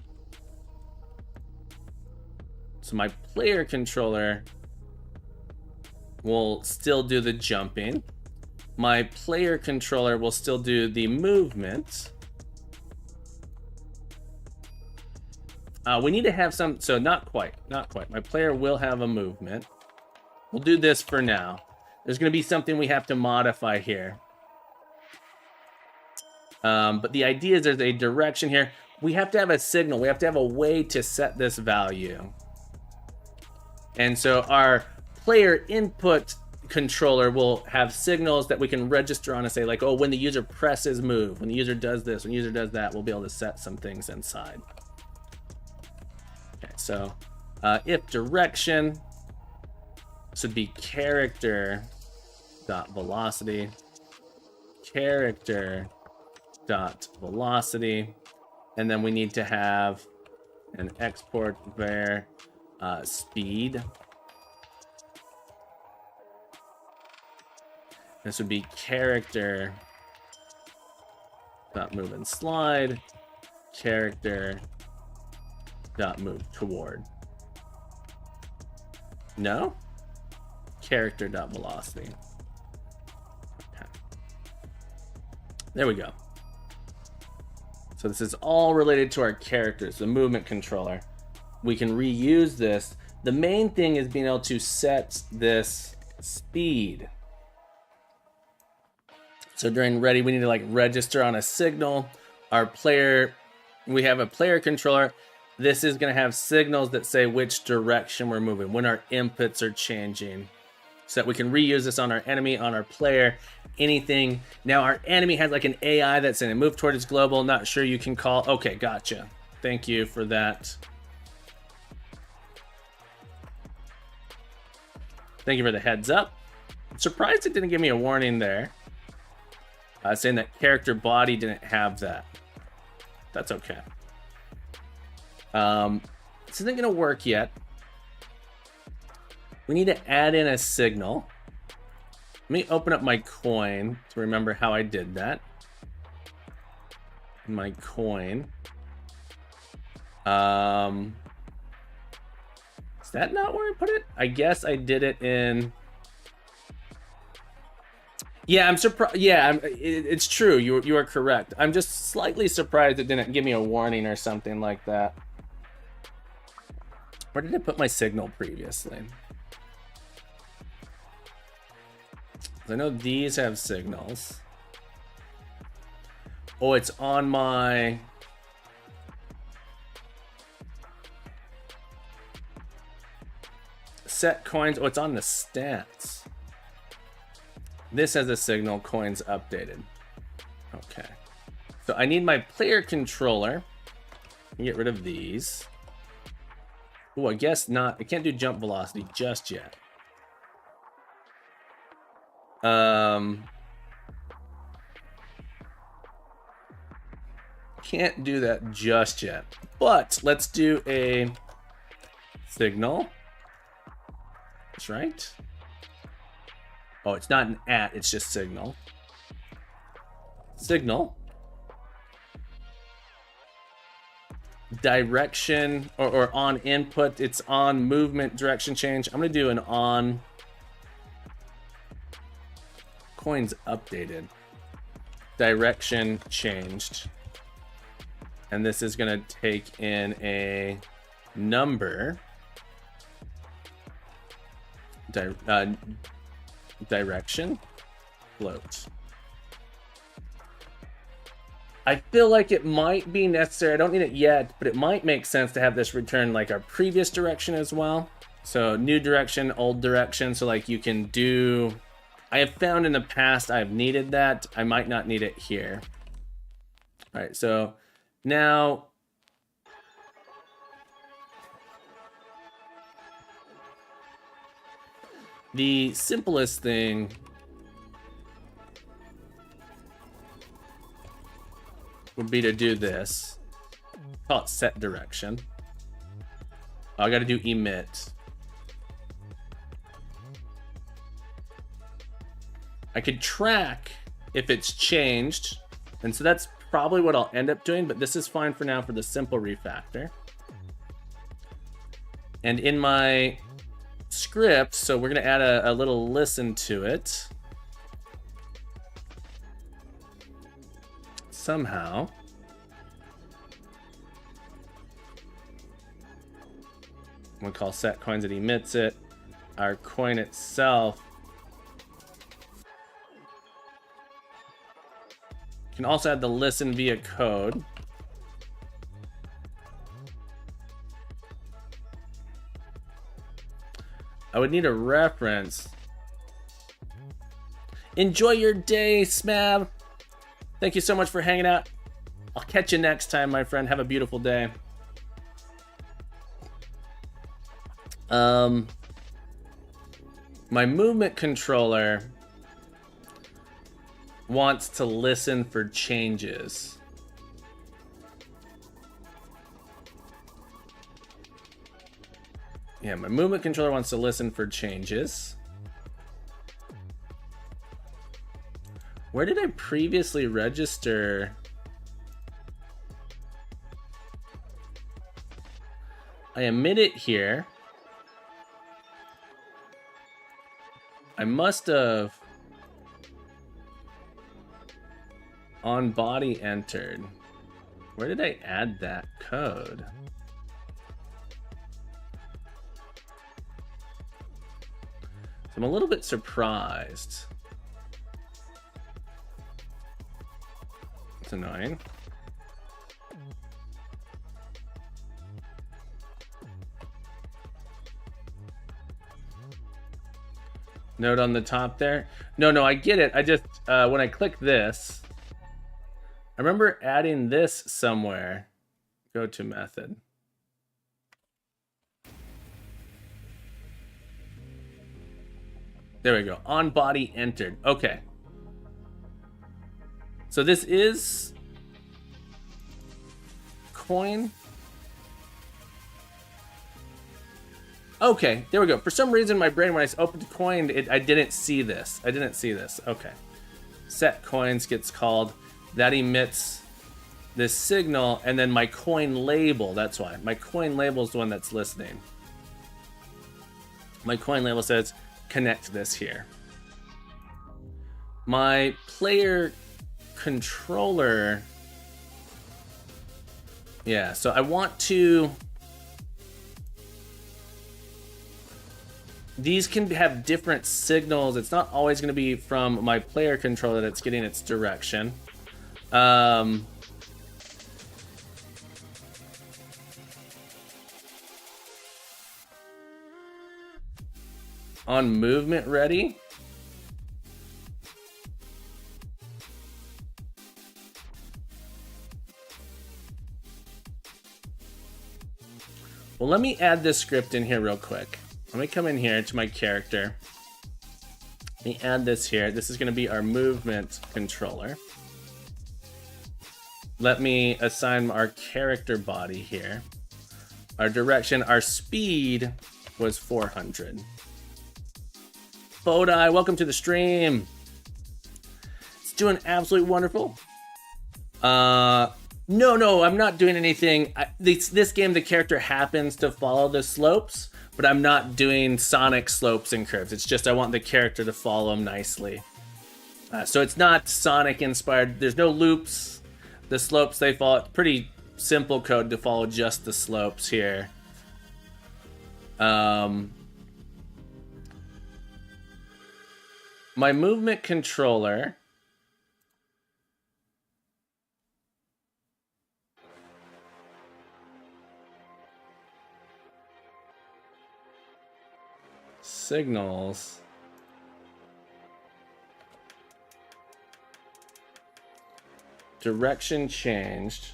So my player controller will still do the jumping. My player controller will still do the movement. We need to have some, so not quite. My player will have a movement. We'll do this for now. There's going to be something we have to modify here. But the idea is there's a direction here. We have to have a signal. We have to have a way to set this value. And so our player input controller will have signals that we can register on and say like, oh, when the user presses move, when the user does this, when the user does that, we'll be able to set some things inside. Okay, so if direction, this would be character dot velocity, character dot velocity, and then we need to have an export var speed. This would be character dot move and slide, character dot move toward. No? Character dot velocity. Okay. There we go. So this is all related to our characters, the movement controller. We can reuse this. The main thing is being able to set this speed. So during ready, we need to like register on a signal. Our player, we have a player controller. This is going to have signals that say which direction we're moving, when our inputs are changing, so that we can reuse this on our enemy, on our player, anything. Now our enemy has like an AI that's saying move toward its global. Not sure you can call. Okay, gotcha. Thank you for that. Thank you for the heads up. I'm surprised it didn't give me a warning there. Saying that character body didn't have that. That's okay. This isn't gonna work yet. We need to add in a signal. Let me open up my coin to remember how I did that. My coin. Is that not where I put it? I guess I did it in... Yeah, I'm surprised. Yeah, it's true. You are correct. I'm just slightly surprised it didn't give me a warning or something like that. Where did I put my signal previously? I know these have signals. Oh, it's on my... set coins. Oh, it's on the stats. This has a signal, coins updated. Okay. So I need my player controller. Get rid of these. Oh, I guess not. I can't do jump velocity just yet. Can't do that just yet. But let's do a signal. That's right. Oh, it's not an @ it's just signal. Signal. Direction or on input, it's on movement direction change. I'm gonna do an on coins updated. Direction changed. And this is gonna take in a number. Direction float. I feel like it might be necessary. I don't need it yet, but it might make sense to have this return like our previous direction as well. So new direction, old direction. So like you can do, I have found in the past I've needed that. I might not need it here. All right, so now the simplest thing would be to do this. Call it set direction. I got to do emit. I could track if it's changed, and so that's probably what I'll end up doing, but this is fine for now for the simple refactor. And in my script, so we're going to add a little listen to it. Somehow. I'm going to call set coins, it emits it. Our coin itself can also add the listen via code. I would need a reference. Enjoy your day, Smab. Thank you so much for hanging out. I'll catch you next time, my friend. Have a beautiful day. My movement controller wants to listen for changes. Yeah, my movement controller wants to listen for changes. Where did I previously register? I emit it here. I must have on body entered. Where did I add that code? So I'm a little bit surprised. It's annoying. Note on the top there. No, I get it. I just, when I click this, I remember adding this somewhere. Go to method. There we go. On body entered. Okay. So this is coin. Okay, there we go. For some reason, my brain, when I opened coin, I didn't see this. Okay. Set coins gets called. That emits this signal, and then my coin label, that's why. My coin label is the one that's listening. My coin label says, connect this here. My player controller, yeah, so I want to, these can have different signals. It's not always going to be from my player controller that's getting its direction. On movement ready. Well, let me add this script in here real quick. Let me come in here to my character. Let me add this here. This is going to be our movement controller. Let me assign our character body here. Our direction, our speed was 400. Bodai, welcome to the stream. It's doing absolutely wonderful. No, I'm not doing anything. This game, the character happens to follow the slopes, but I'm not doing sonic slopes and curves. It's just I want the character to follow them nicely. So it's not Sonic inspired. There's no loops. The slopes they follow, it's pretty simple code to follow just the slopes here. My movement controller signals direction changed.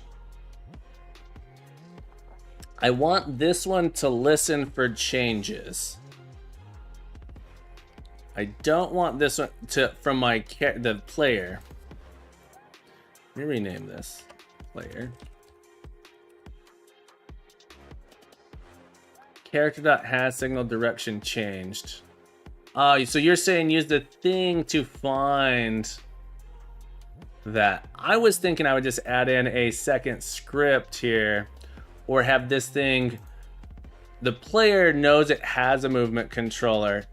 I want this one to listen for changes. I don't want this one to from the player. Let me rename this player. Character.has signal direction changed. So you're saying use the thing to find that. I was thinking I would just add in a second script here, or have this thing, the player knows it has a movement controller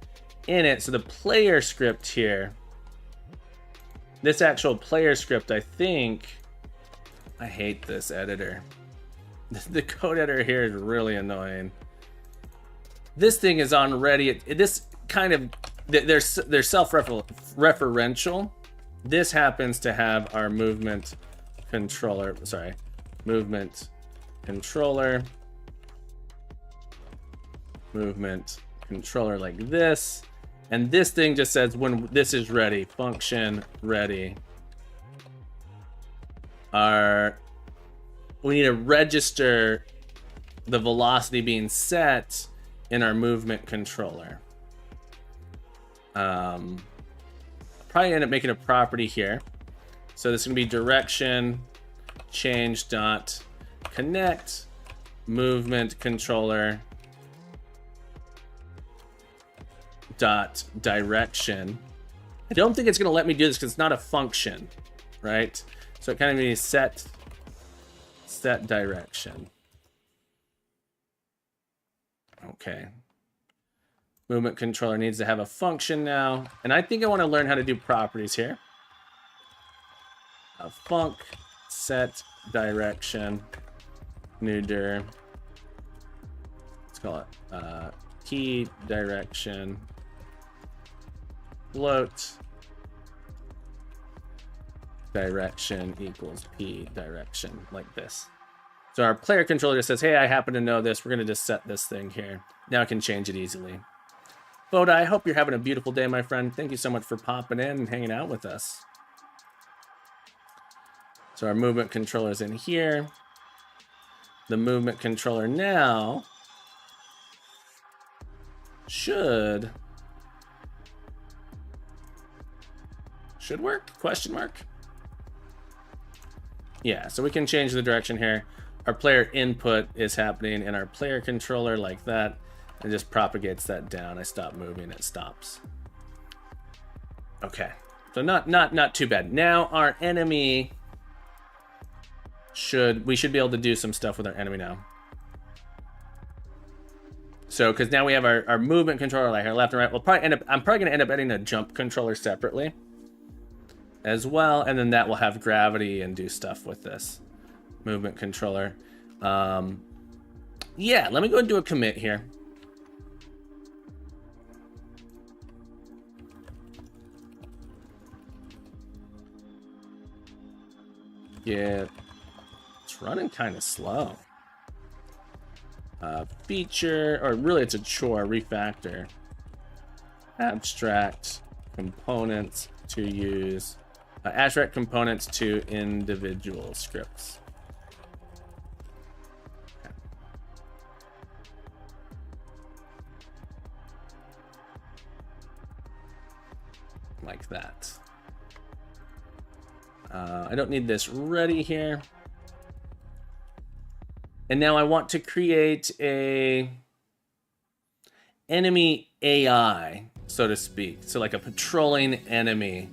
in it, so the player script here, this actual player script, I think, I hate this editor. The code editor here is really annoying. This thing is on ready. This kind of, they're self-referential. This happens to have our movement controller, movement controller like this. And this thing just says when this is ready, function ready. We need to register the velocity being set in our movement controller. Probably end up making a property here. So this is gonna be direction change dot connect movement controller dot direction. I don't think it's going to let me do this because it's not a function, right? So it kind of means set direction. Okay. Movement controller needs to have a function now. And I think I want to learn how to do properties here. Func set direction neuter. Let's call it key direction float direction equals p direction, like this. So our player controller just says, hey, I happen to know this. We're going to just set this thing here. Now I can change it easily. Boda, I hope you're having a beautiful day, my friend. Thank you so much for popping in and hanging out with us. So our movement controller is in here. The movement controller now should work? Question mark? Yeah, so we can change the direction here. Our player input is happening in our player controller like that. It just propagates that down. I stop moving, it stops. Okay, so not too bad. Now our enemy we should be able to do some stuff with our enemy now. So, because now we have our movement controller like here, left and right. I'm probably gonna end up adding a jump controller separately as well, and then that will have gravity and do stuff with this movement controller. Yeah, let me go and do a commit here. Yeah, it's running kind of slow. Feature, or really it's a chore, refactor. Abstract components to use, abstract components to individual scripts. Okay. Like that. I don't need this ready here. And now I want to create a enemy AI, so to speak. So like a patrolling enemy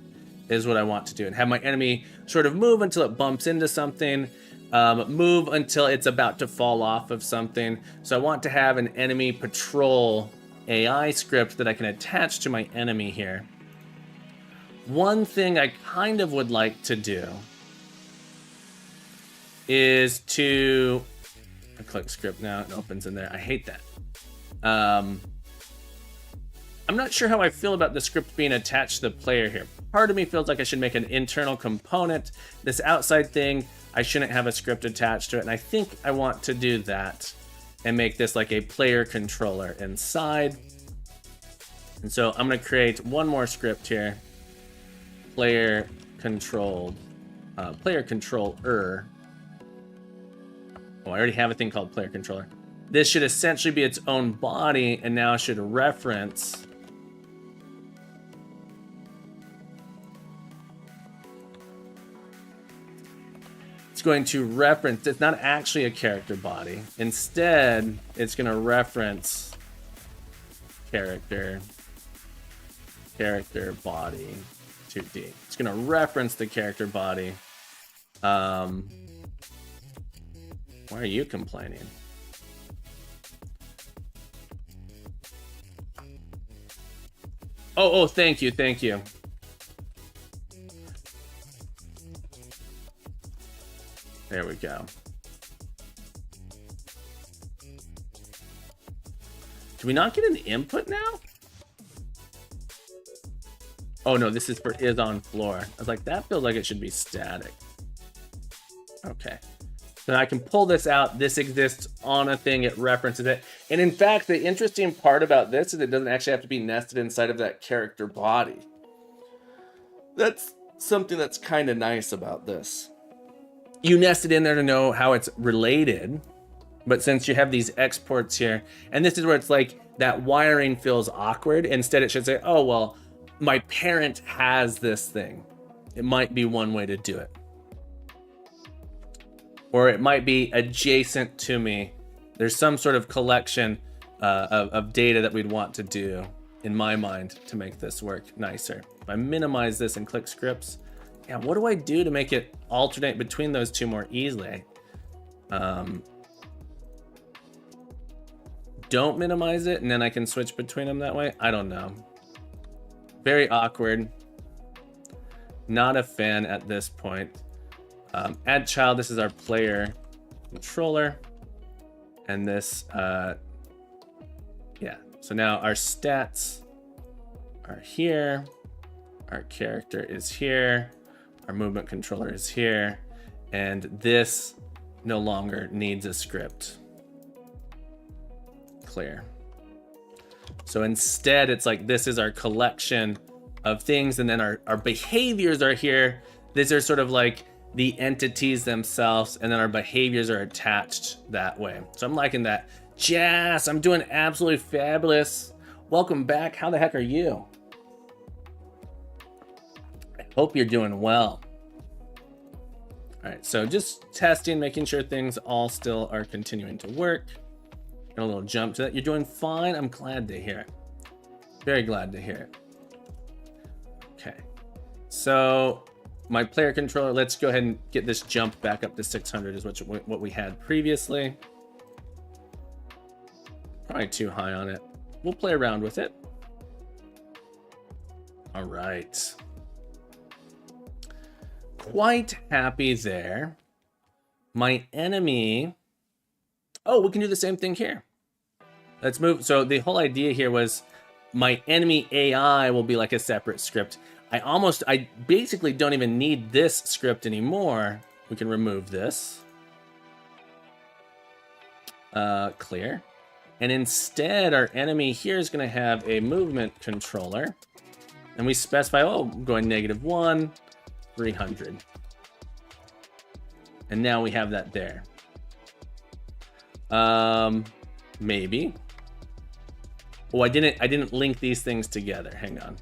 is what I want to do. And have my enemy sort of move until it bumps into something, move until it's about to fall off of something. So I want to have an enemy patrol AI script that I can attach to my enemy here. One thing I kind of would like to do is to... I click script now, it opens in there. I hate that. I'm not sure how I feel about the script being attached to the player here. Part of me feels like I should make an internal component. This outside thing, I shouldn't have a script attached to it. And I think I want to do that and make this like a player controller inside. And so I'm going to create one more script here. Player controller. Oh, I already have a thing called player controller. This should essentially be its own body, and now should reference it's going to reference, it's not actually a character body. Instead, it's going to reference character body 2D. It's going to reference the character body. Why are you complaining? Oh, thank you. There we go. Do we not get an input now? Oh no, this is for is on floor. I was like, that feels like it should be static. Okay. So I can pull this out. This exists on a thing. It references it. And in fact, the interesting part about this is it doesn't actually have to be nested inside of that character body. That's something that's kind of nice about this. You nest it in there to know how it's related. But since you have these exports here, and this is where it's like that wiring feels awkward. Instead, it should say, oh, well, my parent has this thing. It might be one way to do it. Or it might be adjacent to me. There's some sort of collection of data that we'd want to do in my mind, to make this work nicer. If I minimize this and click scripts, yeah, what do I do to make it alternate between those two more easily? Don't minimize it and then I can switch between them that way? I don't know. Very awkward. Not a fan at this point. Add child, this is our player controller. And this, yeah. So now our stats are here. Our character is here. Our movement controller is here. And this no longer needs a script. Clear. So instead, it's like this is our collection of things, and then our behaviors are here. These are sort of like the entities themselves, and then our behaviors are attached that way. So I'm liking that. Jazz, I'm doing absolutely fabulous. Welcome back. How the heck are you? I hope you're doing well. All right, so just testing, making sure things all still are continuing to work. And a little jump to that. You're doing fine. I'm glad to hear it. Very glad to hear it. Okay, so my player controller, let's go ahead and get this jump back up to 600 is what we had previously. Probably too high on it. We'll play around with it. All right. Quite happy there. My enemy. Oh, we can do the same thing here. Let's move. So the whole idea here was my enemy AI will be like a separate script. I basically don't even need this script anymore. We can remove this. Clear. And instead, our enemy here is going to have a movement controller. And we specify, oh, I'm going -1, 300. And now we have that there. Maybe. Oh, I didn't link these things together. Hang on.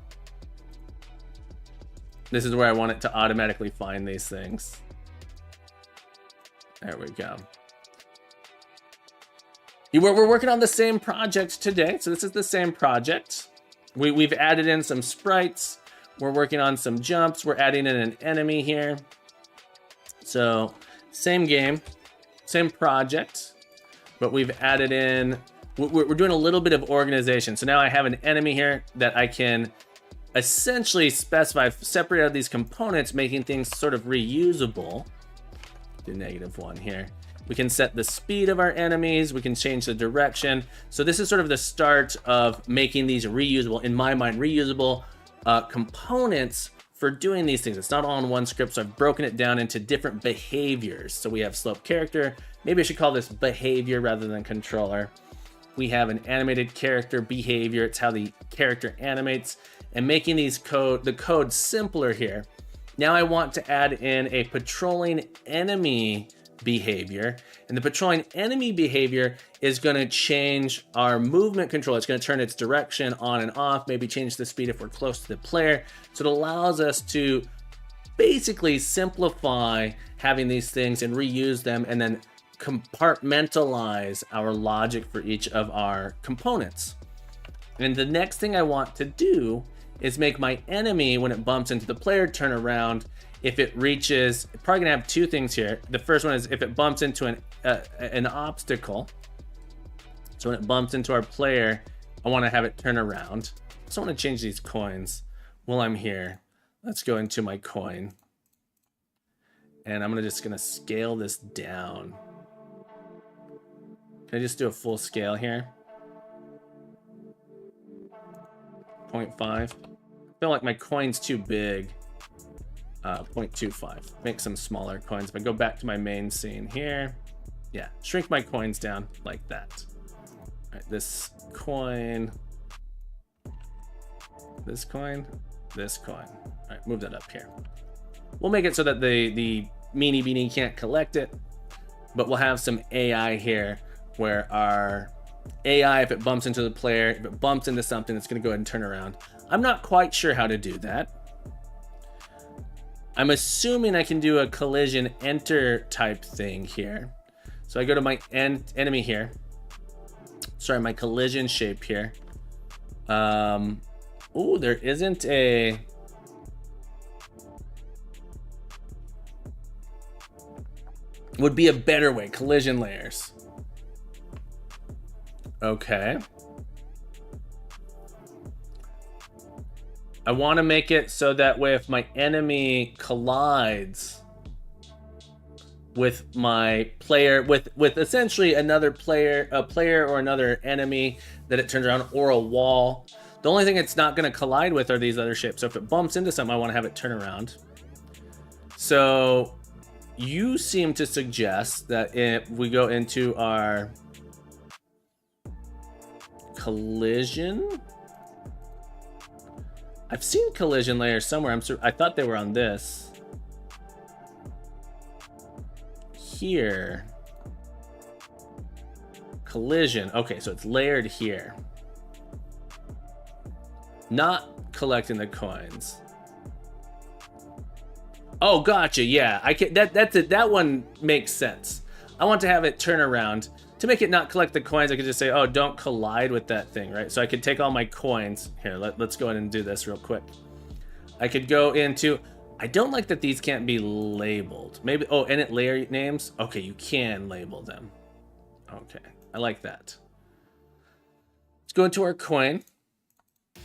This is where I want it to automatically find these things. There we go. We're working on the same project today, so this is the same project. We've added in some sprites. We're working on some jumps. We're adding in an enemy here. So same game, same project, but we've added in, we're doing a little bit of organization. So now I have an enemy here that I can essentially specify, separate out these components, making things sort of reusable. Do -1 here. We can set the speed of our enemies. We can change the direction. So this is sort of the start of making these reusable, in my mind, reusable components for doing these things. It's not all in one script, so I've broken it down into different behaviors. So we have slope character. Maybe I should call this behavior rather than controller. We have an animated character behavior. It's how the character animates. And making these the code simpler here. Now I want to add in a patrolling enemy behavior, and the patrolling enemy behavior is going to change our movement control. It's going to turn its direction on and off, maybe change the speed if we're close to the player. So it allows us to basically simplify having these things and reuse them, and then compartmentalize our logic for each of our components. And the next thing I want to do is make my enemy, when it bumps into the player, turn around. If it reaches, probably gonna have two things here. The first one is if it bumps into an obstacle. So when it bumps into our player, I want to have it turn around. So I want to change these coins while I'm here. Let's go into my coin, and I'm just gonna scale this down. Can I just do a full scale here? 0.5. I feel like my coin's too big. 0.25. Make some smaller coins. If I go back to my main scene here, yeah, shrink my coins down like that. All right, this coin, this coin, this coin. All right, move that up here. We'll make it so that the meanie beanie can't collect it, but we'll have some AI here where our AI, if it bumps into the player, if it bumps into something, it's going to go ahead and turn around. I'm not quite sure how to do that. I'm assuming I can do a collision enter type thing here. So I go to my enemy here. Sorry, my collision shape here. Ooh, there isn't a... Would be a better way. Collision layers. Okay. I want to make it so that way if my enemy collides with my player, with essentially another player, a player or another enemy, that it turns around, or a wall. The only thing it's not going to collide with are these other shapes. So if it bumps into something, I want to have it turn around. So you seem to suggest that if we go into our collision, I've seen collision layers somewhere. I thought they were on this. Here. Collision. Okay, so it's layered here. Not collecting the coins. Oh, gotcha. Yeah, I can. That's it. That one makes sense. I want to have it turn around. To make it not collect the coins, I could just say, oh, don't collide with that thing, right? So I could take all my coins. Here, let's go ahead and do this real quick. I could go into... I don't like that these can't be labeled. Maybe... Oh, edit layer names? Okay, you can label them. Okay, I like that. Let's go into our coin.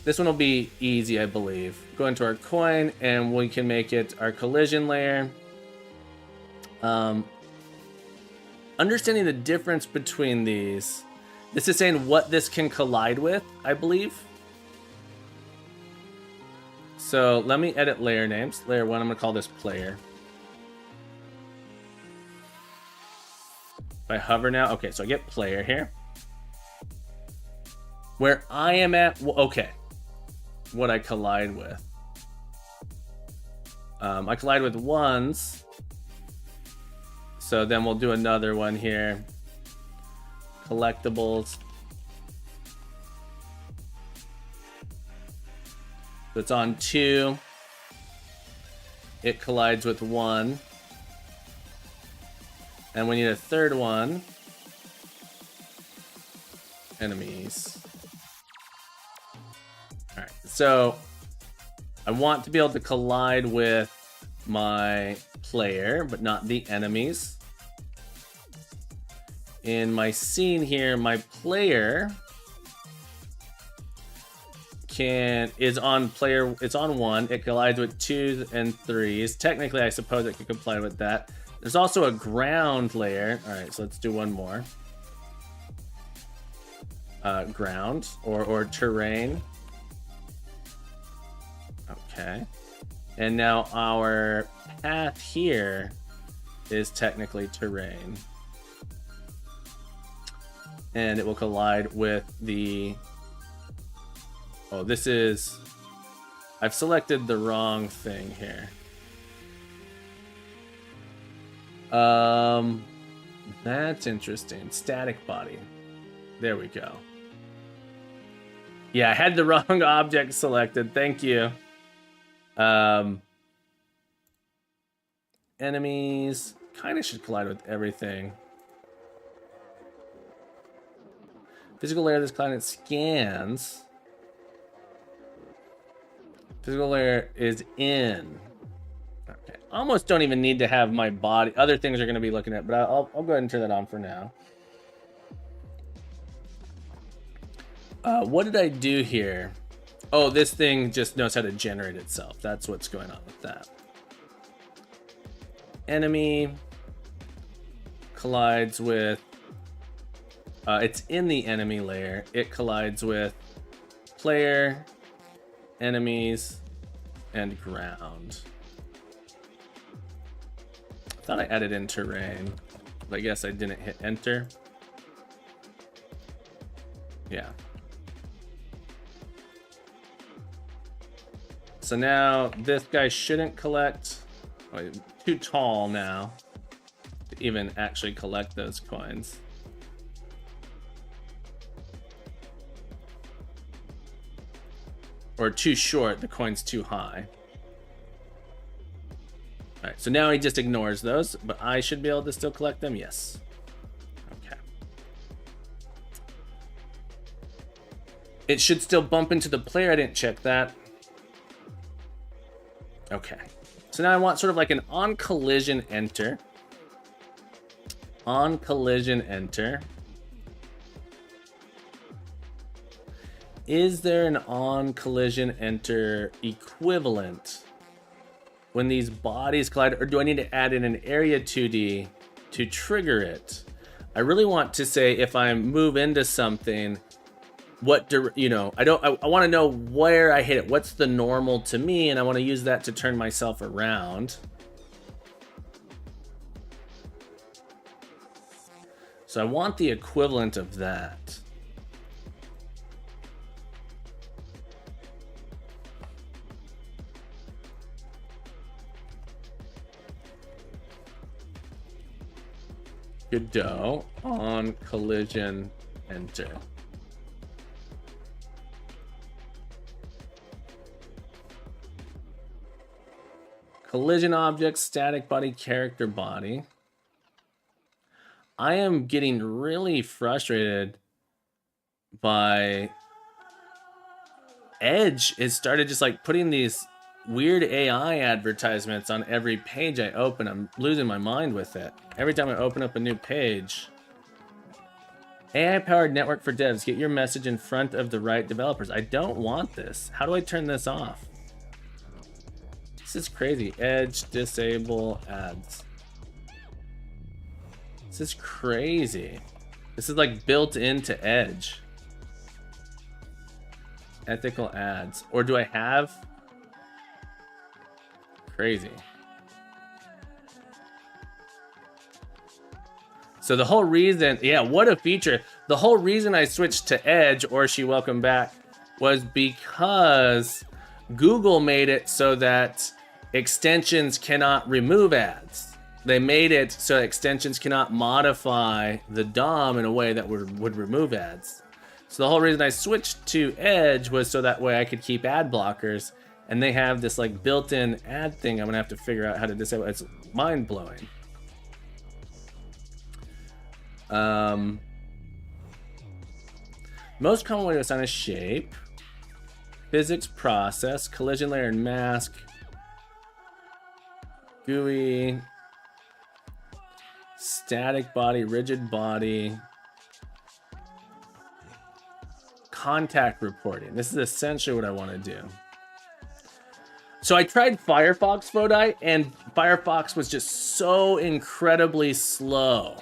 This one will be easy, I believe. Go into our coin, and we can make it our collision layer. Understanding the difference between these. This is saying what this can collide with, I believe. So let me edit layer names. Layer 1, I'm going to call this player. If I hover now, okay, so I get player here. Where I am at, okay, what I collide with. I collide with ones. So then we'll do another one here. Collectibles. So it's on 2. It collides with 1. And we need a third one. Enemies. Alright, so I want to be able to collide with my player, but not the enemies. In my scene here, my player is on player, it's on 1. It collides with 2s and 3s. Technically, I suppose it could collide with that. There's also a ground layer. All right, so let's do one more. Ground or terrain. Okay. And now our path here is technically terrain. And it will collide with the... Oh, this is... I've selected the wrong thing here. That's interesting. Static body. There we go. Yeah, I had the wrong object selected. Thank you. Enemies kind of should collide with everything. Physical layer of this planet scans. Physical layer is in. Okay. Almost don't even need to have my body. Other things are going to be looking at, but I'll go ahead and turn that on for now. What did I do here? Oh, this thing just knows how to generate itself. That's what's going on with that. Enemy collides with... it's in the enemy layer. It collides with player, enemies, and ground. I thought I added in terrain, but I guess I didn't hit enter. Yeah. So now this guy shouldn't collect. Oh, he's too tall now to even actually collect those coins. Or too short, the coin's too high. All right, so now he just ignores those, but I should be able to still collect them, yes. Okay. It should still bump into the player. I didn't check that. Okay. So now I want sort of like an on collision enter. On collision enter. Is there an on collision enter equivalent when these bodies collide, or do I need to add in an area 2D to trigger it? I really want to say if I move into something, what I want to know where I hit it. What's the normal to me, and I want to use that to turn myself around. So I want the equivalent of that. Godot on collision enter. Collision object, static body, character body. I am getting really frustrated by Edge. It started just like putting these weird AI advertisements on every page I open. I'm losing my mind with it. Every time I open up a new page. AI-powered network for devs. Get your message in front of the right developers. I don't want this. How do I turn this off? This is crazy. Edge, disable ads. This is crazy. This is like built into Edge. Ethical ads. Or do I have... Crazy. So the whole reason, yeah, what a feature. The whole reason I switched to Edge, or she welcome back, was because Google made it so that extensions cannot remove ads. They made it so extensions cannot modify the DOM in a way that would remove ads. So the whole reason I switched to Edge was so that way I could keep ad blockers. And they have this like built-in ad thing I'm gonna have to figure out how to disable. It's mind-blowing. Most common way to assign a shape. Physics process, collision layer and mask. GUI. Static body, rigid body. Contact reporting. This is essentially what I want to do. So I tried Firefox, Fodai, and Firefox was just so incredibly slow.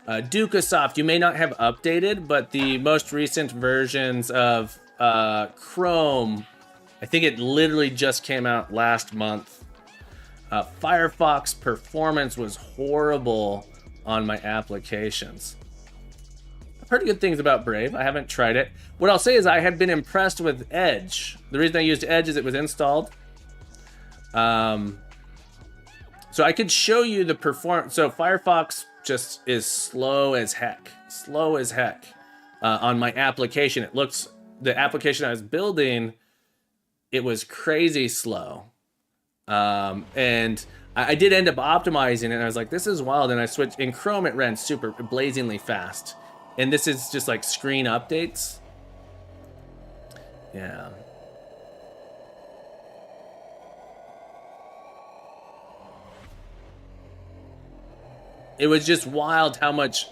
Dukasoft, you may not have updated, but the most recent versions of Chrome, I think it literally just came out last month. Firefox performance was horrible on my applications. I've heard good things about Brave. I haven't tried it. What I'll say is I had been impressed with Edge. The reason I used Edge is it was installed. So I could show you the performance. So Firefox just is slow as heck. Slow as heck on my application. It looks, the application I was building, it was crazy slow. And I did end up optimizing it, and I was like, this is wild. And I switched, in Chrome it ran super blazingly fast. And this is just like screen updates. Yeah. It was just wild how much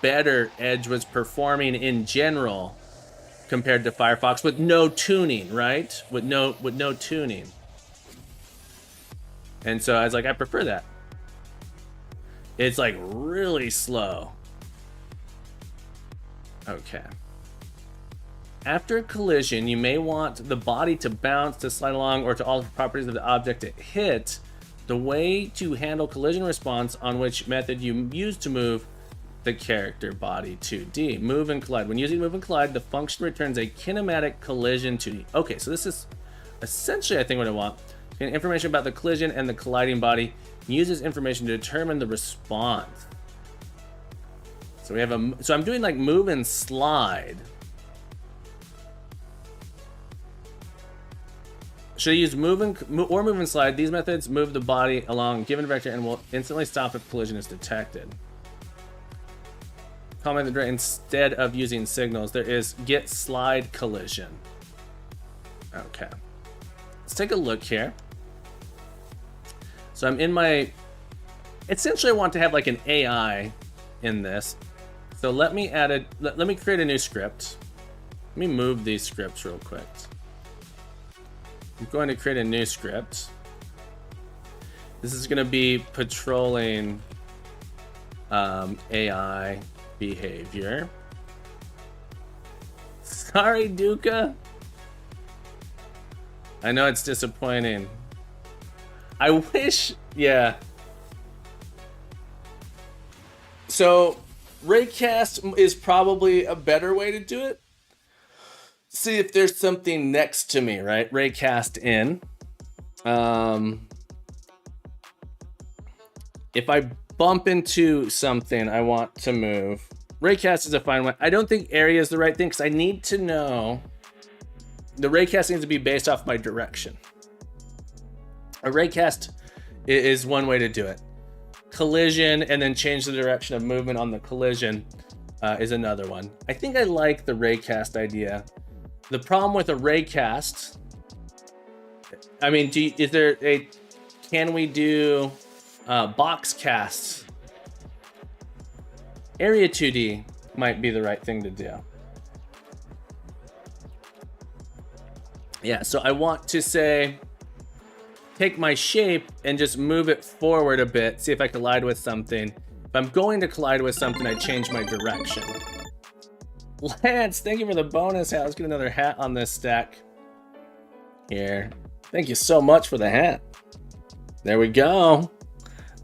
better Edge was performing in general compared to Firefox with no tuning, right? With no tuning. And so I was like, I prefer that. It's like really slow. Okay. After a collision, you may want the body to bounce, to slide along, or to alter properties of the object it hit. The way to handle collision response on which method you use to move the character body 2D. Move and collide. When using move and collide, the function returns a kinematic collision 2D. Okay, so this is essentially, I think, what I want. Information about the collision and the colliding body. Uses information to determine the response. So we have so I'm doing like move and slide. Should I use move and slide? These methods move the body along given vector and will instantly stop if collision is detected. comment that instead of using signals, there is get slide collision. Okay. Let's take a look here. So I'm in my, essentially I want to have like an AI in this. So let me add a, let me create a new script. Let me move these scripts real quick. I'm going to create a new script. This is going to be patrolling AI behavior. Sorry, Duca. I know it's disappointing. I wish, yeah. So raycast is probably a better way to do it. See if there's something next to me, right? Raycast in. If I bump into something I want to move, raycast is a fine one. I don't think area is the right thing because I need to know. The raycast needs to be based off my direction. A raycast is one way to do it. Collision and then change the direction of movement on the collision is another one. I think I like the raycast idea. The problem with a raycast, I mean, is there a, can we do box casts? Area 2D might be the right thing to do. Yeah, so I want to say, take my shape and just move it forward a bit, see if I collide with something. If I'm going to collide with something, I change my direction. Lance, thank you for the bonus hat. Let's get another hat on this stack here. Thank you so much for the hat. There we go.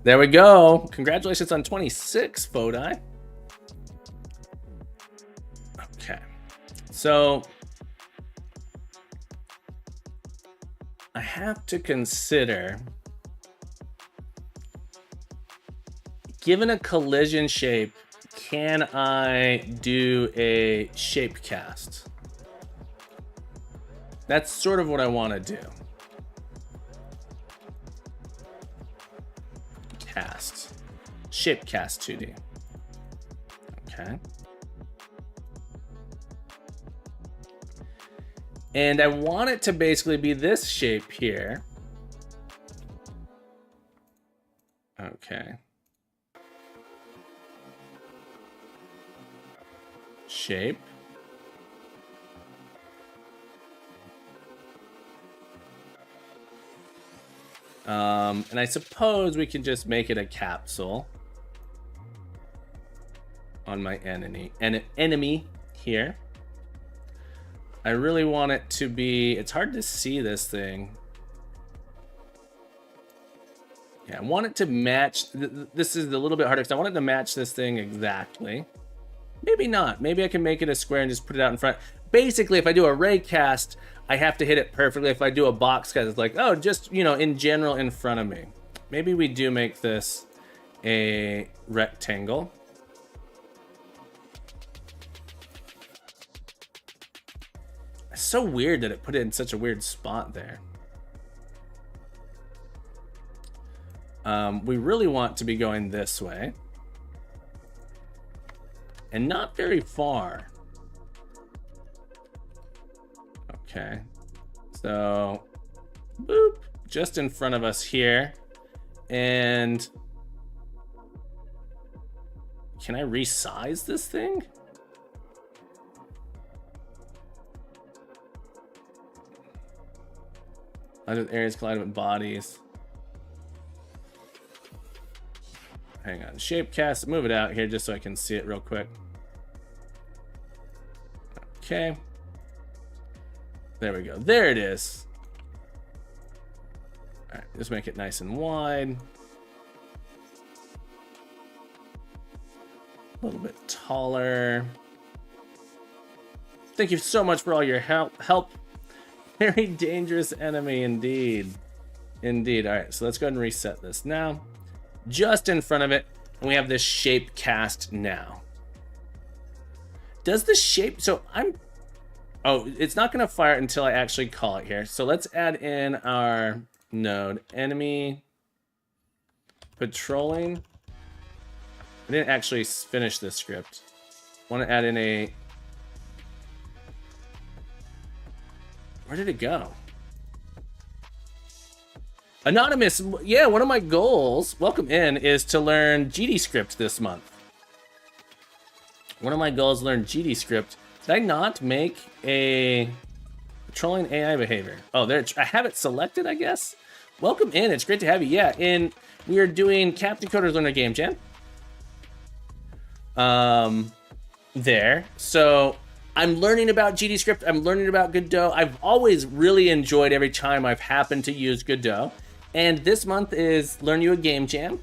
There we go. Congratulations on 26, Fodai. Okay. So I have to consider, given a collision shape, can I do a shape cast? That's sort of what I want to do. Cast. Shape cast 2D. Okay. And I want it to basically be this shape here. Okay. Shape. And I suppose we can just make it a capsule on my enemy here. I really want it to be, it's hard to see this thing. Yeah, I want it to match, this is a little bit harder because I want it to match this thing exactly. Maybe not, maybe I can make it a square and just put it out in front. Basically, if I do a ray cast, I have to hit it perfectly. If I do a box cast, it's like, oh, just, you know, in general in front of me. Maybe we do make this a rectangle. It's so weird that it put it in such a weird spot there. We really want to be going this way. And not very far. Okay. So, boop, just in front of us here. And can I resize this thing? Other areas collide with bodies. Hang on, shape cast, move it out here just so I can see it real quick. Okay. There we go. There it is. All right, just make it nice and wide. A little bit taller. Thank you so much for all your help. Very dangerous enemy indeed. Indeed. All right, so let's go ahead and reset this now. Just in front of it, and we have this shape cast now. Does the shape, so oh, it's not gonna fire until I actually call it here. So let's add in our node, enemy patrolling. I didn't actually finish this script. Want to add in a... Where did it go? Anonymous, yeah, one of my goals, welcome in, is to learn GDScript this month. One of my goals is learn GDScript. Did I not make a patrolling AI behavior? Oh, there, I have it selected, I guess. Welcome in, it's great to have you. Yeah, we are doing Captain Coder's Learner Game Jam. There, so I'm learning about GDScript, I'm learning about Godot. I've always really enjoyed every time I've happened to use Godot. And this month is Learn You a Game Jam.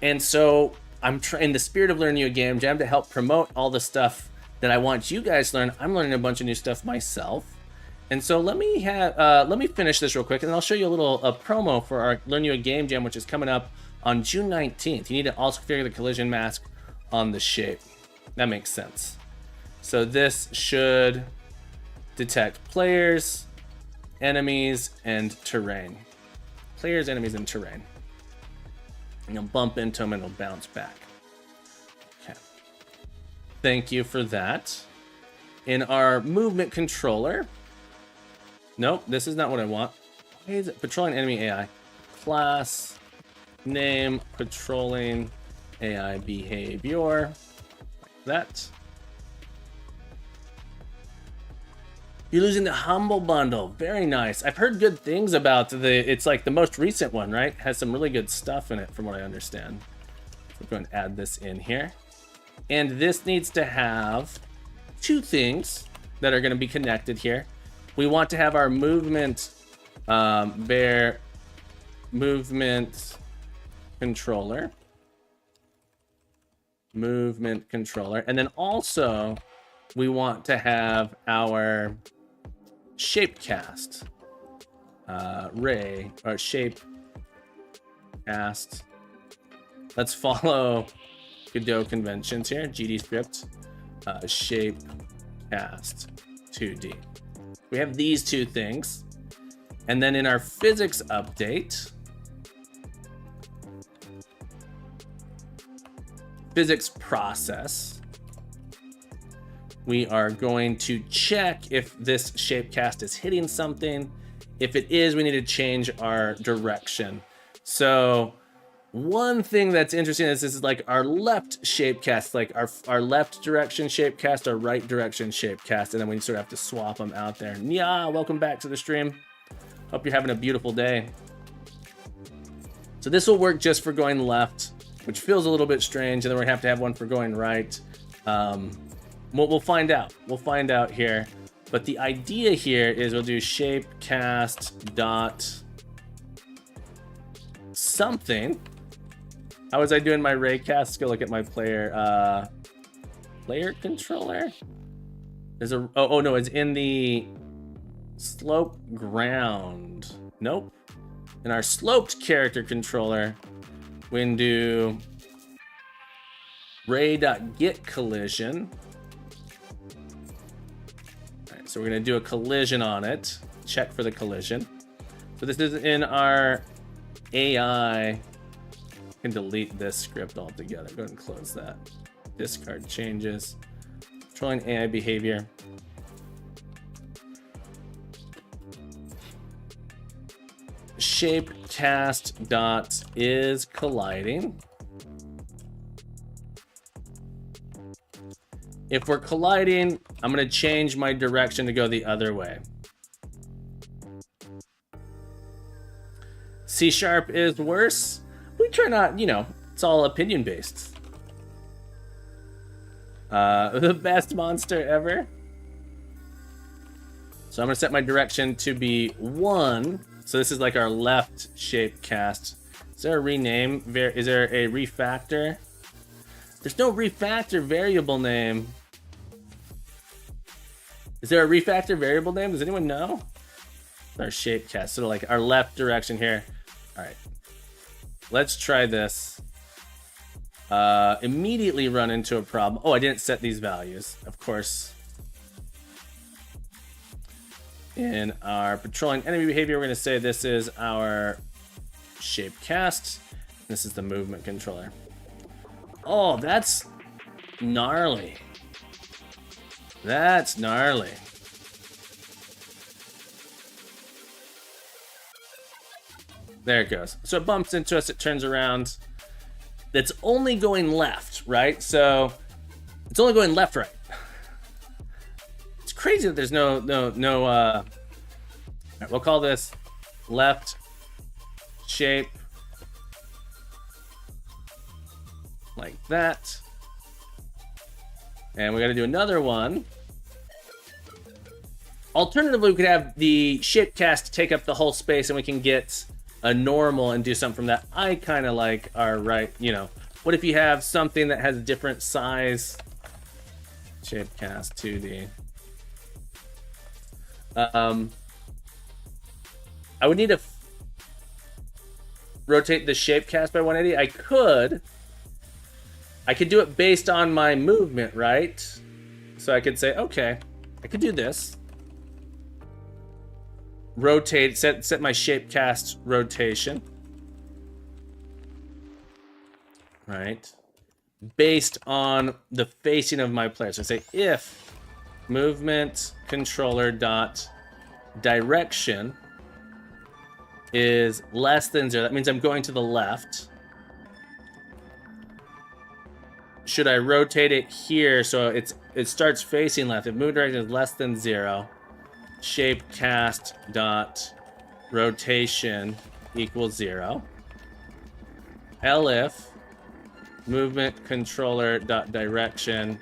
And so I'm in the spirit of Learn You a Game Jam to help promote all the stuff that I want you guys to learn. I'm learning a bunch of new stuff myself. And so let me finish this real quick, and then I'll show you a little promo for our Learn You a Game Jam, which is coming up on June 19th. You need to also configure the collision mask on the shape. That makes sense. So this should detect players, enemies, and terrain. Players, enemies, and terrain. And you'll bump into them and it'll bounce back. Okay. Thank you for that. In our movement controller. Nope, this is not what I want. Why is it patrolling enemy AI? Class, name, patrolling AI behavior. Like that. You're losing the Humble Bundle. Very nice. I've heard good things about it's like the most recent one, right? Has some really good stuff in it from what I understand. So we're going to add this in here. And this needs to have two things that are going to be connected here. We want to have our movement bear movement controller. Movement controller. And then also we want to have our shape cast ray or shape cast. Let's follow Godot conventions here. GDScript shape cast 2D. We have these two things, and then in our physics update, physics process, we are going to check if this shape cast is hitting something. If it is, we need to change our direction. So one thing that's interesting is this is like our left shape cast, like our left direction shape cast, our right direction shape cast, and then we sort of have to swap them out there. Yeah, welcome back to the stream. Hope you're having a beautiful day. So this will work just for going left, which feels a little bit strange, and then we're gonna have to have one for going right. We'll find out. We'll find out here. But the idea here is we'll do shape cast dot something. How was I doing my raycast? Let's go look at my player controller. There's a oh no, it's in the slope ground. Nope. In our sloped character controller, we can do ray.get collision. So we're going to do a collision on it. Check for the collision. So this is in our AI. I can delete this script altogether. Go ahead and close that. Discard changes. Controlling AI behavior. Shape cast dot is colliding. If we're colliding, I'm going to change my direction to go the other way. C# is worse. We try not, you know, it's all opinion based. The best monster ever. So I'm going to set my direction to be 1. So this is like our left shape cast. Is there a rename? Is there a refactor? There's no refactor variable name. Is there a refactor variable name? Does anyone know? Our shape cast, so like our left direction here. All right, let's try this. Immediately run into a problem. Oh, I didn't set these values, of course. In our patrolling enemy behavior, we're going to say this is our shape cast. This is the movement controller. Oh, that's gnarly. That's gnarly. There it goes. So it bumps into us, it turns around. That's only going left, right? So it's only going left, right. It's crazy that there's no, right, we'll call this left shape. Like that. And we got to do another one. Alternatively, we could have the shape cast take up the whole space and we can get a normal and do something from that. I kind of like our right, you know. What if you have something that has a different size? Shape cast 2D. I would need to rotate the shape cast by 180. I could do it based on my movement, right? So I could say, okay, I could do this. Rotate, set my shape cast rotation. Right? Based on the facing of my player. So I say if movement controller dot direction is less than 0, that means I'm going to the left. Should I rotate it here so it starts facing left? If movement direction is less than 0, shape cast dot rotation equals 0. If movement controller dot direction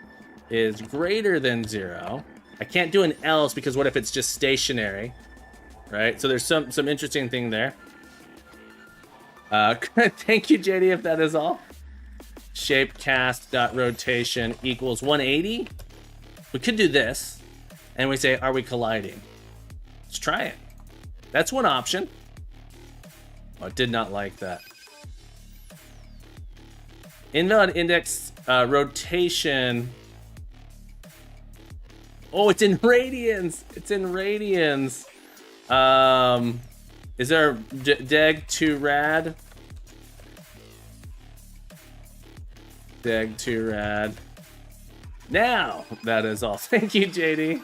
is greater than 0. I can't do an else because what if it's just stationary, right? So there's some interesting thing there. Thank you, JD, if that is all. Shape cast dot rotation equals 180. We could do this, and we say, are we colliding? Let's try it. That's one option. Oh, I did not like that. Invalid index rotation. Oh, it's in radians. It's in radians. Is there deg to rad? Deg to rad. Now, that is all. Thank you, JD.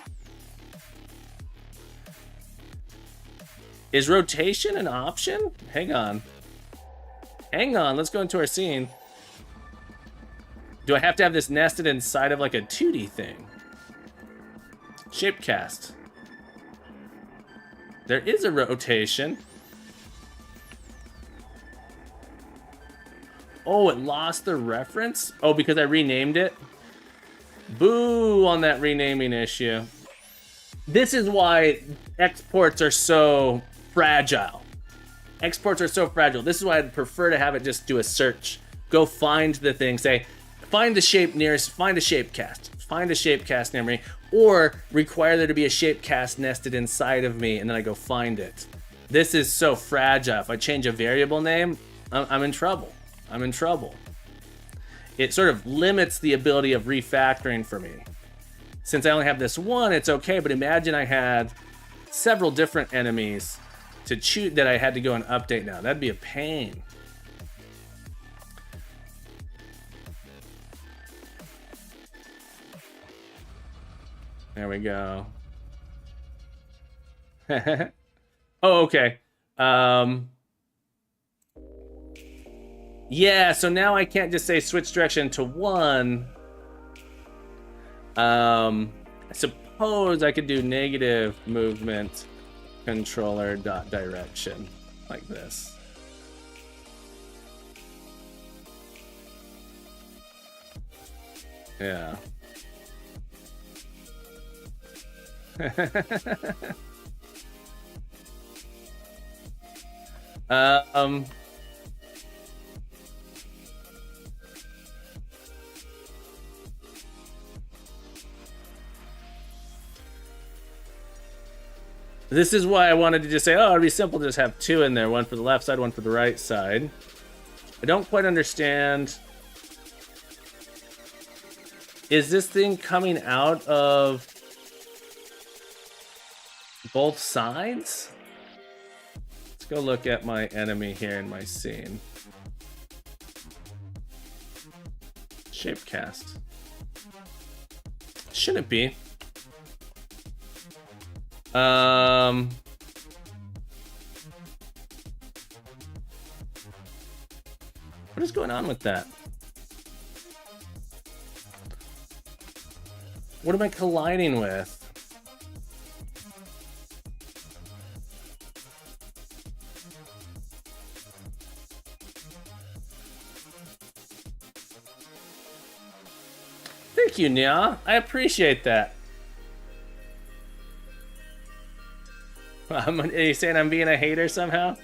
Is rotation an option? Hang on. Hang on, let's go into our scene. Do I have to have this nested inside of like a 2D thing? Shapecast. There is a rotation. Oh, it lost the reference? Oh, because I renamed it? Boo on that renaming issue. This is why exports are so fragile. Exports are so fragile. This is why I'd prefer to have it just do a search. Go find the thing, say, find the shape nearest, find a shape cast. Find a shape cast near me, or require there to be a shape cast nested inside of me, and then I go find it. This is so fragile. If I change a variable name, I'm in trouble. I'm in trouble. It sort of limits the ability of refactoring for me. Since I only have this one, it's okay, but imagine I had several different enemies to choose that I had to go and update now. That'd be a pain. There we go. Oh, okay. Yeah, so now I can't just say switch direction to 1. I suppose I could do negative movement controller dot direction like this. Yeah. This is why I wanted to just say, oh, it'd be simple to just have 2 in there, one for the left side, one for the right side. I don't quite understand. Is this thing coming out of both sides? Let's go look at my enemy here in my scene. Shapecast. Shouldn't be. What is going on with that? What am I colliding with? Thank you, Nya. I appreciate that. Are you saying I'm being a hater somehow?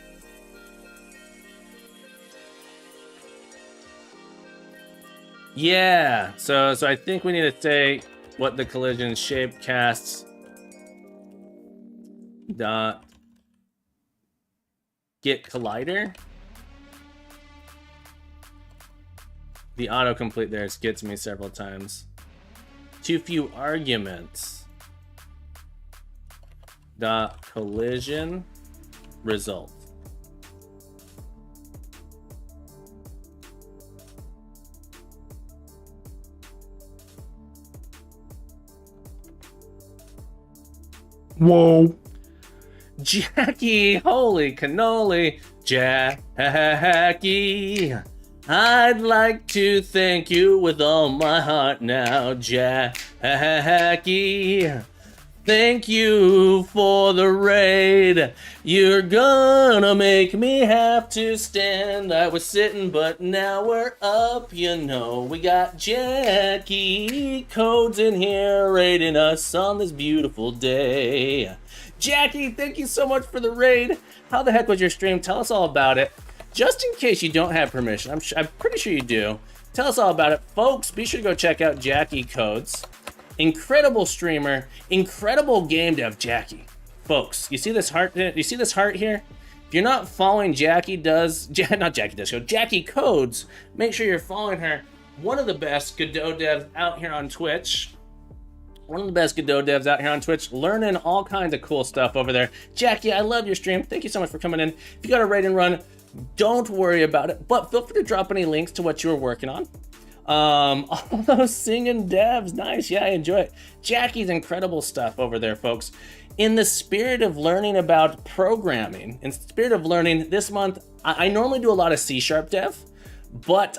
Yeah, so I think we need to say what the collision shape casts dot get collider. The autocomplete there gets me several times. Too few arguments. Dot collision result. Whoa. Jackie, holy cannoli, Jackie. I'd like to thank you with all my heart now, Jackie. Thank you for the raid. You're gonna make me have to stand. I was sitting, but now we're up, you know. We got Jackie Codes in here raiding us on this beautiful day. Jackie, thank you so much for the raid. How the heck was your stream? Tell us all about it. Just in case you don't have permission, I'm pretty sure you do. Tell us all about it. Folks, be sure to go check out Jackie Codes. Incredible streamer, incredible game dev, Jackie. Folks, you see this heart? You see this heart here? If you're not following Jackie Codes, make sure you're following her. One of the best Godot devs out here on Twitch. Learning all kinds of cool stuff over there. Jackie, I love your stream. Thank you so much for coming in. If you got a raid and run, don't worry about it, but feel free to drop any links to what you were working on. All those singing devs, nice. Yeah, I enjoy it. Jackie's incredible stuff over there, folks. In the spirit of learning about programming, in the spirit of learning this month, I normally do a lot of C# dev, but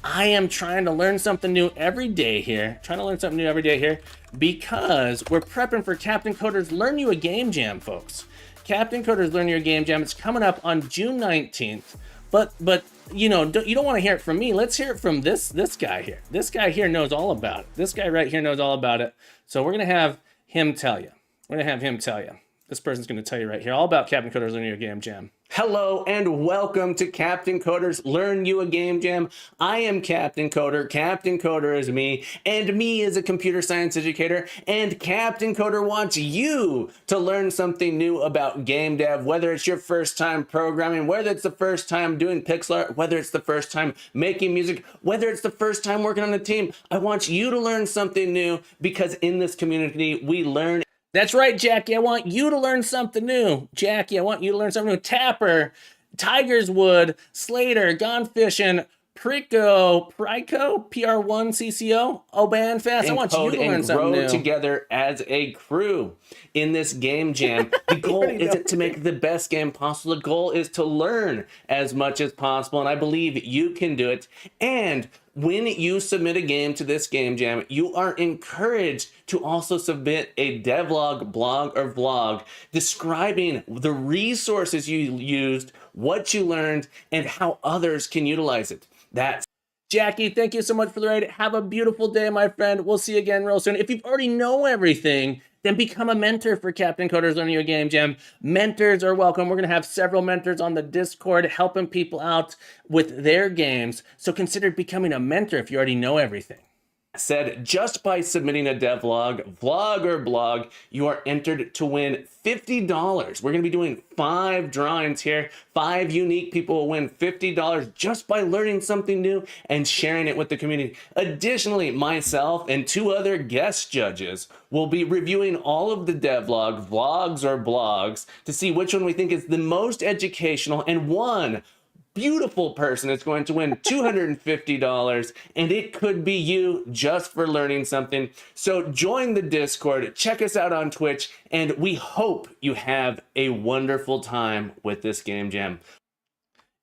I am trying to learn something new every day here. Because we're prepping for Captain Coder's Learn You a Game Jam, folks. Captain Coder's Learn You a Game Jam. It's coming up on June 19th. But you know, you don't want to hear it from me. Let's hear it from this guy here. This guy here knows all about it. This guy right here knows all about it. So we're gonna have him tell you. This person's gonna tell you right here all about Captain Coder's Learn You a Game Jam. Hello and welcome to Captain Coder's Learn You a Game Jam. I am Captain Coder. Captain Coder is me, and me is a computer science educator, and Captain Coder wants you to learn something new about game dev, whether it's your first time programming, whether it's the first time doing pixel art, whether it's the first time making music, whether it's the first time working on a team. I want you to learn something new because in this community, we learn. That's right, Jackie. I want you to learn something new. Tapper, Tiger's Wood, Slater, Gone Fishing, Prico, PR1CCO, Obanfast. I want you to learn something new. Together as a crew in this game jam. The goal isn't to make the best game possible. The goal is to learn as much as possible, and I believe you can do it. And when you submit a game to this game jam, you are encouraged to also submit a devlog, blog, or vlog describing the resources you used, what you learned, and how others can utilize it. That's Jackie, thank you so much for the raid. Have a beautiful day, my friend. We'll see you again real soon. If you already know everything, then become a mentor for Captain Coder's Learn You a Game Jam. Mentors are welcome. We're going to have several mentors on the Discord helping people out with their games. So consider becoming a mentor if you already know everything. Said just by submitting a devlog, vlog, or blog, you are entered to win $50. We're going to be doing 5 drawings here. 5 unique people will win $50 just by learning something new and sharing it with the community. Additionally, myself and 2 other guest judges will be reviewing all of the devlog, vlogs, or blogs to see which one we think is the most educational and won beautiful person is going to win $250, and it could be you just for learning something. So join the Discord, check us out on Twitch, and we hope you have a wonderful time with this game jam.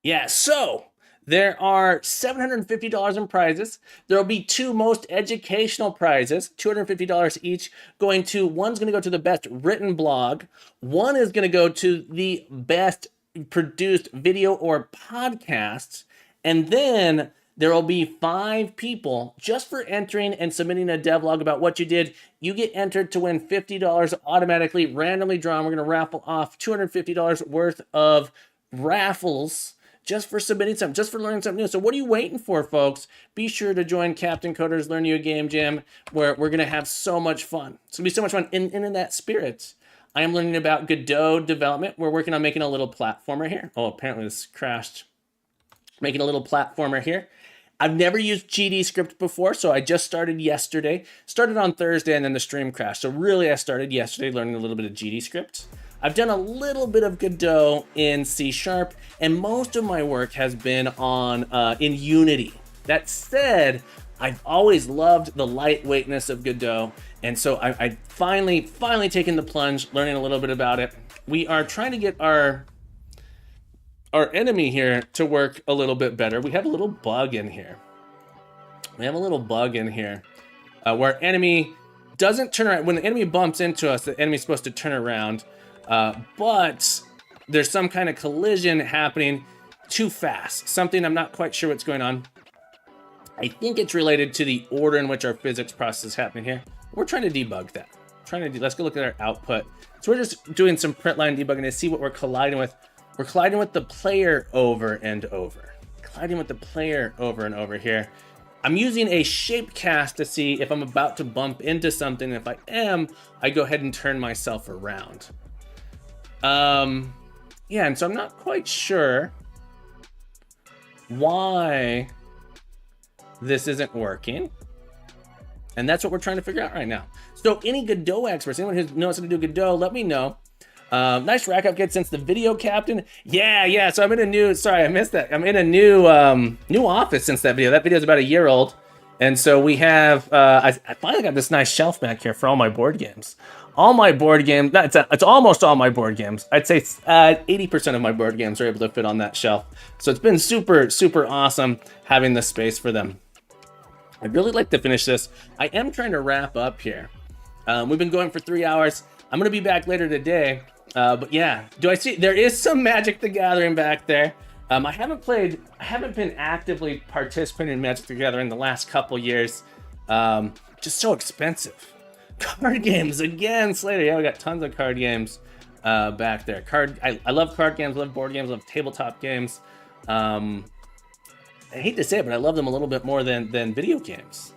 Yeah, so there are $750 in prizes. There will be 2 most educational prizes, $250 each, one's going to go to the best written blog. One is going to go to the best produced video or podcasts. And then there will be 5 people just for entering and submitting a devlog about what you did. You get entered to win $50 automatically, randomly drawn. We're going to raffle off $250 worth of raffles just for submitting something, just for learning something new. So what are you waiting for, folks? Be sure to join Captain Coder's Learn You a Game Jam, where we're going to have so much fun. It's going to be so much fun. And in that spirit, I am learning about Godot development. We're working on making a little platformer here. Oh, apparently this crashed. Making a little platformer here. I've never used GDScript before, so I just started yesterday. Started on Thursday, and then the stream crashed. So really, I started yesterday learning a little bit of GDScript. I've done a little bit of Godot in C#, and most of my work has been on in Unity. That said, I've always loved the lightweightness of Godot, and so I finally taken the plunge, learning a little bit about it. We are trying to get our enemy here to work a little bit better. We have a little bug in here. Where enemy doesn't turn around. When the enemy bumps into us, the enemy's supposed to turn around. But there's some kind of collision happening too fast. Something I'm not quite sure what's going on. I think it's related to the order in which our physics process is happening here. We're trying to debug that. Let's go look at our output. So we're just doing some print line debugging to see what we're colliding with. We're colliding with the player over and over. Here. I'm using a shape cast to see if I'm about to bump into something. If I am, I go ahead and turn myself around. Yeah, and so I'm not quite sure why this isn't working. And that's what we're trying to figure out right now. So any Godot experts, anyone who knows how to do Godot, let me know. Nice rack up kit since the video captain. Yeah. So I'm in a new, sorry, I missed that. I'm in a new office since that video. That video is about a year old. And so we have, I finally got this nice shelf back here for all my board games. All my board games, it's almost all my board games. I'd say 80% of my board games are able to fit on that shelf. So it's been super, super awesome having the space for them. I'd really like to finish this. I am trying to wrap up here. We've been going for 3 hours. I'm gonna be back later today. But yeah, do I see, there is some Magic the Gathering back there. I haven't been actively participating in Magic the Gathering the last couple years. Just so expensive. Card games again, Slater. Yeah, we got tons of card games back there. I love card games, love board games, love tabletop games. I hate to say it, but I love them a little bit more than video games.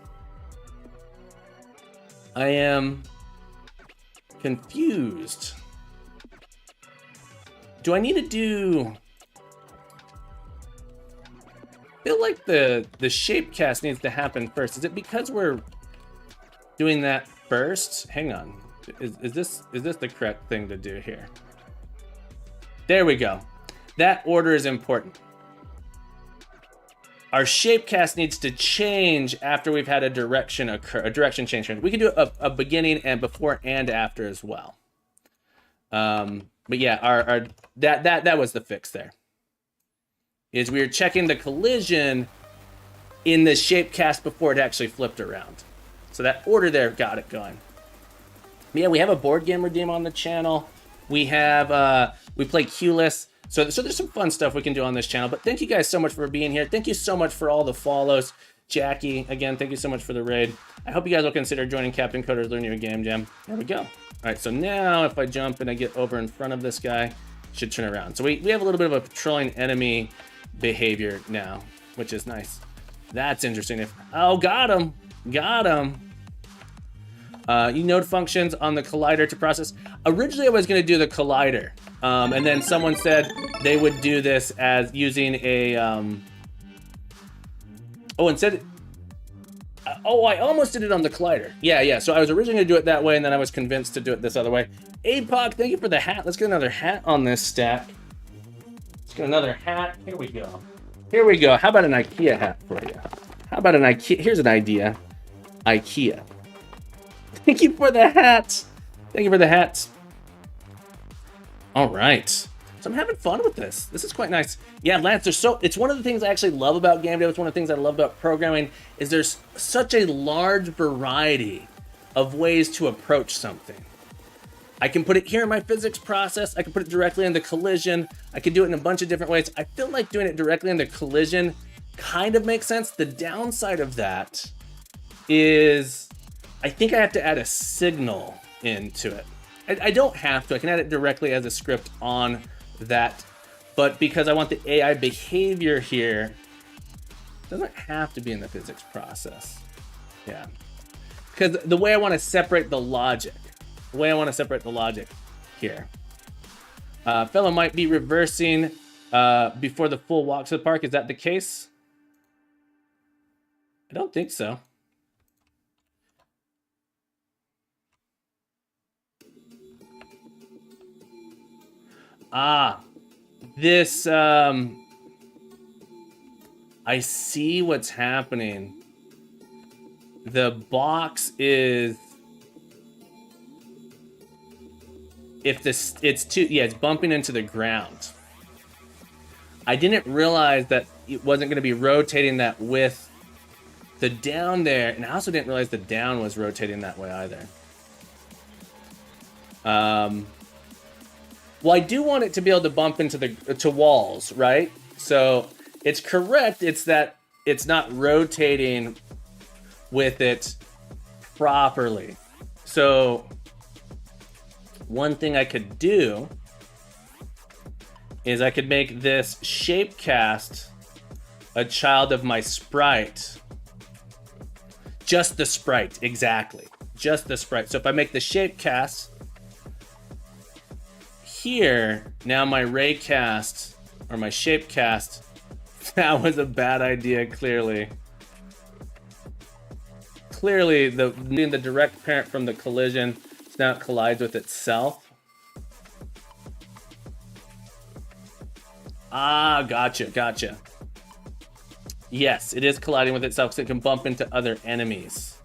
I am confused. Do I need to do... I feel like the shape cast needs to happen first. Is it because we're doing that first? Hang on. Is this the correct thing to do here? There we go. That order is important. Our shape cast needs to change after we've had a direction change. We can do a beginning and before and after as well. But yeah, that was the fix there. Is we were checking the collision in the shape cast before it actually flipped around. So that order there got it going. But yeah, we have a board game redeem on the channel. We have we play Q-less. So there's some fun stuff we can do on this channel. But thank you guys so much for being here. Thank you so much for all the follows. Jackie, again, thank you so much for the raid. I hope you guys will consider joining Captain Coder's Learn You a Game Jam. There we go. All right, so now if I jump and I get over in front of this guy, it should turn around. So we have a little bit of a patrolling enemy behavior now, which is nice. That's interesting. Oh, got him. You node functions on the collider to process. Originally, I was going to do the collider, and then someone said they would do this as using a. I almost did it on the collider. Yeah. So I was originally going to do it that way, and then I was convinced to do it this other way. APOC, thank you for the hat. Let's get another hat on this stack. Let's get another hat. Here we go. Here we go. How about an IKEA hat for you? How about an IKEA? Here's an idea. IKEA. Thank you for the hats. Thank you for the hats. All right. So I'm having fun with this. This is quite nice. Yeah, Lance, it's one of the things I actually love about game dev. It's one of the things I love about programming is there's such a large variety of ways to approach something. I can put it here in my physics process. I can put it directly in the collision. I can do it in a bunch of different ways. I feel like doing it directly in the collision kind of makes sense. The downside of that is I think I have to add a signal into it. I don't have to. I can add it directly as a script on that. But because I want the AI behavior here, it doesn't have to be in the physics process. Yeah. Because the way I want to separate the logic, here. Fellow might be reversing before the full walk to the park. Is that the case? I don't think so. This, I see what's happening. The box is, if this, it's bumping into the ground. I didn't realize that it wasn't going to be rotating that with the down there, and I also didn't realize the down was rotating that way either. Well, I do want it to be able to bump into to walls, right? So it's correct. It's that it's not rotating with it properly. So one thing I could do is I could make this shape cast a child of my sprite. Just the sprite, exactly. Just the sprite. So if I make the shape cast here, now my ray cast or my shape cast, that was a bad idea, clearly. Clearly, the direct parent from the collision, so now it collides with itself. Ah, gotcha. Yes, it is colliding with itself so it can bump into other enemies.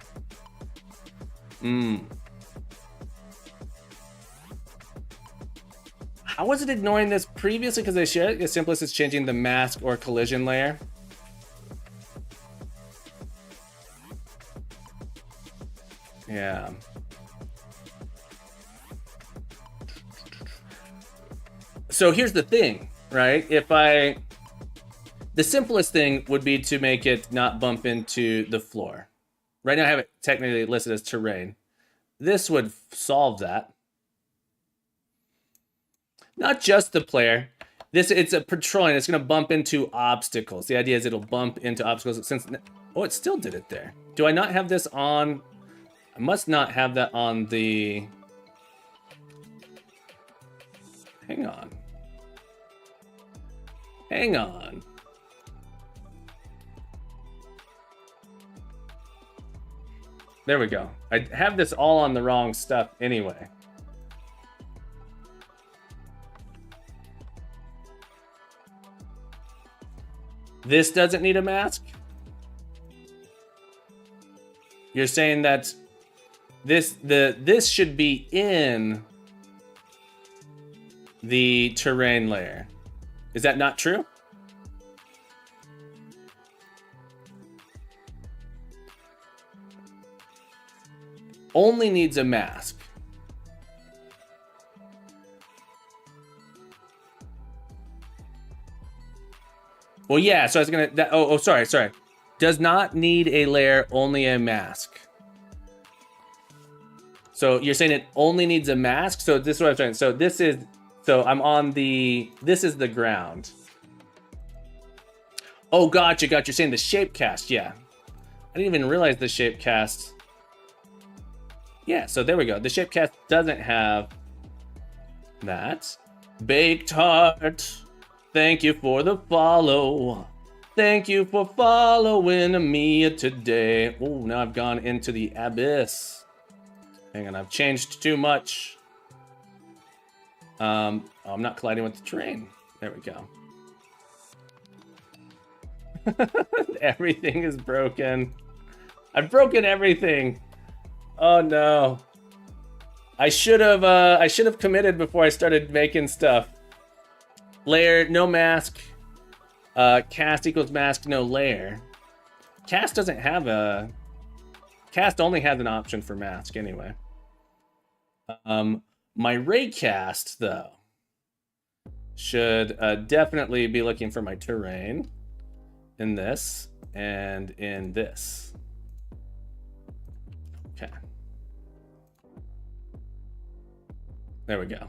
How was it ignoring this previously? Because they share it as simplest as changing the mask or collision layer. Yeah. So here's the thing, right? The simplest thing would be to make it not bump into the floor. Right now I have it technically listed as terrain. This would solve that. Not just the player. It's a patrolling. It's going to bump into obstacles. The idea is it'll bump into obstacles. Oh, it still did it there. Do I not have this on? I must not have that on the... Hang on. There we go. I have this all on the wrong stuff anyway. This doesn't need a mask? You're saying that this should be in the terrain layer. Is that not true? Only needs a mask. Well, yeah, so I was gonna, sorry. Does not need a layer, only a mask. So you're saying it only needs a mask? So this is what I'm saying. So this is the ground. Oh, gotcha. You're saying the shape cast, yeah. I didn't even realize the shape cast. Yeah, so there we go. The shape cast doesn't have that. Baked Heart. Thank you for the follow. Thank you for following me today. Oh, now I've gone into the abyss. Hang on, I've changed too much. I'm not colliding with the terrain. There we go. Everything is broken. I've broken everything. Oh no. I should have committed before I started making stuff. Layer, no mask. Cast equals mask, no layer. Cast doesn't have a... Cast only has an option for mask anyway. My ray cast, though, should definitely be looking for my terrain in this and in this. Okay. There we go.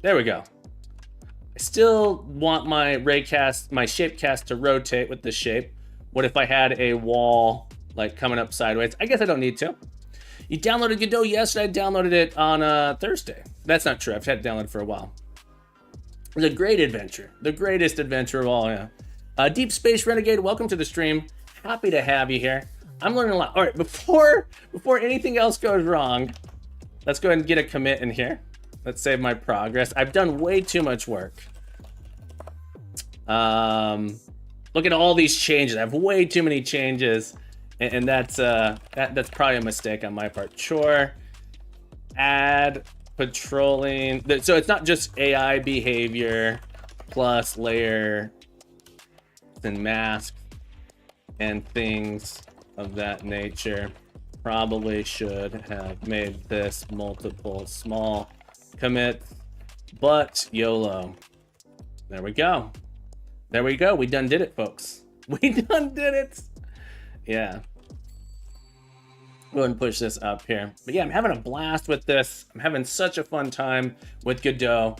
There we go. I still want my ray cast, my shape cast to rotate with the shape. What if I had a wall like coming up sideways? I guess I don't need to. You downloaded Godot yesterday. I downloaded it on Thursday. That's not true. I've had it downloaded for a while. It was a great adventure. The greatest adventure of all, yeah. Deep Space Renegade, welcome to the stream. Happy to have you here. I'm learning a lot. All right, before anything else goes wrong, let's go ahead and get a commit in here. Let's save my progress. I've done way too much work. Look at all these changes. I have way too many changes, and that's probably a mistake on my part. Chore, add, patrolling. So it's not just AI behavior plus layer and mask and things of that nature. Probably should have made this multiple small commits, but YOLO. There we go. There we go. We done did it, folks. We done did it. Yeah. Go ahead and push this up here. But yeah, I'm having a blast with this. I'm having such a fun time with Godot.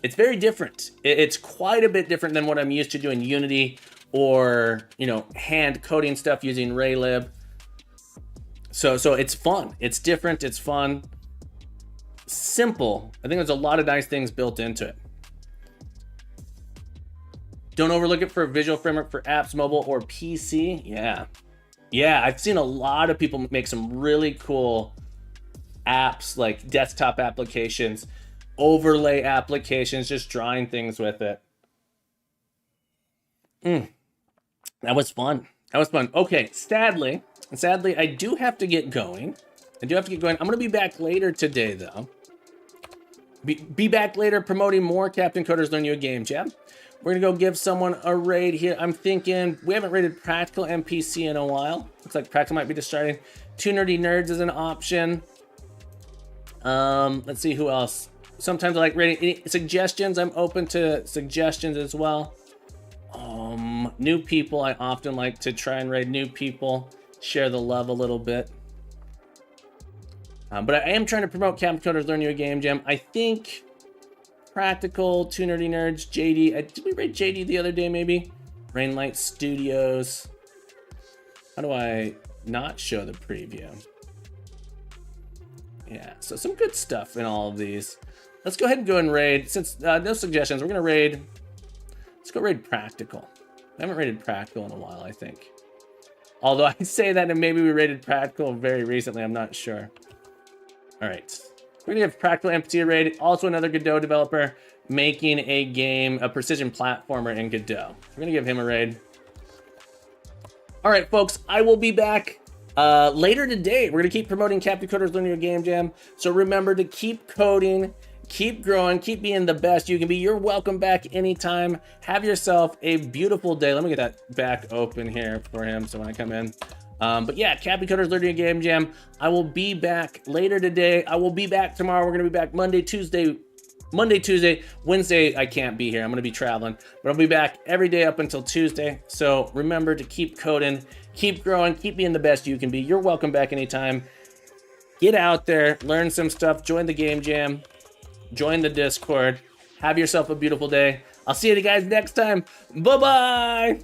It's very different. It's quite a bit different than what I'm used to doing Unity or, you know, hand coding stuff using Raylib. So it's fun. It's different. It's fun. Simple. I think there's a lot of nice things built into it. Don't overlook it for a visual framework for apps, mobile or PC. Yeah, I've seen a lot of people make some really cool apps, like desktop applications, overlay applications, just drawing things with it. That was fun. Okay, sadly, I do have to get going. I'm going to be back later today, though. Be back later promoting more Captain Coder's Learn You a Game Jam. We're going to go give someone a raid here. I'm thinking we haven't raided Practical NPC in a while. Looks like Practical might be just starting. 2 Nerdy Nerds is an option. Let's see who else. Sometimes I like raiding. Any suggestions? I'm open to suggestions as well. New people. I often like to try and raid new people. Share the love a little bit. But I am trying to promote Captain Coder's Learn You a Game Jam. I think Practical, 2 Nerdy Nerds, JD. Did we raid JD the other day, maybe? Rainlight Studios. How do I not show the preview? Yeah, so some good stuff in all of these. Let's go ahead and raid. Since no suggestions, we're going to raid. Let's go raid Practical. I haven't raided Practical in a while, I think. Although I say that and maybe we raided Practical very recently, I'm not sure. All right. We're going to give Practical NPC a raid. Also another Godot developer making a game, a precision platformer in Godot. We're going to give him a raid. All right, folks. I will be back later today. We're going to keep promoting Captain Coder's Learn You a Game Jam. So remember to keep coding, keep growing, keep being the best you can be. You're welcome back anytime. Have yourself a beautiful day. Let me get that back open here for him so when I come in. But yeah, Captain Coder's Learn You a Game Jam. I will be back later today. I will be back tomorrow. We're going to be back Monday, Tuesday. Wednesday, I can't be here. I'm going to be traveling. But I'll be back every day up until Tuesday. So remember to keep coding, keep growing, keep being the best you can be. You're welcome back anytime. Get out there, learn some stuff, join the Game Jam, join the Discord. Have yourself a beautiful day. I'll see you guys next time. Bye-bye.